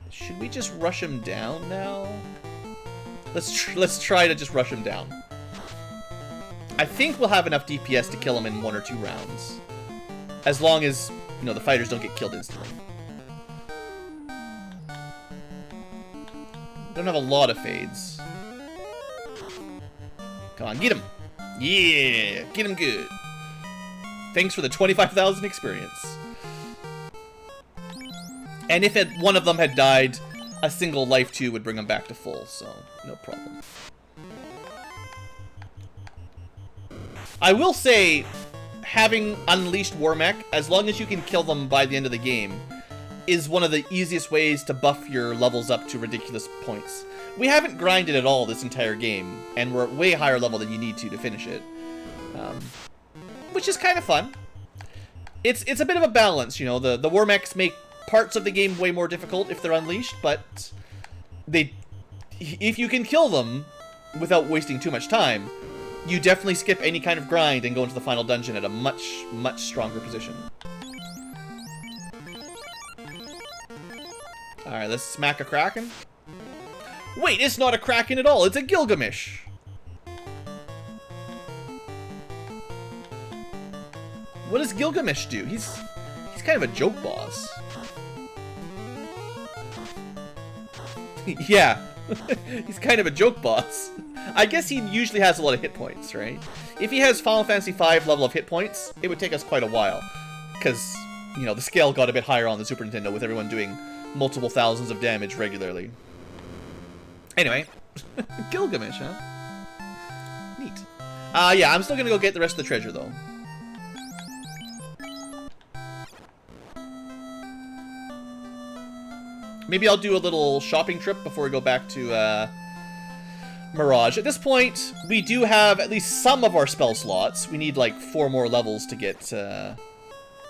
Should we just rush him down now? Let's try to just rush him down. I think we'll have enough DPS to kill him in 1 or 2 rounds. As long as, you know, the fighters don't get killed instantly. Don't have a lot of fades. Come on, get him! Yeah! Get him good! Thanks for the 25,000 experience. And if one of them had died, a single life 2 would bring them back to full, so no problem. I will say, having Unleashed Warmech, as long as you can kill them by the end of the game, is one of the easiest ways to buff your levels up to ridiculous points. We haven't grinded at all this entire game, and we're at way higher level than you need to finish it. Which is kind of fun. It's a bit of a balance, you know. The Warmechs make parts of the game way more difficult if they're unleashed, but if you can kill them without wasting too much time, you definitely skip any kind of grind and go into the final dungeon at a much, much stronger position. Alright, let's smack a Kraken. Wait, it's not a Kraken at all, it's a Gilgamesh! What does Gilgamesh do? He's kind of a joke boss. Yeah, he's kind of a joke boss. I guess he usually has a lot of hit points, right? If he has Final Fantasy V level of hit points, it would take us quite a while. Because, you know, the scale got a bit higher on the Super Nintendo with everyone doing multiple thousands of damage regularly. Anyway, Gilgamesh, huh? Neat. Yeah, I'm still gonna go get the rest of the treasure, though. Maybe I'll do a little shopping trip before we go back to Mirage. At this point, we do have at least some of our spell slots. We need like 4 more levels to get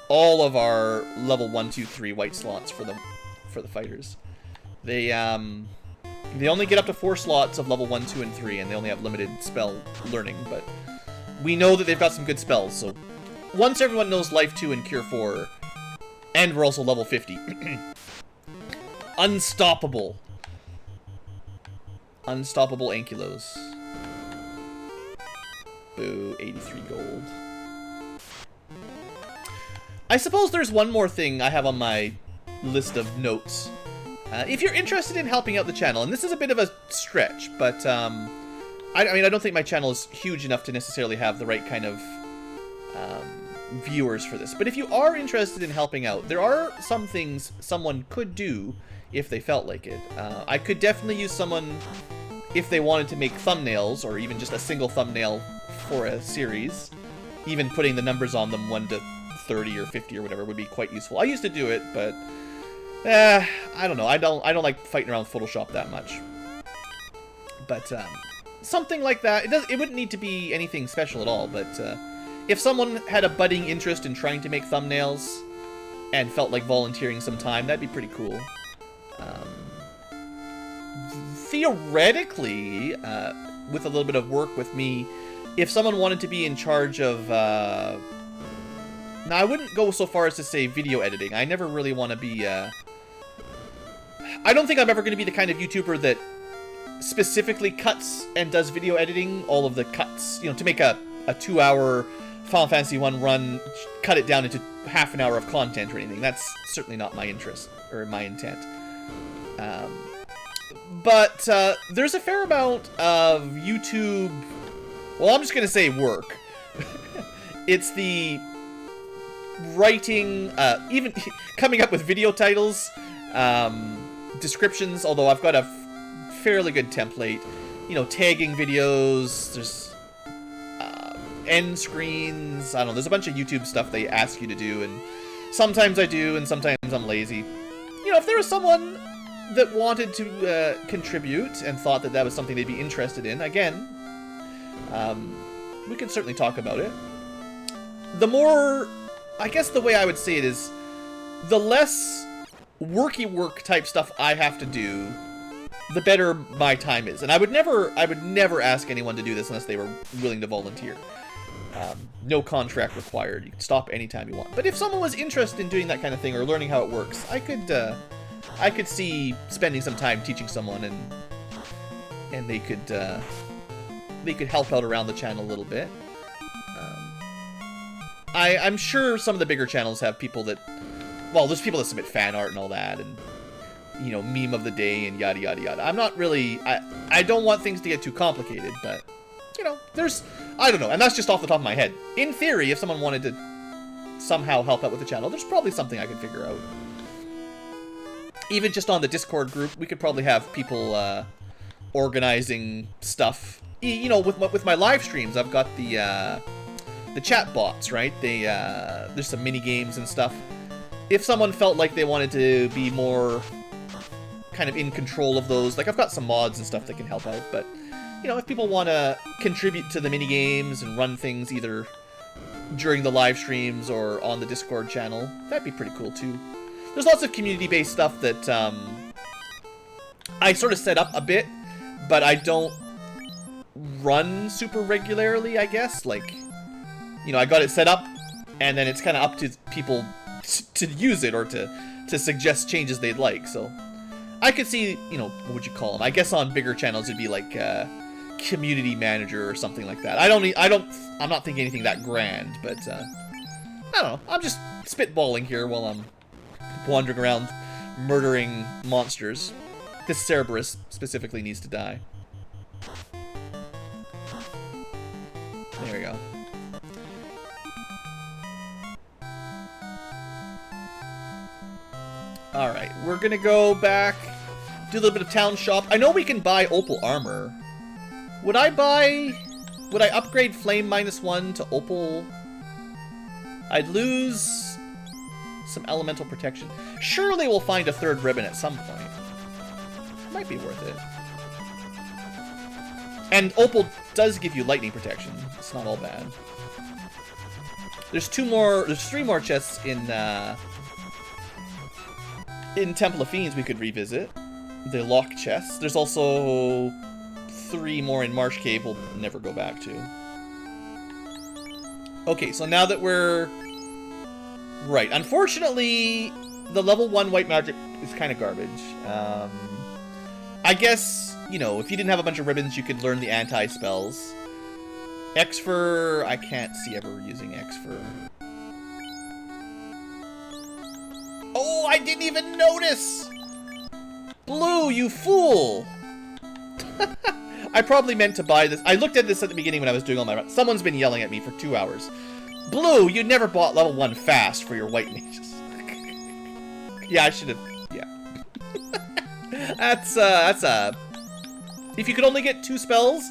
all of our level 1, 2, 3 white slots for the fighters. They only get up to 4 slots of level 1, 2, and 3, and they only have limited spell learning, but we know that they've got some good spells, so once everyone knows Life 2 and Cure 4, and we're also level 50. Unstoppable. Unstoppable Ankylos. Boo, 83 gold. I suppose there's one more thing I have on my list of notes. If you're interested in helping out the channel, and this is a bit of a stretch, but I mean, I don't think my channel is huge enough to necessarily have the right kind of viewers for this. But if you are interested in helping out, there are some things someone could do if they felt like it. I could definitely use someone if they wanted to make thumbnails, or even just a single thumbnail for a series. Even putting the numbers on them, 1 to 30 or 50 or whatever, would be quite useful. I used to do it, but I don't know. I don't like fighting around with Photoshop that much. But something like that. It wouldn't need to be anything special at all. But if someone had a budding interest in trying to make thumbnails and felt like volunteering some time, that'd be pretty cool. Theoretically, with a little bit of work with me, if someone wanted to be in charge of... now, I wouldn't go so far as to say video editing. I never really want to be... I don't think I'm ever going to be the kind of YouTuber that specifically cuts and does video editing. All of the cuts, you know, to make a 2-hour Final Fantasy 1 run, cut it down into half an hour of content or anything. That's certainly not my interest, or my intent. But there's a fair amount of YouTube... Well, I'm just going to say work. It's the writing, even coming up with video titles, descriptions, although I've got a fairly good template. You know, tagging videos, there's end screens, I don't know, there's a bunch of YouTube stuff they ask you to do, and sometimes I do, and sometimes I'm lazy. You know, if there was someone that wanted to contribute and thought that that was something they'd be interested in, again, we could certainly talk about it. The more, I guess the way I would say it is, the less worky work type stuff I have to do, the better my time is. And I would never ask anyone to do this unless they were willing to volunteer. No contract required. You can stop anytime you want. But if someone was interested in doing that kind of thing or learning how it works, I could see spending some time teaching someone, and they could help out around the channel a little bit. I'm sure some of the bigger channels have people that, well, there's people that submit fan art and all that, and, you know, meme of the day and yada yada yada. I'm not really, I don't want things to get too complicated, but, you know, there's, I don't know, and that's just off the top of my head. In theory, if someone wanted to somehow help out with the channel, there's probably something I could figure out. Even just on the Discord group, we could probably have people organizing stuff. You know, with my live streams, I've got the chat bots, right? There's some mini games and stuff. If someone felt like they wanted to be more kind of in control of those, like I've got some mods and stuff that can help out, but you know, if people want to contribute to the mini games and run things either during the live streams or on the Discord channel, that'd be pretty cool too. There's lots of community-based stuff that I sort of set up a bit, but I don't run super regularly, I guess. Like, you know, I got it set up, and then it's kind of up to people to use it or to suggest changes they'd like. So I could see, you know, what would you call them? I guess on bigger channels it'd be like community manager or something like that. I'm not thinking anything that grand, but I don't know. I'm just spitballing here while I'm wandering around murdering monsters. This Cerberus specifically needs to die. There we go. Alright, we're gonna go back, do a little bit of town shop. I know we can buy opal armor. Would I upgrade flame -1 to opal? I'd lose some elemental protection. Surely we'll find a third ribbon at some point. Might be worth it. And opal does give you lightning protection. It's not all bad. There's 3 more chests in Temple of Fiends we could revisit. The lock chests. There's also 3 more in Marsh Cave we'll never go back to. Okay, so now that we're... Right, unfortunately, the level 1 white magic is kind of garbage. I guess, you know, if you didn't have a bunch of ribbons, you could learn the anti-spells. X-Fur, I can't see ever using X-Fur. Oh, I didn't even notice! Blue, you fool! I probably meant to buy this. I looked at this at the beginning when I was doing all my runs. Someone's been yelling at me for 2 hours. Blue, you never bought level 1 fast for your white mages. Yeah, I should have. Yeah. That's if you could only get 2 spells,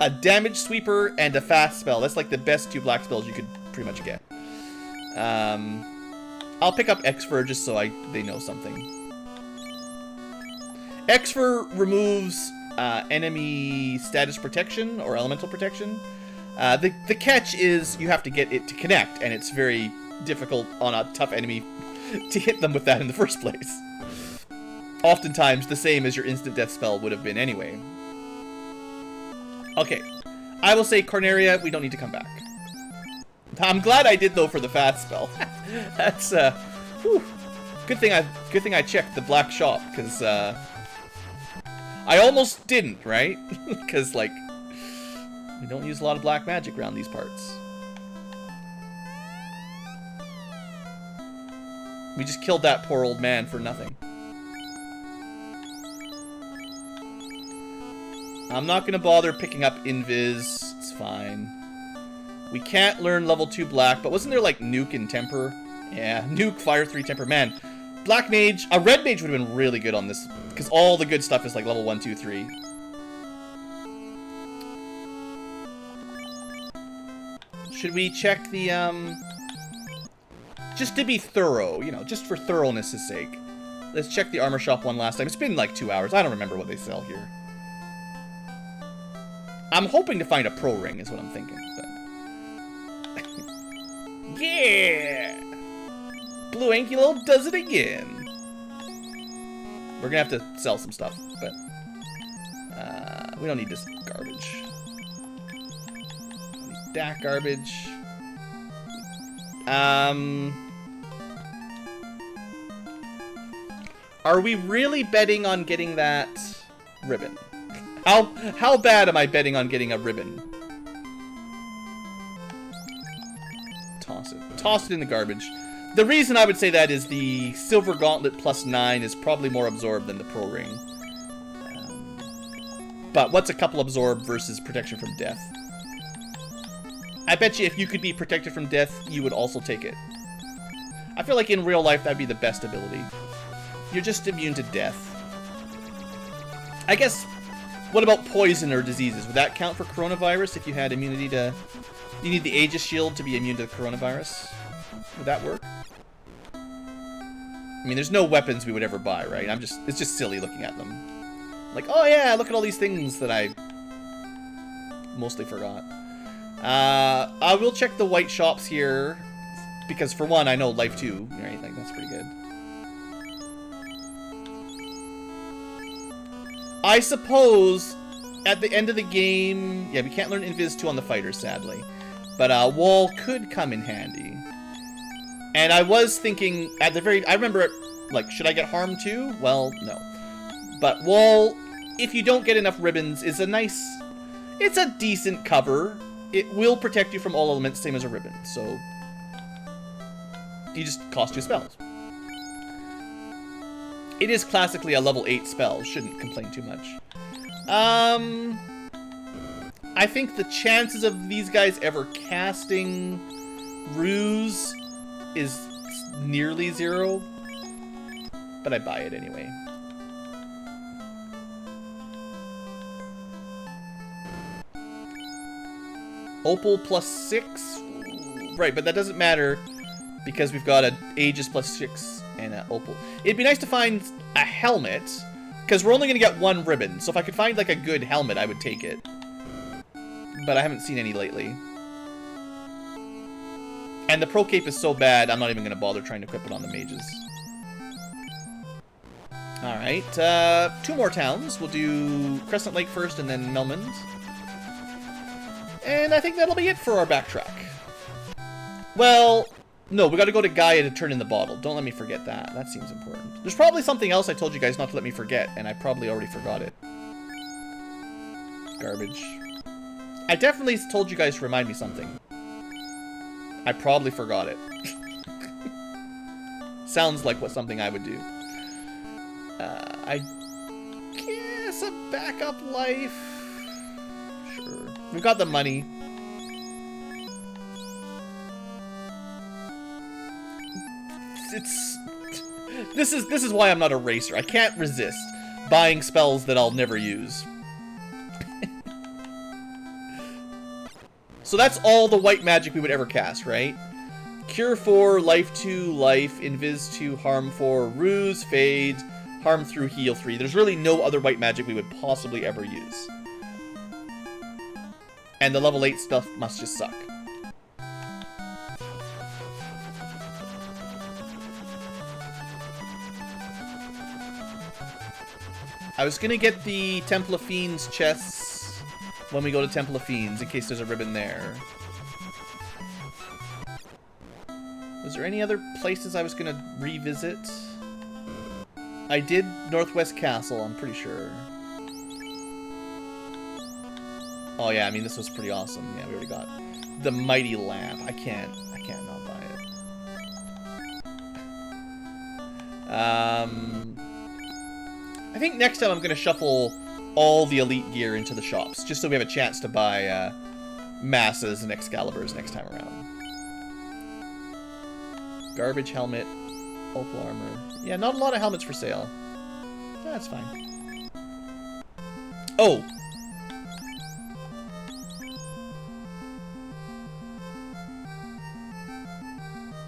a damage sweeper and a fast spell. That's like the best 2 black spells you could pretty much get. I'll pick up X-Fur just so they know something. X-Fur removes enemy status protection or elemental protection. The catch is you have to get it to connect, and it's very difficult on a tough enemy to hit them with that in the first place. Oftentimes the same as your instant death spell would have been anyway. Okay, I will say Corneria, we don't need to come back. I'm glad I did though for the fast spell. That's whew. Good thing I checked the black shop, because I almost didn't, right? Because like we don't use a lot of black magic around these parts. We just killed that poor old man for nothing. I'm not gonna bother picking up Invis. It's fine. We can't learn level 2 black, but wasn't there like Nuke and Temper? Yeah, Nuke, Fire 3, Temper. Man, Black Mage, a Red Mage would have been really good on this, because all the good stuff is like level 1, 2, 3. Should we check the, just to be thorough, you know, just for thoroughness' sake. Let's check the armor shop one last time. It's been like 2 hours. I don't remember what they sell here. I'm hoping to find a pro ring is what I'm thinking, but... Yeah! Blueankylo does it again. We're gonna have to sell some stuff, but... we don't need this garbage. Don't need that garbage. Are we really betting on getting that ribbon? How bad am I betting on getting a ribbon? Toss it. toss it in the garbage. The reason I would say that is the Silver Gauntlet +9 is probably more absorbed than the Pro Ring. But what's a couple absorb versus protection from death? I bet you if you could be protected from death, you would also take it. I feel like in real life, that'd be the best ability. You're just immune to death. I guess, what about poison or diseases? Would that count for coronavirus if you had immunity to... You need the Aegis Shield to be immune to the coronavirus? Would that work? I mean, there's no weapons we would ever buy, right? It's just silly looking at them. Like, oh yeah, look at all these things that I mostly forgot. I will check the white shops here, because for one, I know Life 2, right? Like, that's pretty good. I suppose, at the end of the game, yeah, we can't learn Invis 2 on the fighter, sadly. But Wall could come in handy. And I was thinking, at the very, I remember, like, should I get Harm 2? Well, no. But Wall, if you don't get enough ribbons, is a nice, it's a decent cover. It will protect you from all elements, same as a ribbon, so you just cost 2 spells. It is classically a level 8 spell, shouldn't complain too much. I think the chances of these guys ever casting Ruse is nearly 0, but I buy it anyway. Opal +6? Right, but that doesn't matter because we've got an Aegis +6 and an Opal. It'd be nice to find a helmet, because we're only going to get 1 ribbon, so if I could find like a good helmet, I would take it. But I haven't seen any lately. And the Pro Cape is so bad, I'm not even going to bother trying to equip it on the mages. Alright, 2 more towns. We'll do Crescent Lake first and then Melmond. And I think that'll be it for our backtrack. Well, no, we gotta go to Gaia to turn in the bottle. Don't let me forget that. That seems important. There's probably something else I told you guys not to let me forget, and I probably already forgot it. Garbage. I definitely told you guys to remind me something. I probably forgot it. Sounds like something I would do. I guess a backup life. Sure. We've got the money. This is why I'm not a racer. I can't resist buying spells that I'll never use. So that's all the white magic we would ever cast, right? Cure 4, Life 2, Life, Invis 2, Harm 4, Ruse, Fade, Harm through Heal 3. There's really no other white magic we would possibly ever use. And the level 8 stuff must just suck. I was gonna get the Temple of Fiends chests when we go to Temple of Fiends, in case there's a ribbon there. Was there any other places I was gonna revisit? I did Northwest Castle, I'm pretty sure. Oh yeah, I mean, this was pretty awesome. Yeah, we already got the Mighty Lamp. I can't not buy it. I think next time I'm gonna shuffle all the elite gear into the shops, just so we have a chance to buy Masses and Excaliburs next time around. Garbage helmet, opal armor. Yeah, not a lot of helmets for sale. That's fine. Oh!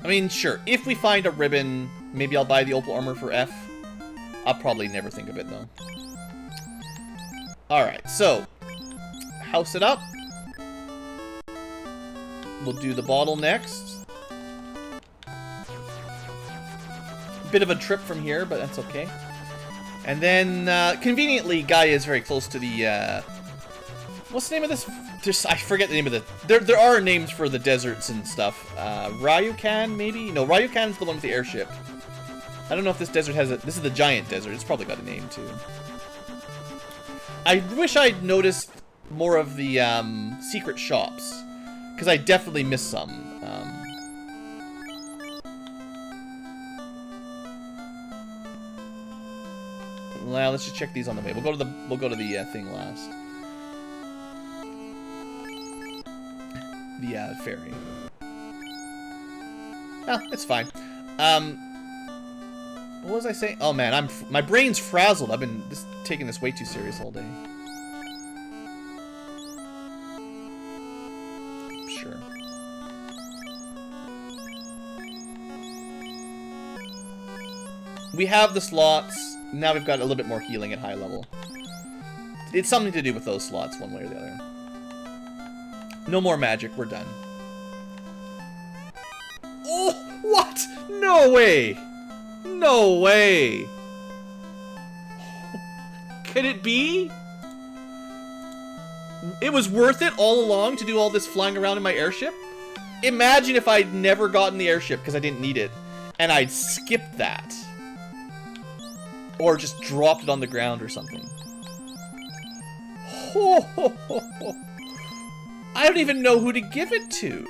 I mean, sure, if we find a ribbon, maybe I'll buy the opal armor for F. I'll probably never think of it, though. Alright, so, house it up. We'll do the bottle next. Bit of a trip from here, but that's okay. And then, conveniently, Gaia is very close to the, what's the name of this? I forget the name of the... There are names for the deserts and stuff. Ryukan, maybe? No, Ryukan's the one with the airship. I don't know if this desert has a... This is the giant desert. It's probably got a name, too. I wish I'd noticed more of the, secret shops. Because I definitely missed some. Well, let's just check these on the way. We'll go to the thing last. The ferry. Oh, it's fine. What was I saying? Oh man, my brain's frazzled. I've been taking this way too serious all day. Sure. We have the slots. Now we've got a little bit more healing at high level. It's something to do with those slots one way or the other. No more magic. We're done. Oh, what? No way! No way! Could it be? It was worth it all along to do all this flying around in my airship? Imagine if I'd never gotten the airship because I didn't need it, and I'd skipped that. Or just dropped it on the ground or something. Ho, ho, ho, ho. I don't even know who to give it to.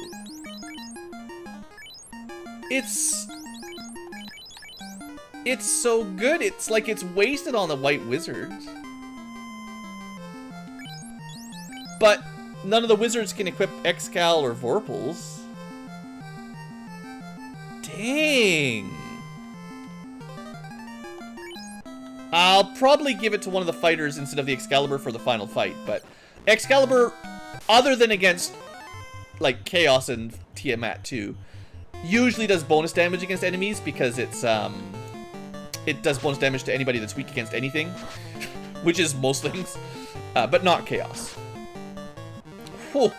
It's so good. It's like it's wasted on the white wizards. But none of the wizards can equip Xcal or Vorpals. Dang. I'll probably give it to one of the fighters instead of the Excalibur for the final fight, but Excalibur, other than against, like, Chaos and Tiamat too, usually does bonus damage against enemies because it does bonus damage to anybody that's weak against anything, which is most things, but not Chaos. Whew.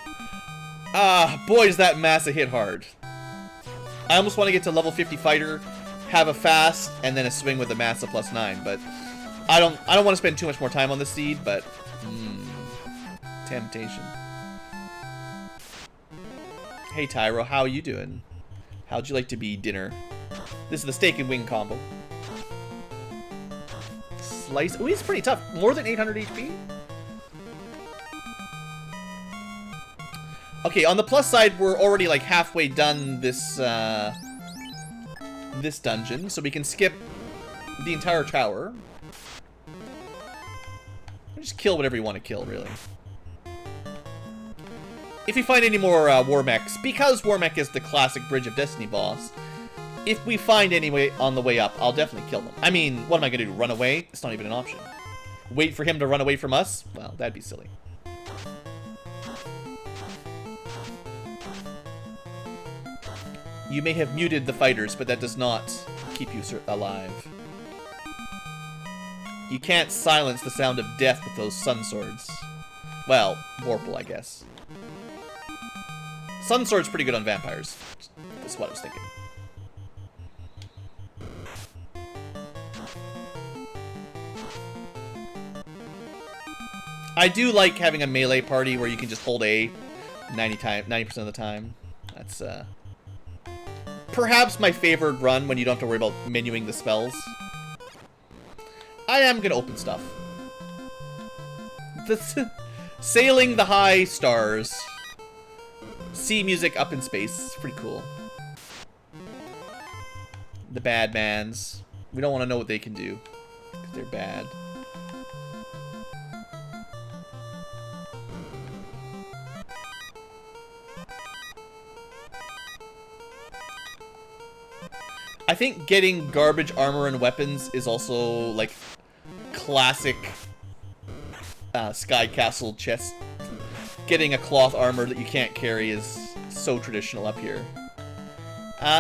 Boy, does that Massa hit hard. I almost want to get to level 50 fighter, have a fast, and then a swing with the Massa +9, but I don't want to spend too much more time on this seed, but temptation. Hey Tyro, how you doing? How'd you like to be dinner? This is the steak and wing combo. Slice. Ooh, he's pretty tough. More than 800 HP. Okay, on the plus side, we're already like halfway done this this dungeon, so we can skip the entire tower. Just kill whatever you want to kill, really. If we find any more War Mechs, because War Mech is the classic Bridge of Destiny boss, if we find any way on the way up, I'll definitely kill them. I mean, what am I going to do, run away? It's not even an option. Wait for him to run away from us? Well, that'd be silly. You may have muted the fighters, but that does not keep you alive. You can't silence the sound of death with those sun swords. Well, Vorpal, I guess. Sun sword's pretty good on vampires. That's what I was thinking. I do like having a melee party where you can just hold A 90% of the time. That's perhaps my favorite run when you don't have to worry about menuing the spells. I am gonna open stuff. Sailing the high stars. Sea music up in space. It's pretty cool. The bad mans. We don't want to know what they can do, 'cause they're bad. I think getting garbage armor and weapons is also, like, classic Sky Castle chest. Getting a cloth armor that you can't carry is so traditional up here.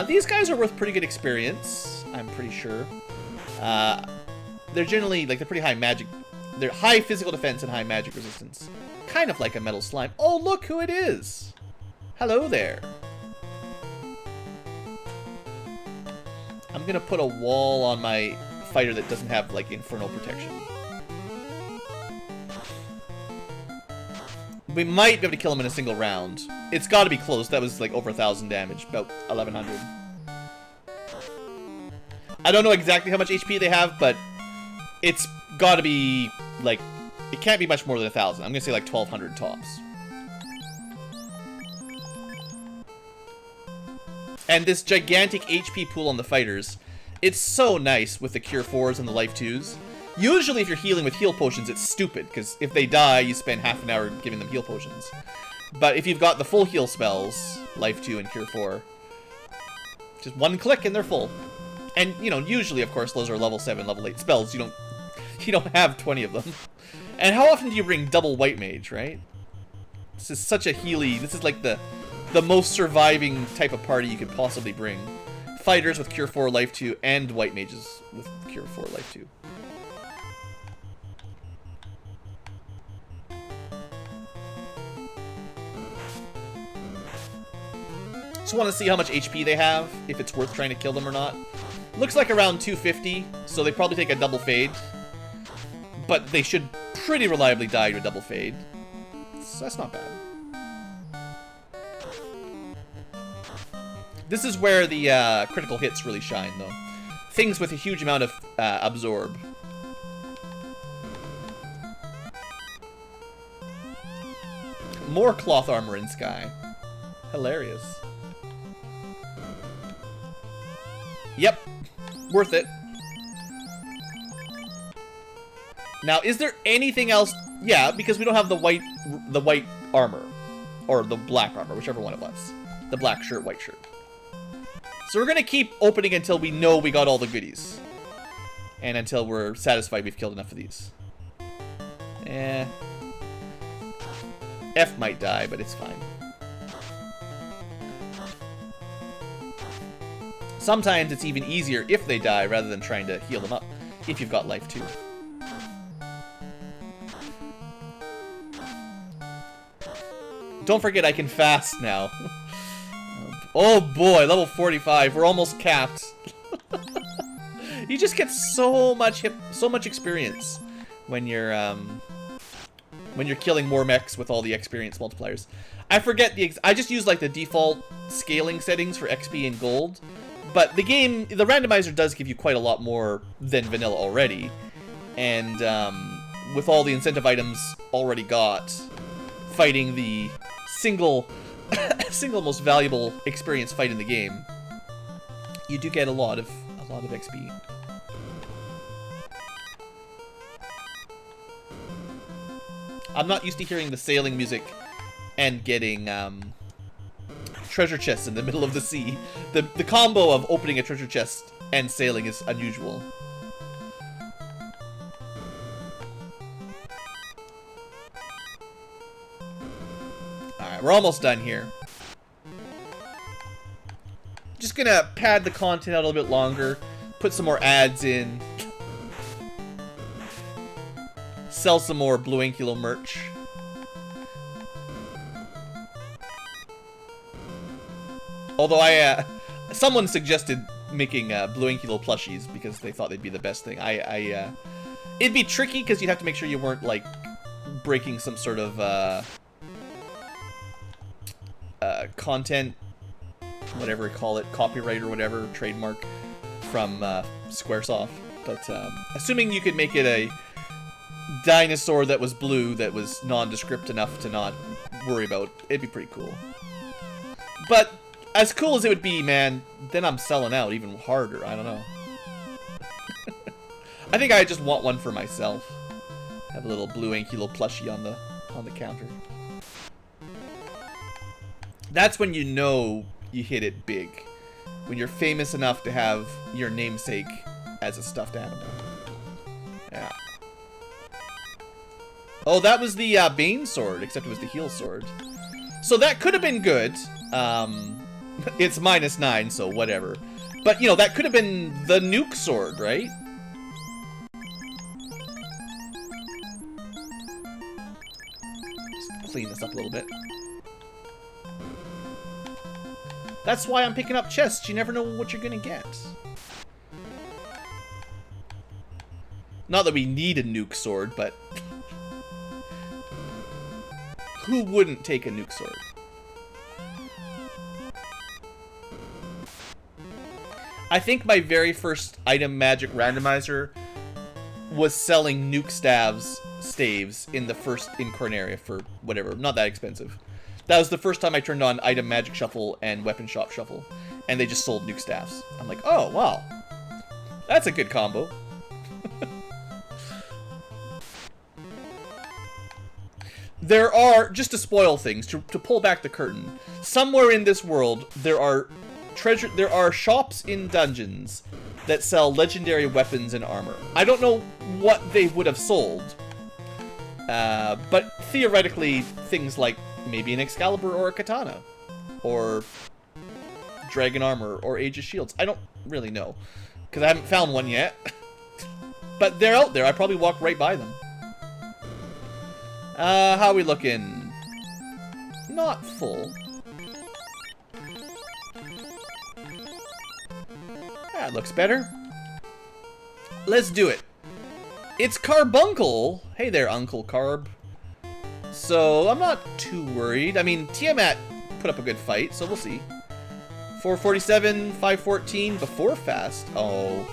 These guys are worth pretty good experience, I'm pretty sure. They're generally, like, they're pretty high magic. They're high physical defense and high magic resistance. Kind of like a metal slime. Oh, look who it is! Hello there. I'm gonna put a wall on my fighter that doesn't have, like, infernal protection. We might be able to kill him in a single round. It's gotta be close. That was, like, over 1,000 damage. About 1,100. I don't know exactly how much HP they have, but it's gotta be, like, it can't be much more than 1,000. I'm gonna say, like, 1,200 tops. And this gigantic HP pool on the fighters, it's so nice with the Cure 4s and the Life 2s. Usually if you're healing with heal potions, it's stupid, because if they die, you spend half an hour giving them heal potions. But if you've got the full heal spells, Life 2 and Cure 4, just one click and they're full. And, you know, usually, of course, those are level 7, level 8 spells. You don't have 20 of them. And how often do you bring double White Mage, right? This is such a healy, this is like the most surviving type of party you could possibly bring. Fighters with Cure 4, Life 2, and White Mages with Cure 4, Life 2. Just want to see how much HP they have, if it's worth trying to kill them or not. Looks like around 250, so they probably take a double fade. But they should pretty reliably die to a double fade. So that's not bad. This is where the critical hits really shine, though. Things with a huge amount of absorb. More cloth armor in Sky. Hilarious. Yep. Worth it. Now, is there anything else? Yeah, because we don't have the white armor. Or the black armor, whichever one it was. The black shirt, white shirt. So we're going to keep opening until we know we got all the goodies. And until we're satisfied we've killed enough of these. F might die, but it's fine. Sometimes it's even easier if they die rather than trying to heal them up, if you've got Life 2. Don't forget I can fast now. Oh boy, level 45. We're almost capped. You just get so much experience when you're killing more mechs with all the experience multipliers. I forget I just use like the default scaling settings for XP and gold. But the randomizer does give you quite a lot more than vanilla already. And with all the incentive items already got, fighting the single most valuable experience fight in the game, you do get a lot of XP. I'm not used to hearing the sailing music and getting treasure chests in the middle of the sea. The combo of opening a treasure chest and sailing is unusual. Alright, we're almost done here. Just gonna pad the content out a little bit longer, put some more ads in, sell some more Blueankylo merch. Although someone suggested making Blueankylo plushies because they thought they'd be the best thing. It'd be tricky because you'd have to make sure you weren't like breaking some sort of content, whatever you call it, copyright or whatever, trademark from Squaresoft. But assuming you could make it a dinosaur that was blue, that was nondescript enough to not worry about, it'd be pretty cool. But as cool as it would be, man, then I'm selling out even harder. I don't know. I think I just want one for myself. Have a little Blueankylo plushie on the counter. That's when you know you hit it big. When you're famous enough to have your namesake as a stuffed animal. Yeah. Oh, that was the Bane sword, except it was the heal sword. So that could have been good. It's -9, so whatever. But, you know, that could have been the nuke sword, right? Just clean this up a little bit. That's why I'm picking up chests. You never know what you're gonna get. Not that we need a nuke sword, but who wouldn't take a nuke sword? I think my very first item magic randomizer was selling nuke staves in the first Incornaria for whatever, not that expensive. That was the first time I turned on item magic shuffle and weapon shop shuffle, and they just sold nuke staffs. I'm like, oh wow, that's a good combo. there are, just to spoil things, to pull back the curtain, somewhere in this world there are shops in dungeons that sell legendary weapons and armor. I don't know what they would have sold, but theoretically things like maybe an Excalibur or a katana, or dragon armor, or Age of Shields. I don't really know, because I haven't found one yet. But they're out there. I probably walk right by them. How are we looking? Not full. That looks better. Let's do it. It's Carbuncle. Hey there, Uncle Carb. So, I'm not too worried. I mean, Tiamat put up a good fight, so we'll see. 447, 514 before fast. Oh.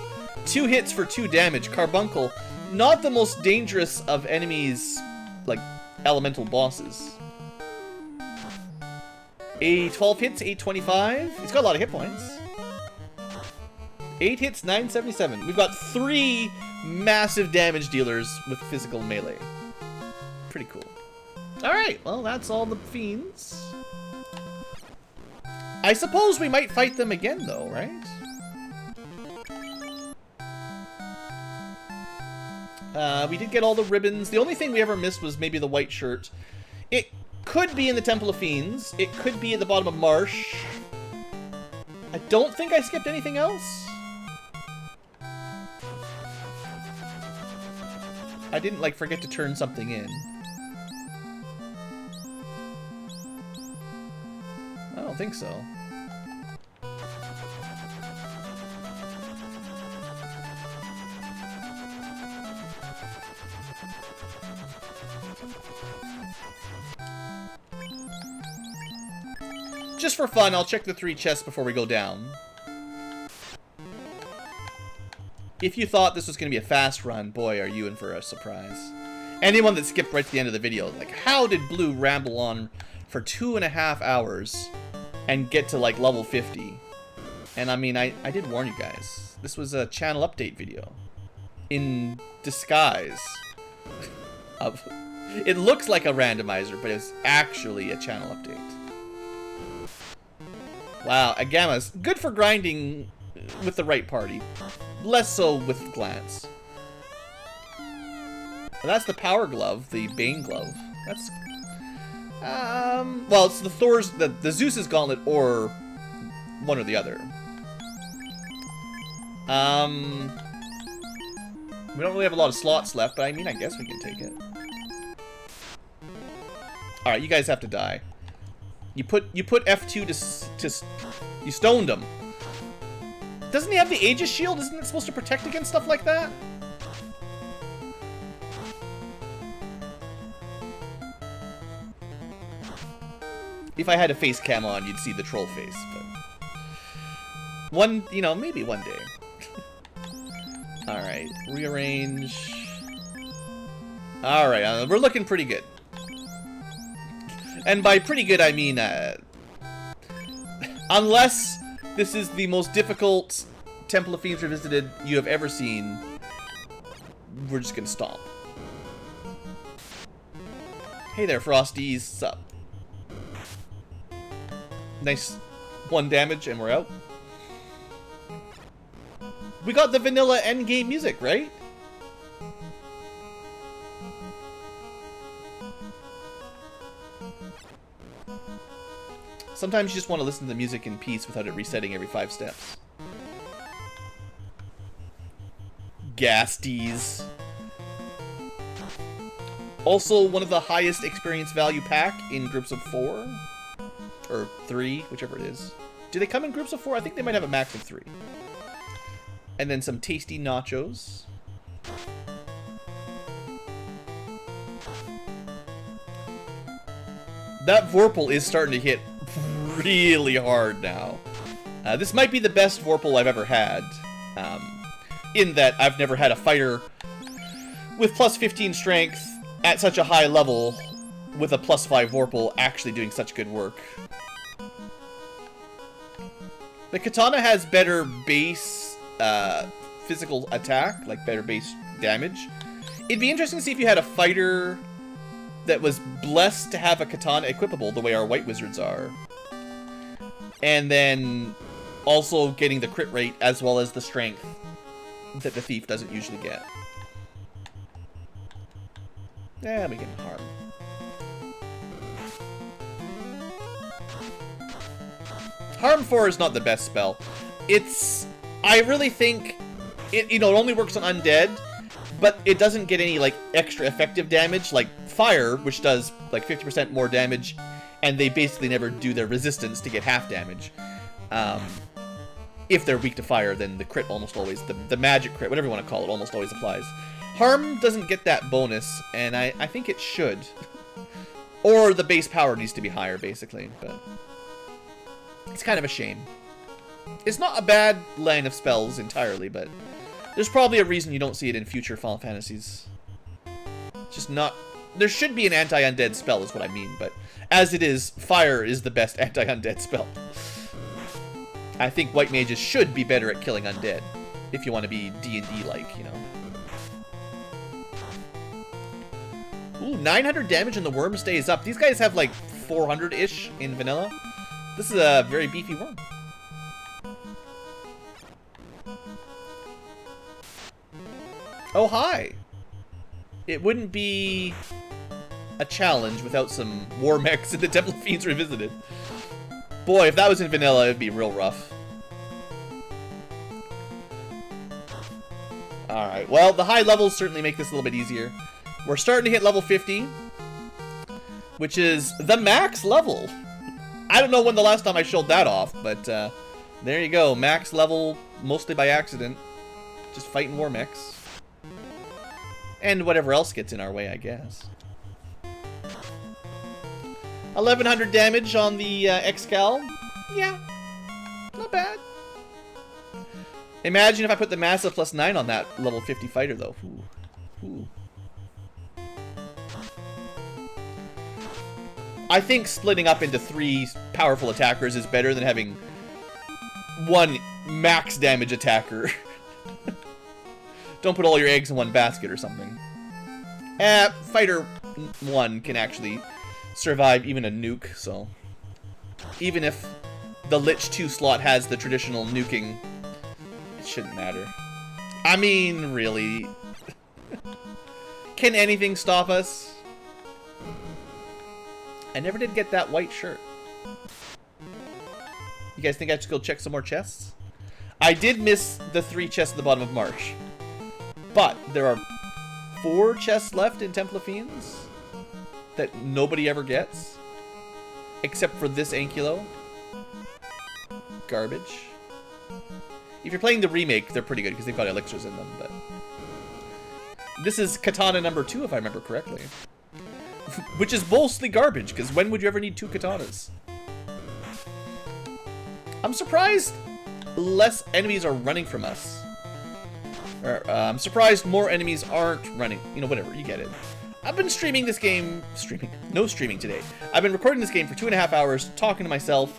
2 hits for 2 damage. Carbuncle, not the most dangerous of enemies, like elemental bosses. 12 hits, 825. He's got a lot of hit points. 8 hits, 977. We've got 3 massive damage dealers with physical melee. Pretty cool. Alright, well, that's all the fiends. I suppose we might fight them again, though, right? We did get all the ribbons. The only thing we ever missed was maybe the white shirt. It could be in the Temple of Fiends. It could be at the bottom of Marsh. I don't think I skipped anything else. I didn't, like, forget to turn something in. I don't think so. Just for fun, I'll check the 3 chests before we go down. If you thought this was going to be a fast run, boy, are you in for a surprise. Anyone that skipped right to the end of the video, like, how did Blue ramble on for 2.5 hours and get to, like, level 50? And, I mean, I did warn you guys. This was a channel update video. In disguise. It looks like a randomizer, but it's actually a channel update. Wow, Agama's good for grinding with the right party. Less so with Glance. And that's the Power Glove, the Bane Glove. That's... well, it's the Thor's... the Zeus's Gauntlet, or one or the other. We don't really have a lot of slots left, but I mean, I guess we can take it. Alright, you guys have to die. You put F2 to you stoned him. Doesn't he have the Aegis shield? Isn't it supposed to protect against stuff like that? If I had a face cam on, you'd see the troll face, but one, you know, maybe one day. Alright, rearrange. Alright, we're looking pretty good. And by pretty good, I mean, unless this is the most difficult Temple of Fiends Revisited you have ever seen, we're just gonna stomp. Hey there, Frosties. Sup? Nice 1 damage, and we're out. We got the vanilla endgame music, right? Sometimes you just want to listen to the music in peace without it resetting every 5 steps. Gasties. Also, one of the highest experience value pack in groups of 4. Or 3, whichever it is. Do they come in groups of 4? I think they might have a max of 3. And then some tasty nachos. That Vorpal is starting to hit really hard now. This might be the best Vorpal I've ever had. In that I've never had a fighter with plus 15 strength at such a high level with a plus 5 Vorpal actually doing such good work. The Katana has better base physical attack, like better base damage. It'd be interesting to see if you had a fighter that was blessed to have a katana equipable the way our white wizards are. And then also getting the crit rate as well as the strength that the thief doesn't usually get. Yeah, we can harm. Harm 4 is not the best spell. I really think it only works on undead, but it doesn't get any like extra effective damage like fire, which does like 50% more damage, and they basically never do their resistance to get half damage. If they're weak to fire, then the crit almost always, the magic crit, whatever you want to call it, almost always applies. Harm doesn't get that bonus, and I think it should. Or the base power needs to be higher, basically, but it's kind of a shame. It's not a bad line of spells entirely, but there's probably a reason you don't see it in future Final Fantasies. It's just not... There should be an anti-undead spell is what I mean, but as it is, fire is the best anti-undead spell. I think white mages should be better at killing undead, if you want to be D&D-like, you know. Ooh, 900 damage and the worm stays up. These guys have like 400-ish in vanilla. This is a very beefy worm. Oh, hi! It wouldn't be a challenge without some war mechs in the Temple of Fiends Revisited. Boy, if that was in vanilla, it'd be real rough. Alright, well, the high levels certainly make this a little bit easier. We're starting to hit level 50, which is the max level. I don't know when the last time I showed that off, but there you go. Max level, mostly by accident. Just fighting war mechs. And whatever else gets in our way, I guess. 1100 damage on the Excal. Yeah, not bad. Imagine if I put the massive +9 on that level 50 fighter, though. Ooh. Ooh. I think splitting up into 3 powerful attackers is better than having 1 max damage attacker. Don't put all your eggs in one basket or something. Fighter 1 can actually survive even a nuke, so... Even if the Lich 2 slot has the traditional nuking, it shouldn't matter. I mean, really. Can anything stop us? I never did get that white shirt. You guys think I should go check some more chests? I did miss the 3 chests at the bottom of Marsh. But there are 4 chests left in Temple of Fiends that nobody ever gets. Except for this Ankylo. Garbage. If you're playing the remake, they're pretty good because they've got elixirs in them, but... This is Katana number 2, if I remember correctly. Which is mostly garbage, because when would you ever need 2 katanas? I'm surprised less enemies are running from us. Or, I'm surprised more enemies aren't running. You know, whatever, you get it. I've been streaming this game... No streaming today. I've been recording this game for 2.5 hours, talking to myself,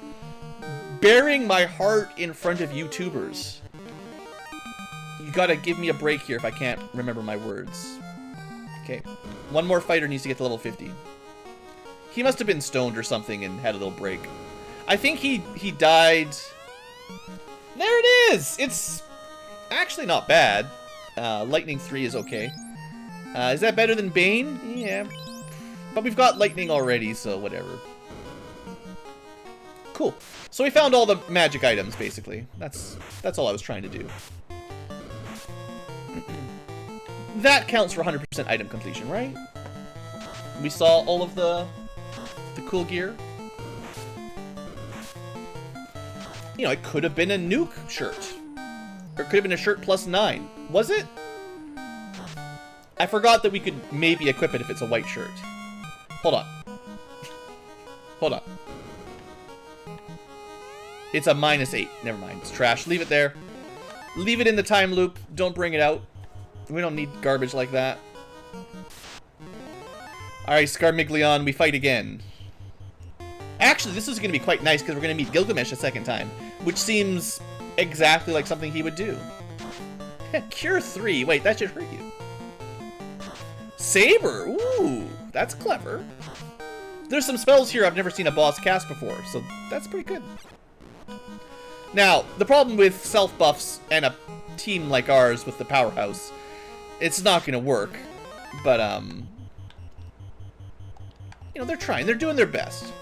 bearing my heart in front of YouTubers. You gotta give me a break here if I can't remember my words. Okay. 1 more fighter needs to get to level 50. He must have been stoned or something and had a little break. I think he died... There it is! It's actually not bad. Lightning 3 is okay. Is that better than Bane? Yeah. But we've got Lightning already, so whatever. Cool. So we found all the magic items, basically. That's all I was trying to do. That counts for 100% item completion, right? We saw all of the cool gear. You know, it could have been a nuke shirt. Or it could have been a shirt +9. Was it? I forgot that we could maybe equip it if it's a white shirt. Hold on. Hold on. It's a -8. Never mind. It's trash. Leave it there. Leave it in the time loop. Don't bring it out. We don't need garbage like that. Alright, Scarmiglion, we fight again. Actually, this is going to be quite nice because we're going to meet Gilgamesh a second time, which seems exactly like something he would do. Cure 3. Wait, that should hurt you. Saber. Ooh, That's clever. There's some spells here I've never seen a boss cast before, so that's pretty good. Now, the problem with self-buffs and a team like ours with the powerhouse, it's not going to work. But, you know, they're trying. They're doing their best.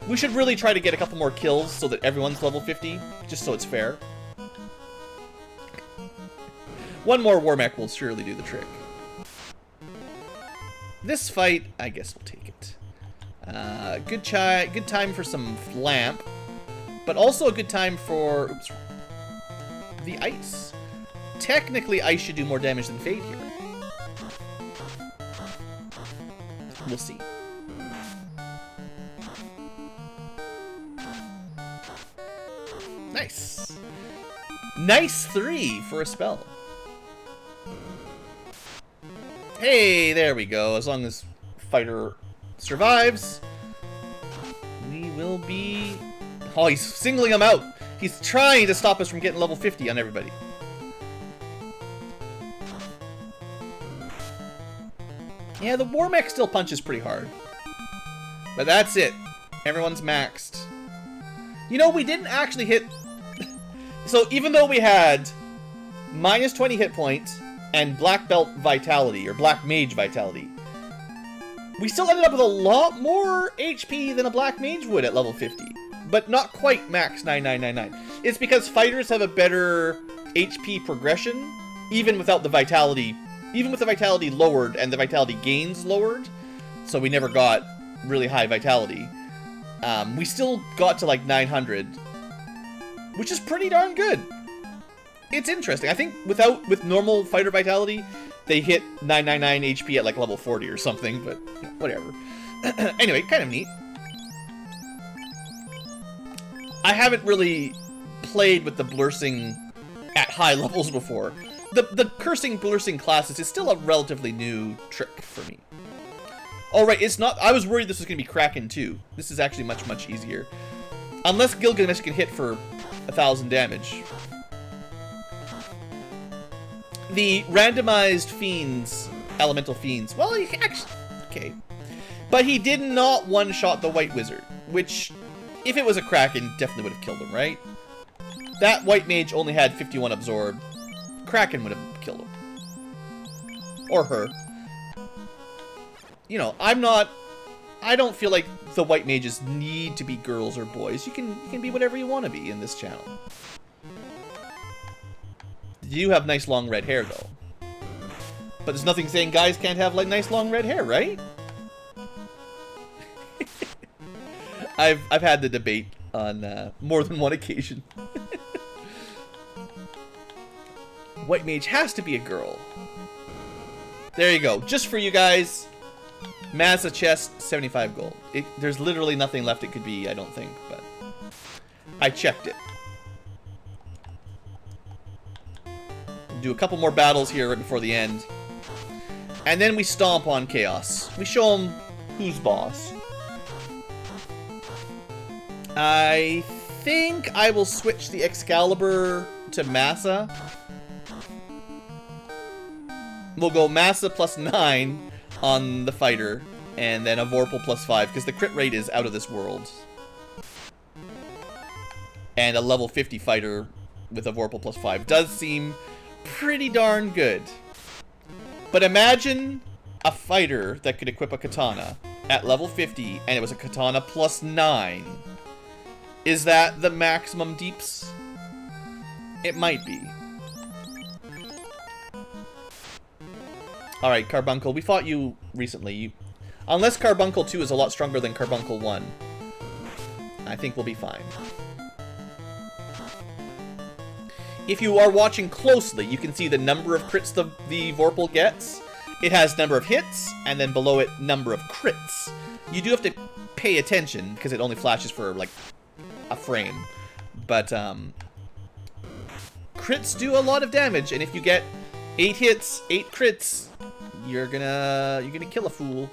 We should really try to get a couple more kills so that everyone's level 50, just so it's fair. One more war mech will surely do the trick. This fight, I guess we'll take it. Good time for some lamp, but also a good time for the ice. Technically, ice should do more damage than Fade here. We'll see. Nice. Nice 3 for a spell. Hey, there we go. As long as fighter survives, we will be... Oh, he's singling him out. He's trying to stop us from getting level 50 on everybody. Yeah, the war mech still punches pretty hard. But that's it. Everyone's maxed. You know, we didn't actually hit... So even though we had minus 20 hit points and black belt vitality, or black mage vitality, we still ended up with a lot more HP than a black mage would at level 50. But not quite max 9999. It's because fighters have a better HP progression, even without the vitality... Even with the vitality lowered and the vitality gains lowered, so we never got really high vitality, we still got to like 900, which is pretty darn good. It's interesting. I think with normal fighter vitality, they hit 999 HP at like level 40 or something, but you know, whatever. Anyway, kind of neat. I haven't really played with the blursing at high levels before. The cursing blursing classes is still a relatively new trick for me. Oh, right, it's not... I was worried this was going to be Kraken, too. This is actually much, much easier. Unless Gilgamesh can hit for 1,000 damage. The randomized fiends, elemental fiends... Well, he actually... Okay. But he did not one-shot the White Wizard, which, if it was a Kraken, definitely would have killed him, right? That White Mage only had 51 absorb. Kraken would have killed him. Or her. You know, I don't feel like the white mages need to be girls or boys. You can be whatever you want to be in this channel. You have nice long red hair, though. But there's nothing saying guys can't have like nice long red hair, right? I've had the debate on more than one occasion. White mage has to be a girl. There you go. Just for you guys. Mazza chest, 75 gold. There's literally nothing left it could be, I don't think, but I checked it. Do a couple more battles here right before the end. And then we stomp on Chaos. We show him who's boss. I think I will switch the Excalibur to Massa. We'll go Massa plus 9 on the fighter, and then a Vorpal plus 5, because the crit rate is out of this world. And a level 50 fighter with a Vorpal plus 5 does seem pretty darn good. But imagine a fighter that could equip a katana at level 50, and it was a katana plus 9. Is that the maximum deeps? It might be. Alright, Carbuncle, we fought you recently. Unless Carbuncle 2 is a lot stronger than Carbuncle 1, I think we'll be fine. If you are watching closely, you can see the number of crits the Vorpal gets. It has number of hits, and then below it, number of crits. You do have to pay attention, because it only flashes for, like, a frame. But, crits do a lot of damage, and if you get 8 hits, 8 crits... You're gonna kill a fool.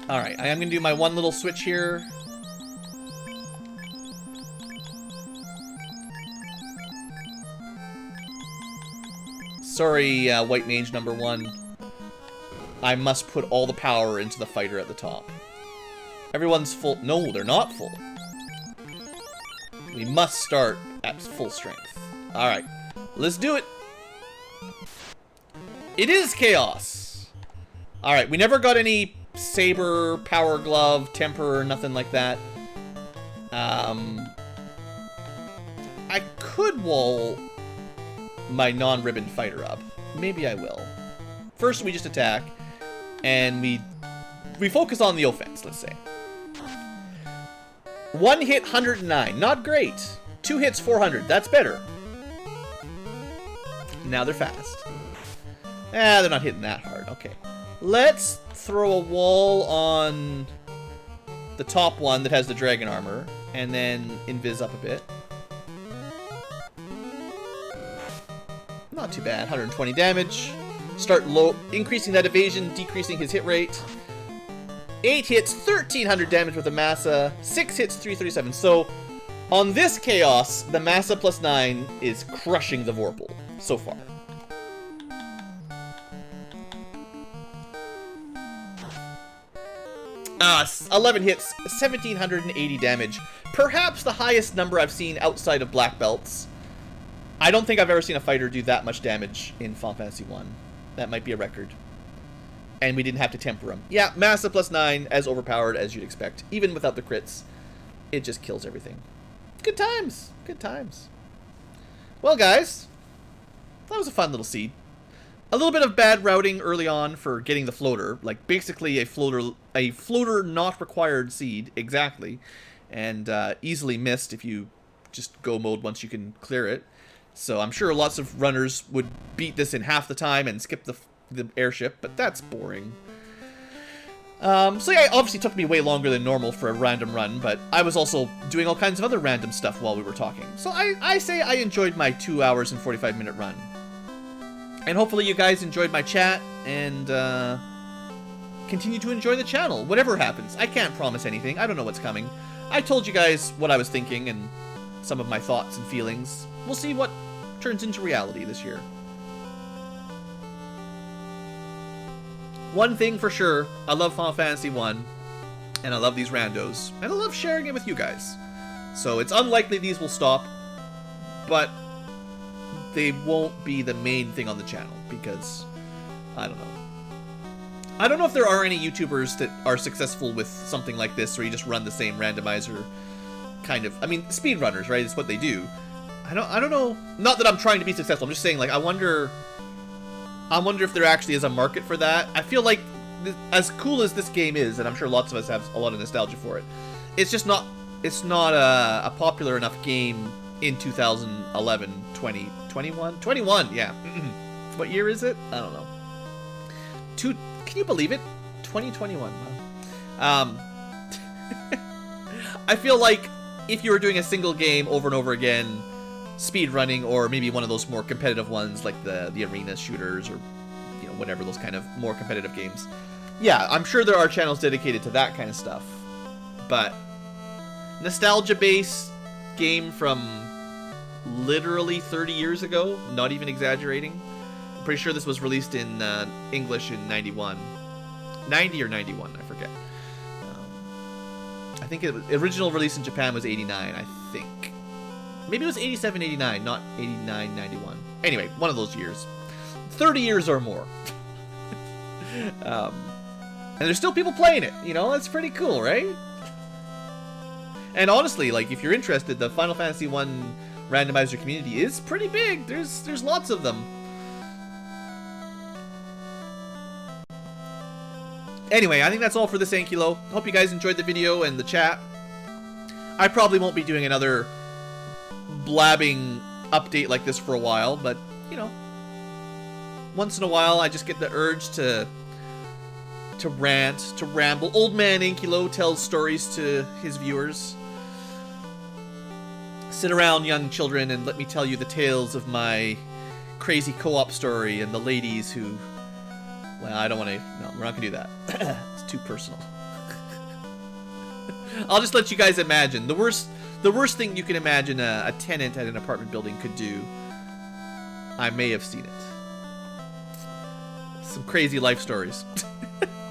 Alright, I am gonna do my one little switch here. Sorry, White Mage number 1. I must put all the power into the fighter at the top. Everyone's full. No, they're not full. We must start at full strength. Alright, let's do it. It is Chaos. Alright, we never got any Saber, Power Glove, Temper, nothing like that. I could wall my non-ribbon fighter up. Maybe I will. First, we just attack, and we focus on the offense, let's say. 1 hit, 109. Not great. 2 hits, 400. That's better. Now they're fast. They're not hitting that hard. Okay. Let's throw a wall on the top one that has the dragon armor, and then invis up a bit. Not too bad. 120 damage. Start low, increasing that evasion, decreasing his hit rate. 8 hits, 1300 damage with a Massa. 6 hits, 337. So, on this Chaos, the Massa plus 9 is crushing the Vorpal so far. Ah, 11 hits, 1780 damage. Perhaps the highest number I've seen outside of Black Belts. I don't think I've ever seen a fighter do that much damage in Final Fantasy 1. That might be a record. And we didn't have to temper him. Yeah, Massa plus 9, as overpowered as you'd expect. Even without the crits, it just kills everything. Good times. Good times. Well, guys, that was a fun little seed. A little bit of bad routing early on for getting the floater. Like, basically a floater not required seed, exactly. And easily missed if you just go mode once you can clear it. So I'm sure lots of runners would beat this in half the time and skip the airship, but that's boring. So yeah, it obviously took me way longer than normal for a random run, but I was also doing all kinds of other random stuff while we were talking. So I say I enjoyed my 2 hours and 45-minute run. And hopefully you guys enjoyed my chat and continue to enjoy the channel, whatever happens. I can't promise anything. I don't know what's coming. I told you guys what I was thinking and some of my thoughts and feelings. We'll see what turns into reality this year. One thing for sure, I love Final Fantasy 1, and I love these randos, and I love sharing it with you guys. So it's unlikely these will stop, but they won't be the main thing on the channel, because, I don't know. I don't know if there are any YouTubers that are successful with something like this, where you just run the same randomizer, kind of. I mean, speedrunners, right? It's what they do. I don't know. Not that I'm trying to be successful. I'm just saying, like, I wonder if there actually is a market for that. I feel like, as cool as this game is, and I'm sure lots of us have a lot of nostalgia for it, it's just not, it's not a popular enough game in 2011, 20, 21? 21, yeah. What year is it? I don't know. Can you believe it? 2021. I feel like if you were doing a single game over and over again, speed running, or maybe one of those more competitive ones like the arena shooters, or you know, whatever, those kind of more competitive games, yeah, I'm sure there are channels dedicated to that kind of stuff. But nostalgia based game from literally 30 years ago, not even exaggerating. I'm pretty sure this was released in English in 91, 90 or 91, I forget. I think original release in Japan was 89, I think. Maybe it was 87, 89, not 89, 91. Anyway, one of those years. 30 years or more. And there's still people playing it, you know? That's pretty cool, right? And honestly, like, if you're interested, the Final Fantasy 1 randomizer community is pretty big. There's lots of them. Anyway, I think that's all for this Ankylo. Hope you guys enjoyed the video and the chat. I probably won't be doing another blabbing update like this for a while, but, you know, once in a while I just get the urge to rant, to ramble. Old man Ankylo tells stories to his viewers. Sit around, young children, and let me tell you the tales of my crazy co-op story and the ladies who... Well, I don't want to... No, we're not going to do that. It's too personal. I'll just let you guys imagine. The worst thing you can imagine a tenant at an apartment building could do, I may have seen it. Some crazy life stories.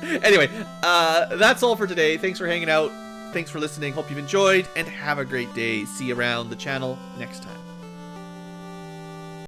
Anyway, that's all for today. Thanks for hanging out. Thanks for listening. Hope you've enjoyed, and have a great day. See you around the channel next time.